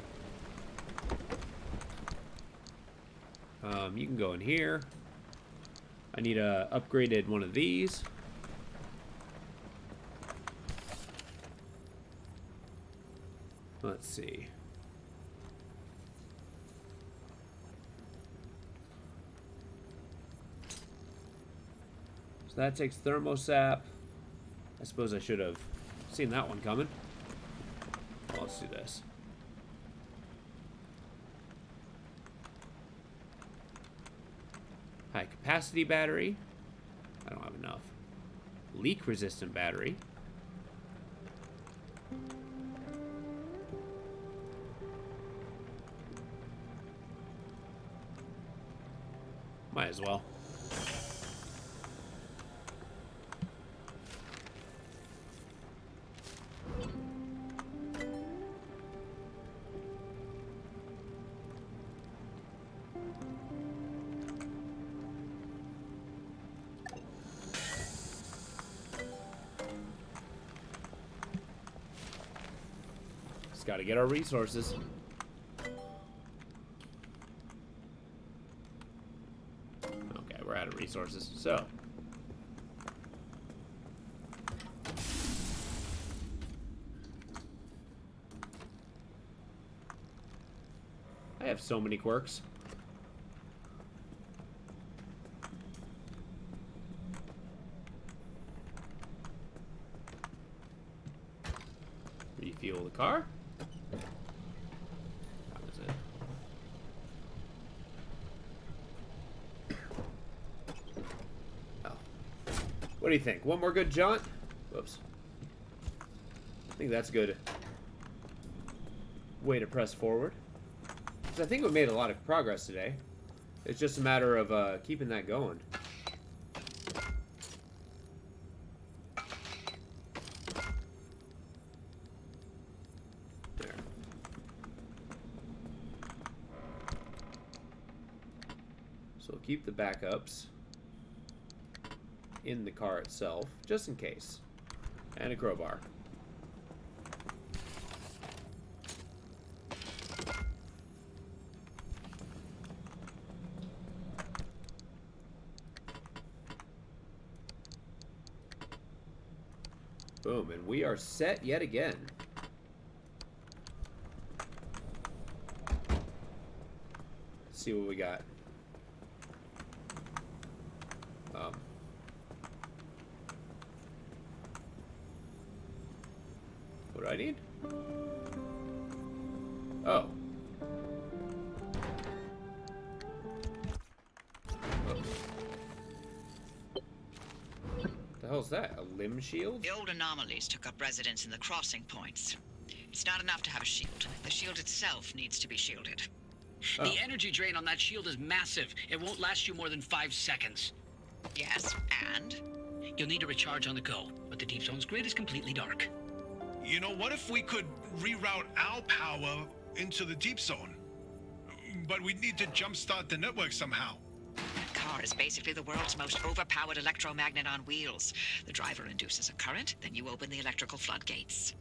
You can go in here. I need a upgraded one of these. Let's see. So that takes thermosap. I suppose I should have seen that one coming. Well, let's do this. High capacity battery. I don't have enough. Leak resistant battery. Might as well. Just gotta get our resources. Okay, we're out of resources, so. I have so many quirks. Refuel the car. How is it? Oh. What do you think? One more good jaunt? Whoops. I think that's a good way to press forward. I think we made a lot of progress today. It's just a matter of keeping that going. There. So we'll keep the backups in the car itself, just in case. And a crowbar. Boom, and we are set yet again. Let's see what we got. What do I need? Oh. The hell's that? A limb shield? The old anomalies took up residence in the crossing points. It's not enough to have a shield. The shield itself needs to be shielded. Oh. The energy drain on that shield is massive. It won't last you more than 5 seconds. Yes, and? You'll need to recharge on the go, but the Deep Zone's grid is completely dark. You know, what if we could reroute our power into the Deep Zone? But we'd need to jumpstart the network somehow. That car is basically the world's most overpowered electromagnet on wheels. The driver induces a current, then you open the electrical floodgates.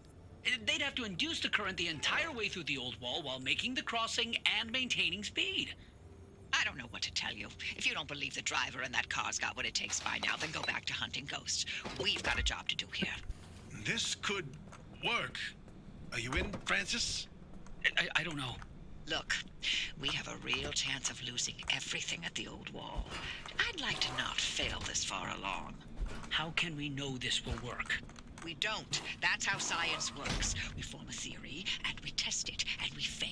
They'd have to induce the current the entire way through the old wall while making the crossing and maintaining speed. I don't know what to tell you. If you don't believe the driver and that car's got what it takes by now, then go back to hunting ghosts. We've got a job to do here. This could work. Are you in, Francis? I don't know. Look, we have a real chance of losing everything at the old wall. I'd like to not fail this far along. How can we know this will work? We don't. That's how science works. We form a theory, and we test it, and we fail.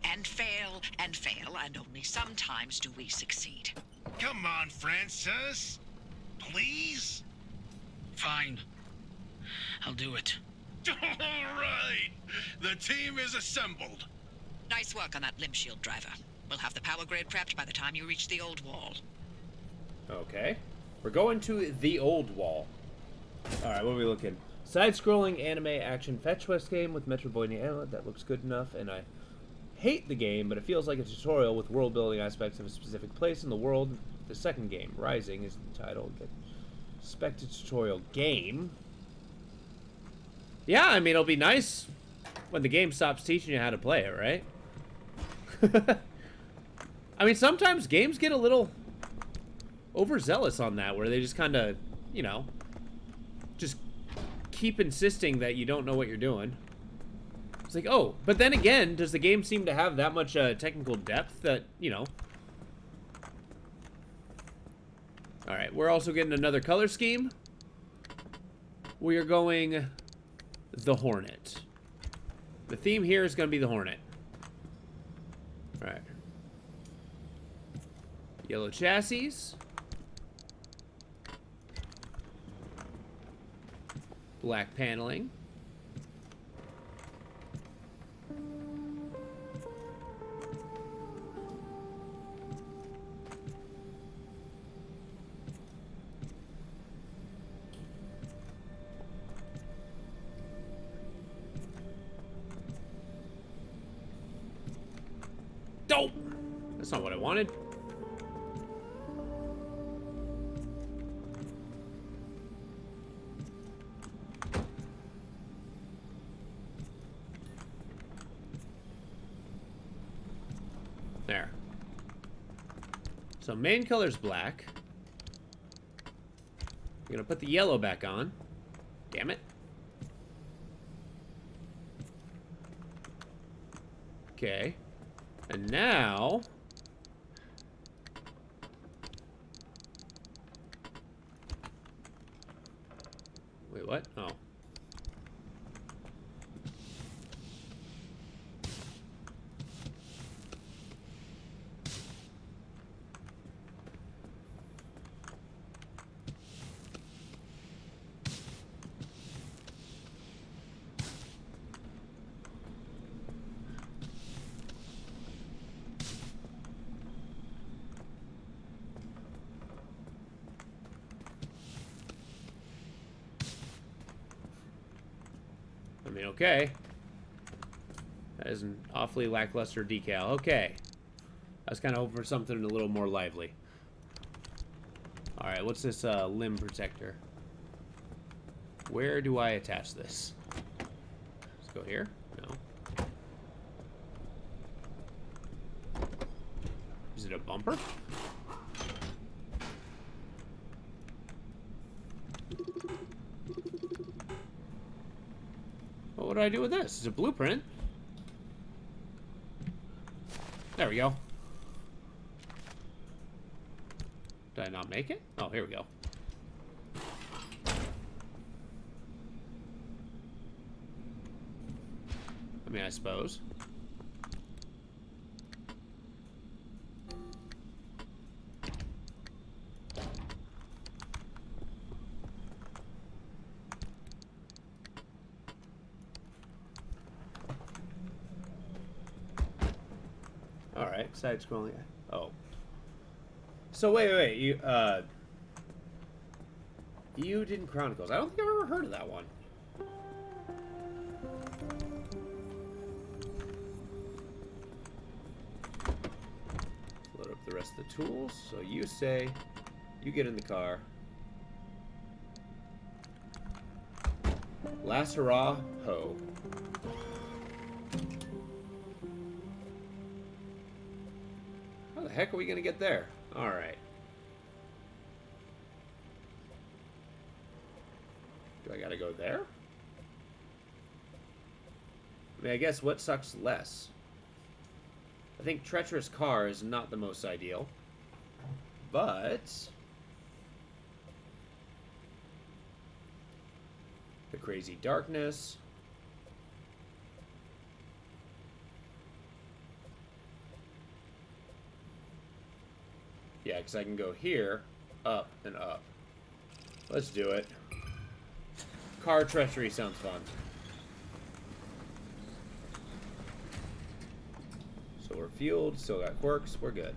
And fail, and fail, and only sometimes do we succeed. Come on, Francis. Please? Fine. I'll do it. All right. The team is assembled. Nice work on that limb shield, driver. We'll have the power grid prepped by the time you reach the old wall. Okay. We're going to the old wall. Alright, what are we looking? Side-scrolling anime action fetch quest game with Metroidvania. That looks good enough, and I hate the game, but it feels like a tutorial with world-building aspects of a specific place in the world. The second game, Rising, is the title. Expected tutorial game. Yeah, I mean, it'll be nice when the game stops teaching you how to play it, right? I mean, sometimes games get a little overzealous on that, where they just kind of, you know, just keep insisting that you don't know what you're doing. It's like, oh, but then again, does the game seem to have that much technical depth that, you know? Alright, we're also getting another color scheme. We are going the Hornet. The theme here is going to be the Hornet. Alright. Yellow chassis. Black paneling. Dope! That's not what I wanted. There. So main color's black. I'm gonna put the yellow back on. Damn it. Okay. And now... Wait, what? Oh. I mean, okay. That is an awfully lackluster decal. Okay. I was kind of hoping for something a little more lively. Alright, what's this limb protector? Where do I attach this? Let's go here. No. Is it a bumper? What do I do with this? It's a blueprint. There we go. Did I not make it? Oh, here we go. mean, I suppose. Alright, side scrolling. Oh. So wait, you didn't Chronicles. I don't think I've ever heard of that one. Load up the rest of the tools. So you say, you get in the car. Last hurrah, ho. How the heck are we gonna get there? Alright. Do I gotta go there? I mean, I guess what sucks less? I think treacherous car is not the most ideal. But the crazy darkness. Yeah, because I can go here, up, and up. Let's do it. Car treachery sounds fun. So we're fueled, still got quirks, we're good.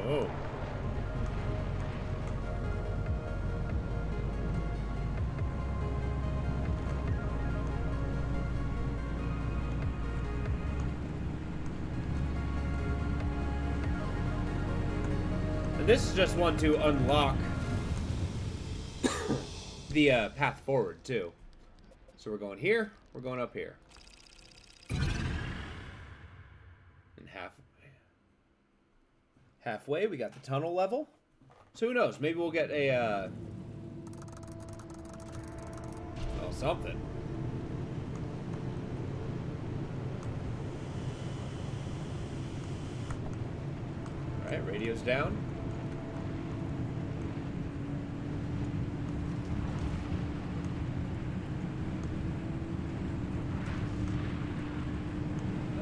Oh. And this is just one to unlock the path forward too. So we're going here, we're going up here. And halfway, we got the tunnel level. So who knows? Maybe we'll get a, well, something. Alright, radio's down.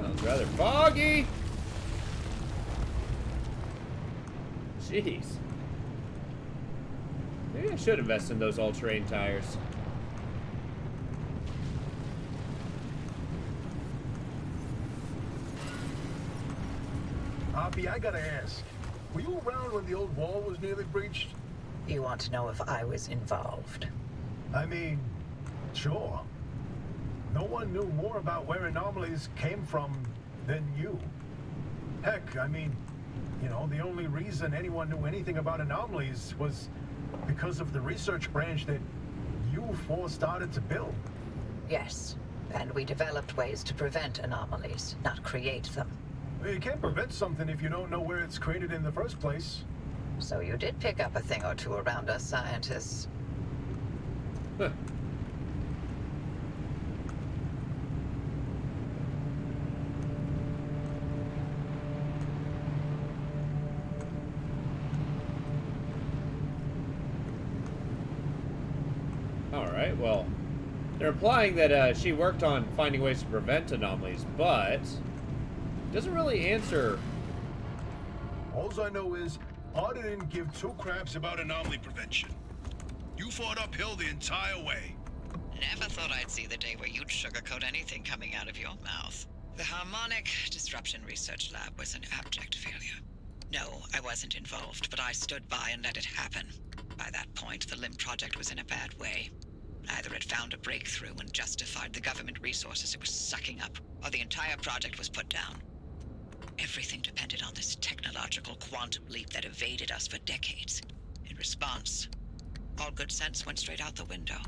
Oh, it's rather foggy. Jeez. Maybe I should invest in those all-terrain tires. Hoppy, I gotta ask. Were you around when the old wall was nearly breached? You want to know if I was involved? I mean, sure. No one knew more about where anomalies came from than you. Heck, I mean, you know, the only reason anyone knew anything about anomalies was because of the research branch that you four started to build. Yes, and we developed ways to prevent anomalies, not create them. You can't prevent something if you don't know where it's created in the first place. So you did pick up a thing or two around us scientists. Huh. Alright, well, they're implying that she worked on finding ways to prevent anomalies, but doesn't really answer. All I know is Arda didn't give two Craps about anomaly prevention. You fought uphill the entire way. Never thought I'd see the day where you'd sugarcoat anything coming out of your mouth. The Harmonic Disruption Research Lab was an abject failure. No, I wasn't involved, but I stood by and let it happen. By that point, the LIM project was in a bad way. Either it found a breakthrough and justified the government resources it was sucking up, or the entire project was put down. Everything depended on this technological quantum leap that evaded us for decades. In response, all good sense went straight out the window.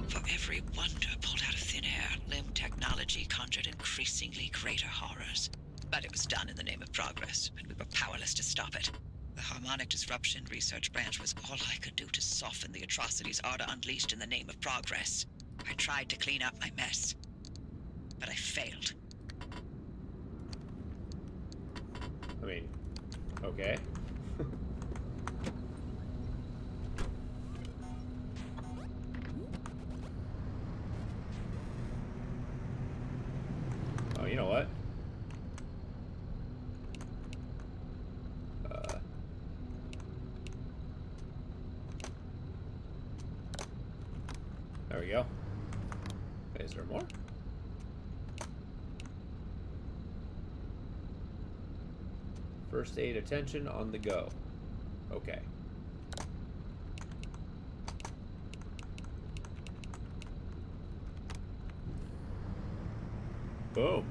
For every wonder pulled out of thin air, LIM technology conjured increasingly greater horrors. But it was done in the name of progress, and we were powerless to stop it. The Harmonic Disruption Research Branch was all I could do to soften the atrocities Arda unleashed in the name of progress. I tried to clean up my mess. but I failed. I mean, okay. Oh, you know what? There we go. Is there more? First aid attention on the go. Okay. Boom.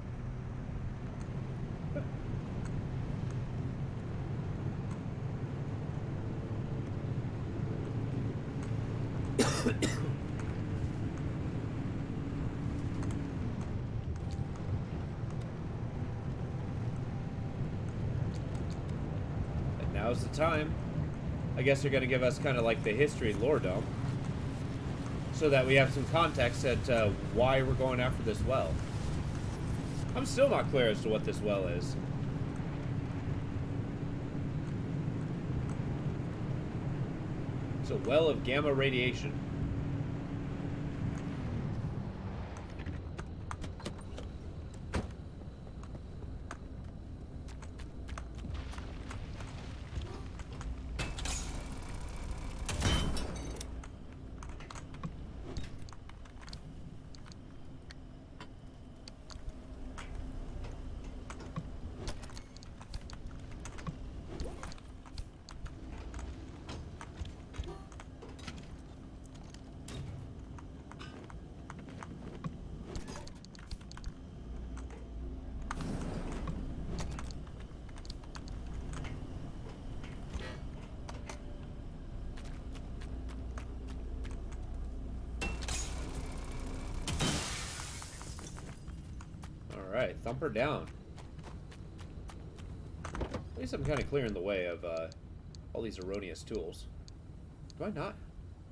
Now's the time. I guess they're going to give us kind of like the history lore dump, so that we have some context at why we're going after this well. I'm still not clear as to what this well is. It's a well of gamma radiation. Alright, thumper down. At least I'm kind of clearing the way of all these erroneous tools. Do I not?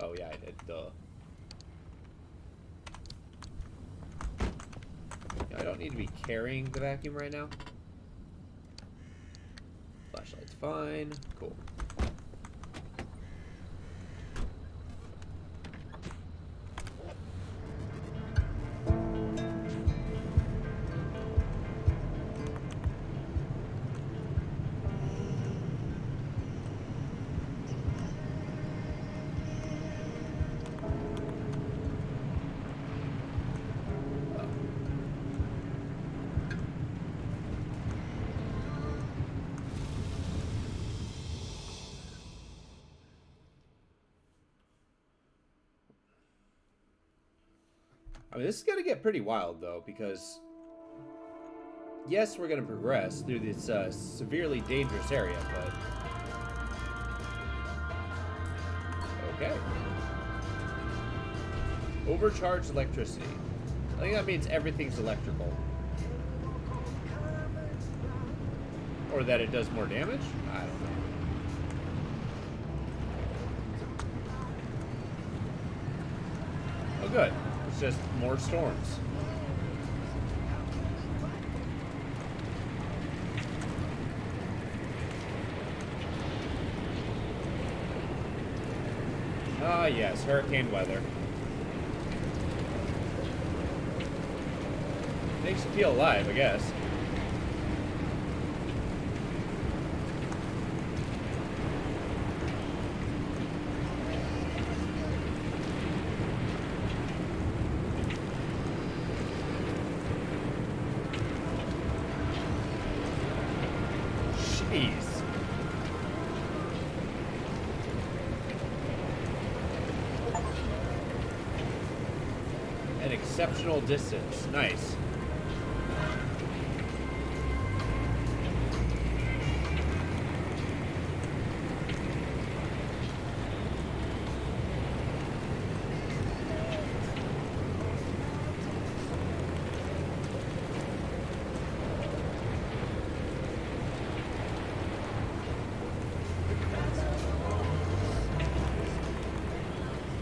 Oh yeah, I did. Duh. Yeah, I don't need to be carrying the vacuum right now. Flashlight's fine. Cool. I mean, this is going to get pretty wild, though, because yes, we're going to progress through this severely dangerous area, but okay. Overcharged electricity. I think that means everything's electrical. Or that it does more damage? I don't know. Oh, good. It's just more storms. Ah, yes, hurricane weather. Makes you feel alive, I guess. Jeez. An exceptional distance. Nice.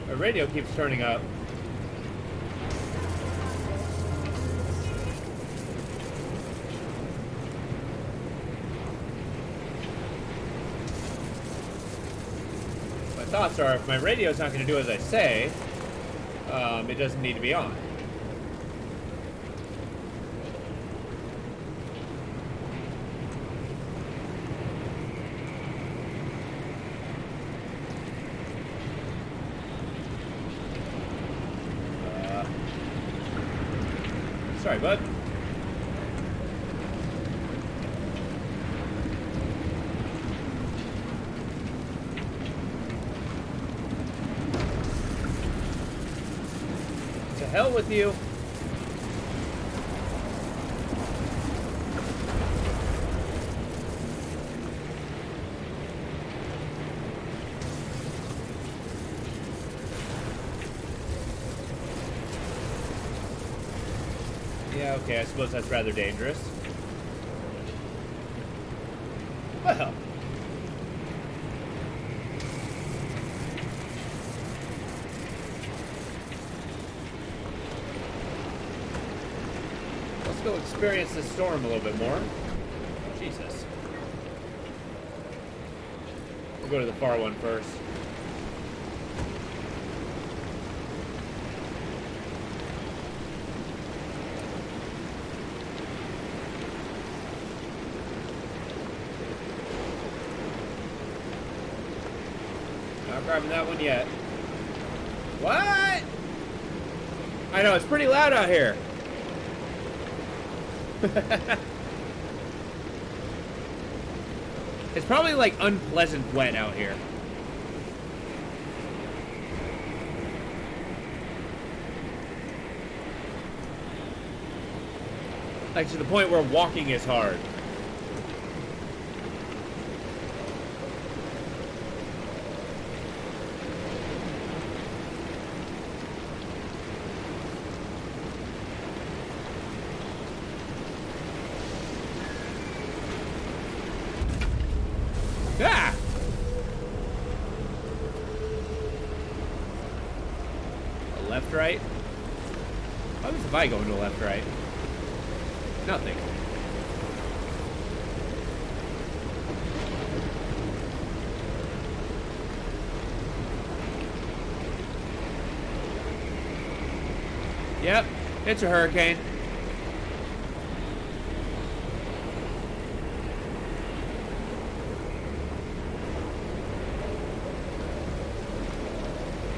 My radio keeps turning up. thoughts are, if my radio's not going to do as I say, it doesn't need to be on. Sorry, bud. To hell with you. Yeah, okay, I suppose that's rather dangerous. Well. Let's go experience this storm a little bit more. Jesus. We'll go to the far one first. Not grabbing that one yet. What? I know, it's pretty loud out here. It's probably like unpleasant wet out here. Like to the point where walking is hard. Ah! A left, right? What happens if I go into a left, right? Nothing. Yep, it's a hurricane.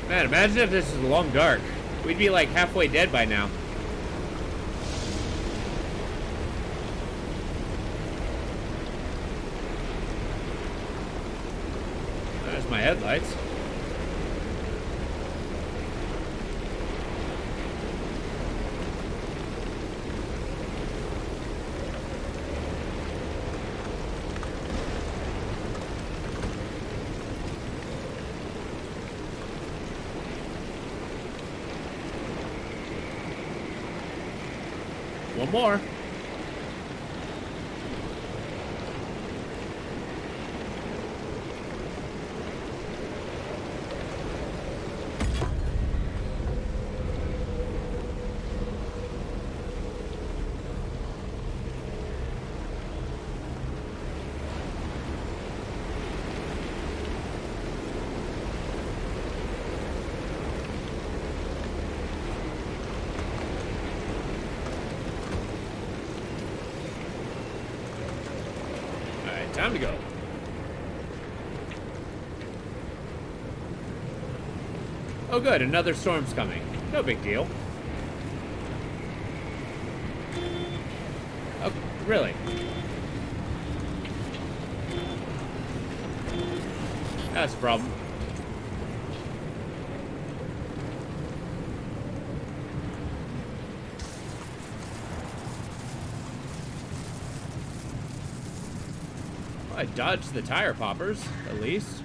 Man, imagine if this is a long dark. We'd be like halfway dead by now. There's my headlights. One more. Time to go. Oh good, another storm's coming. No big deal. Oh, really? That's a problem. I dodged the tire poppers, at least.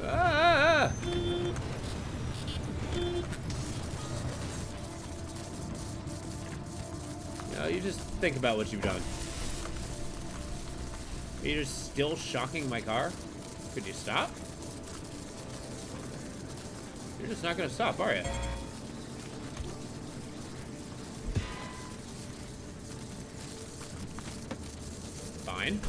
Ah! No, you just think about what you've done. Are you just still shocking my car? Could you stop? You're just not gonna stop, are you? fine.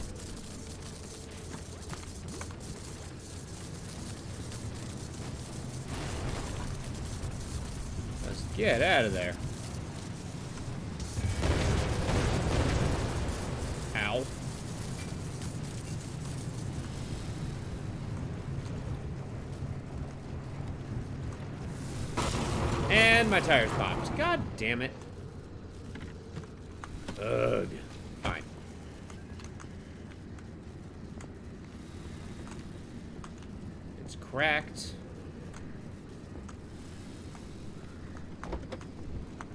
Let's get out of there. Ow. And my tires popped. God damn it. Ugh. Fine. It's cracked.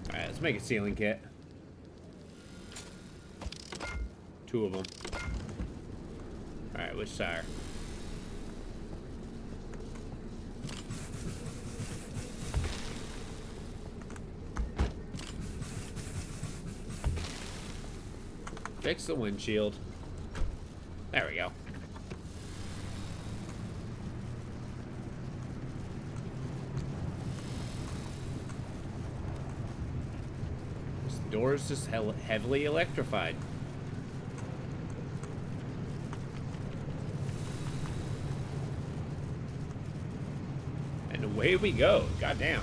Alright, let's make a sealing kit. 2 of them. Alright, which tire? Fix the windshield. There we go. This door is just heavily electrified. And away we go. Goddamn.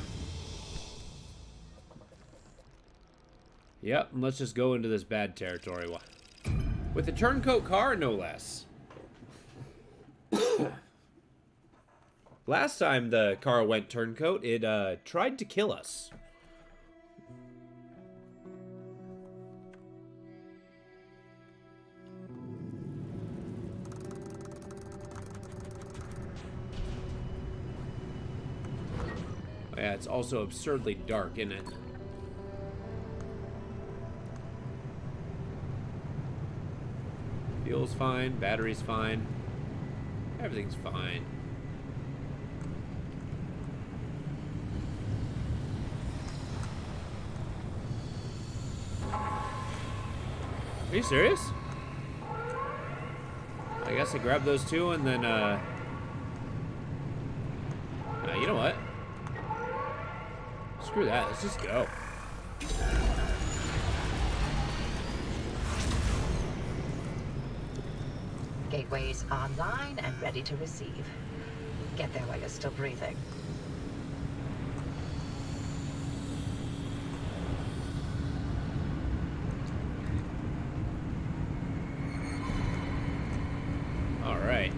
Yep, and let's just go into this bad territory. With a turncoat car, no less. Last time the car went turncoat, it tried to kill us. Yeah, it's also absurdly dark, isn't it? Fuel's fine, battery's fine, everything's fine. Are you serious? I guess I grab those 2 and then, you know what? Screw that, let's just go. Gateway's online and ready to receive. Get there while you're still breathing. All right.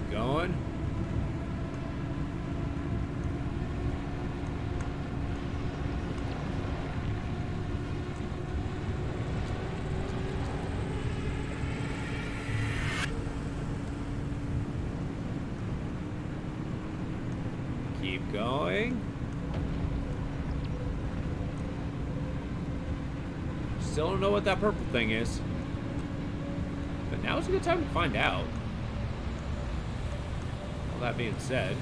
Going. Keep going. Still don't know what that purple thing is. But now's a good time to find out. That being said,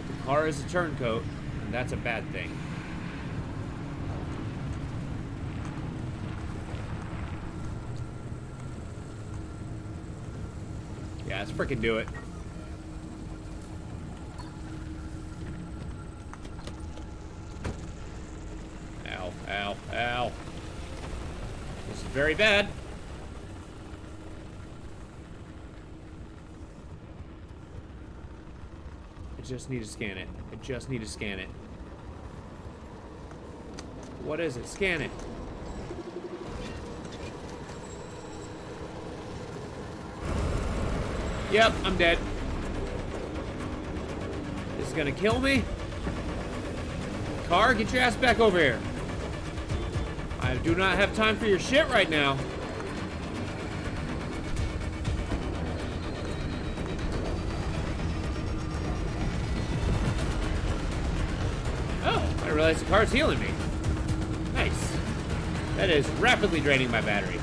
the car is a turncoat, and that's a bad thing. Yeah, let's freaking do it. Ow, ow, ow. This is very bad. I just need to scan it. I just need to scan it. What is it? Scan it. Yep, I'm dead. This is gonna kill me. Car, get your ass back over here. I do not have time for your shit right now. Oh, I didn't realize the car's healing me. Nice. That is rapidly draining my battery.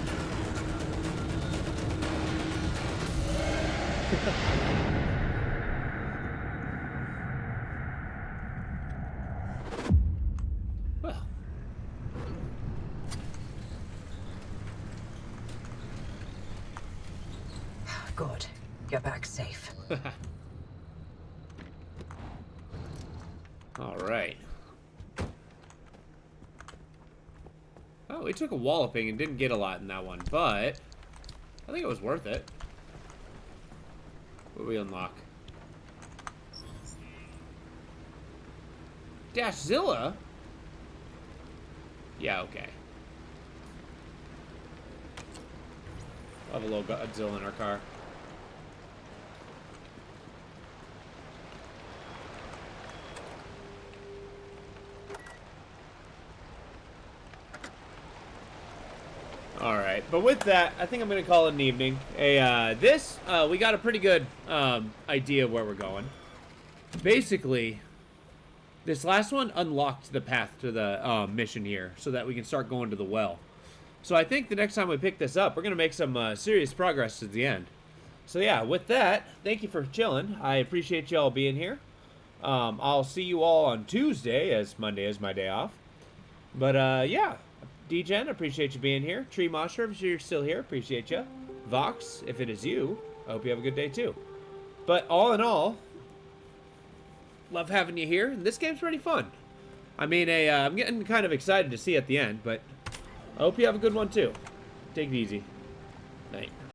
Well. Good. You're back safe. All right. Oh, we took a walloping and didn't get a lot in that one, but I think it was worth it. What do we unlock? Dashzilla? Yeah, okay. We'll have a little Godzilla in our car. Alright, but with that, I think I'm going to call it an evening. We got a pretty good idea of where we're going. Basically, this last one unlocked the path to the mission here so that we can start going to the well. So I think the next time we pick this up, we're going to make some serious progress to the end. So yeah, with that, thank you for chilling. I appreciate y'all being here. I'll see you all on Tuesday, as Monday is my day off. But yeah. D-Gen, appreciate you being here. Tree Monster, if you're still here, appreciate you. Vox, if it is you, I hope you have a good day too. But all in all, love having you here. And this game's pretty fun. I mean, I'm getting kind of excited to see at the end, but I hope you have a good one too. Take it easy. Night.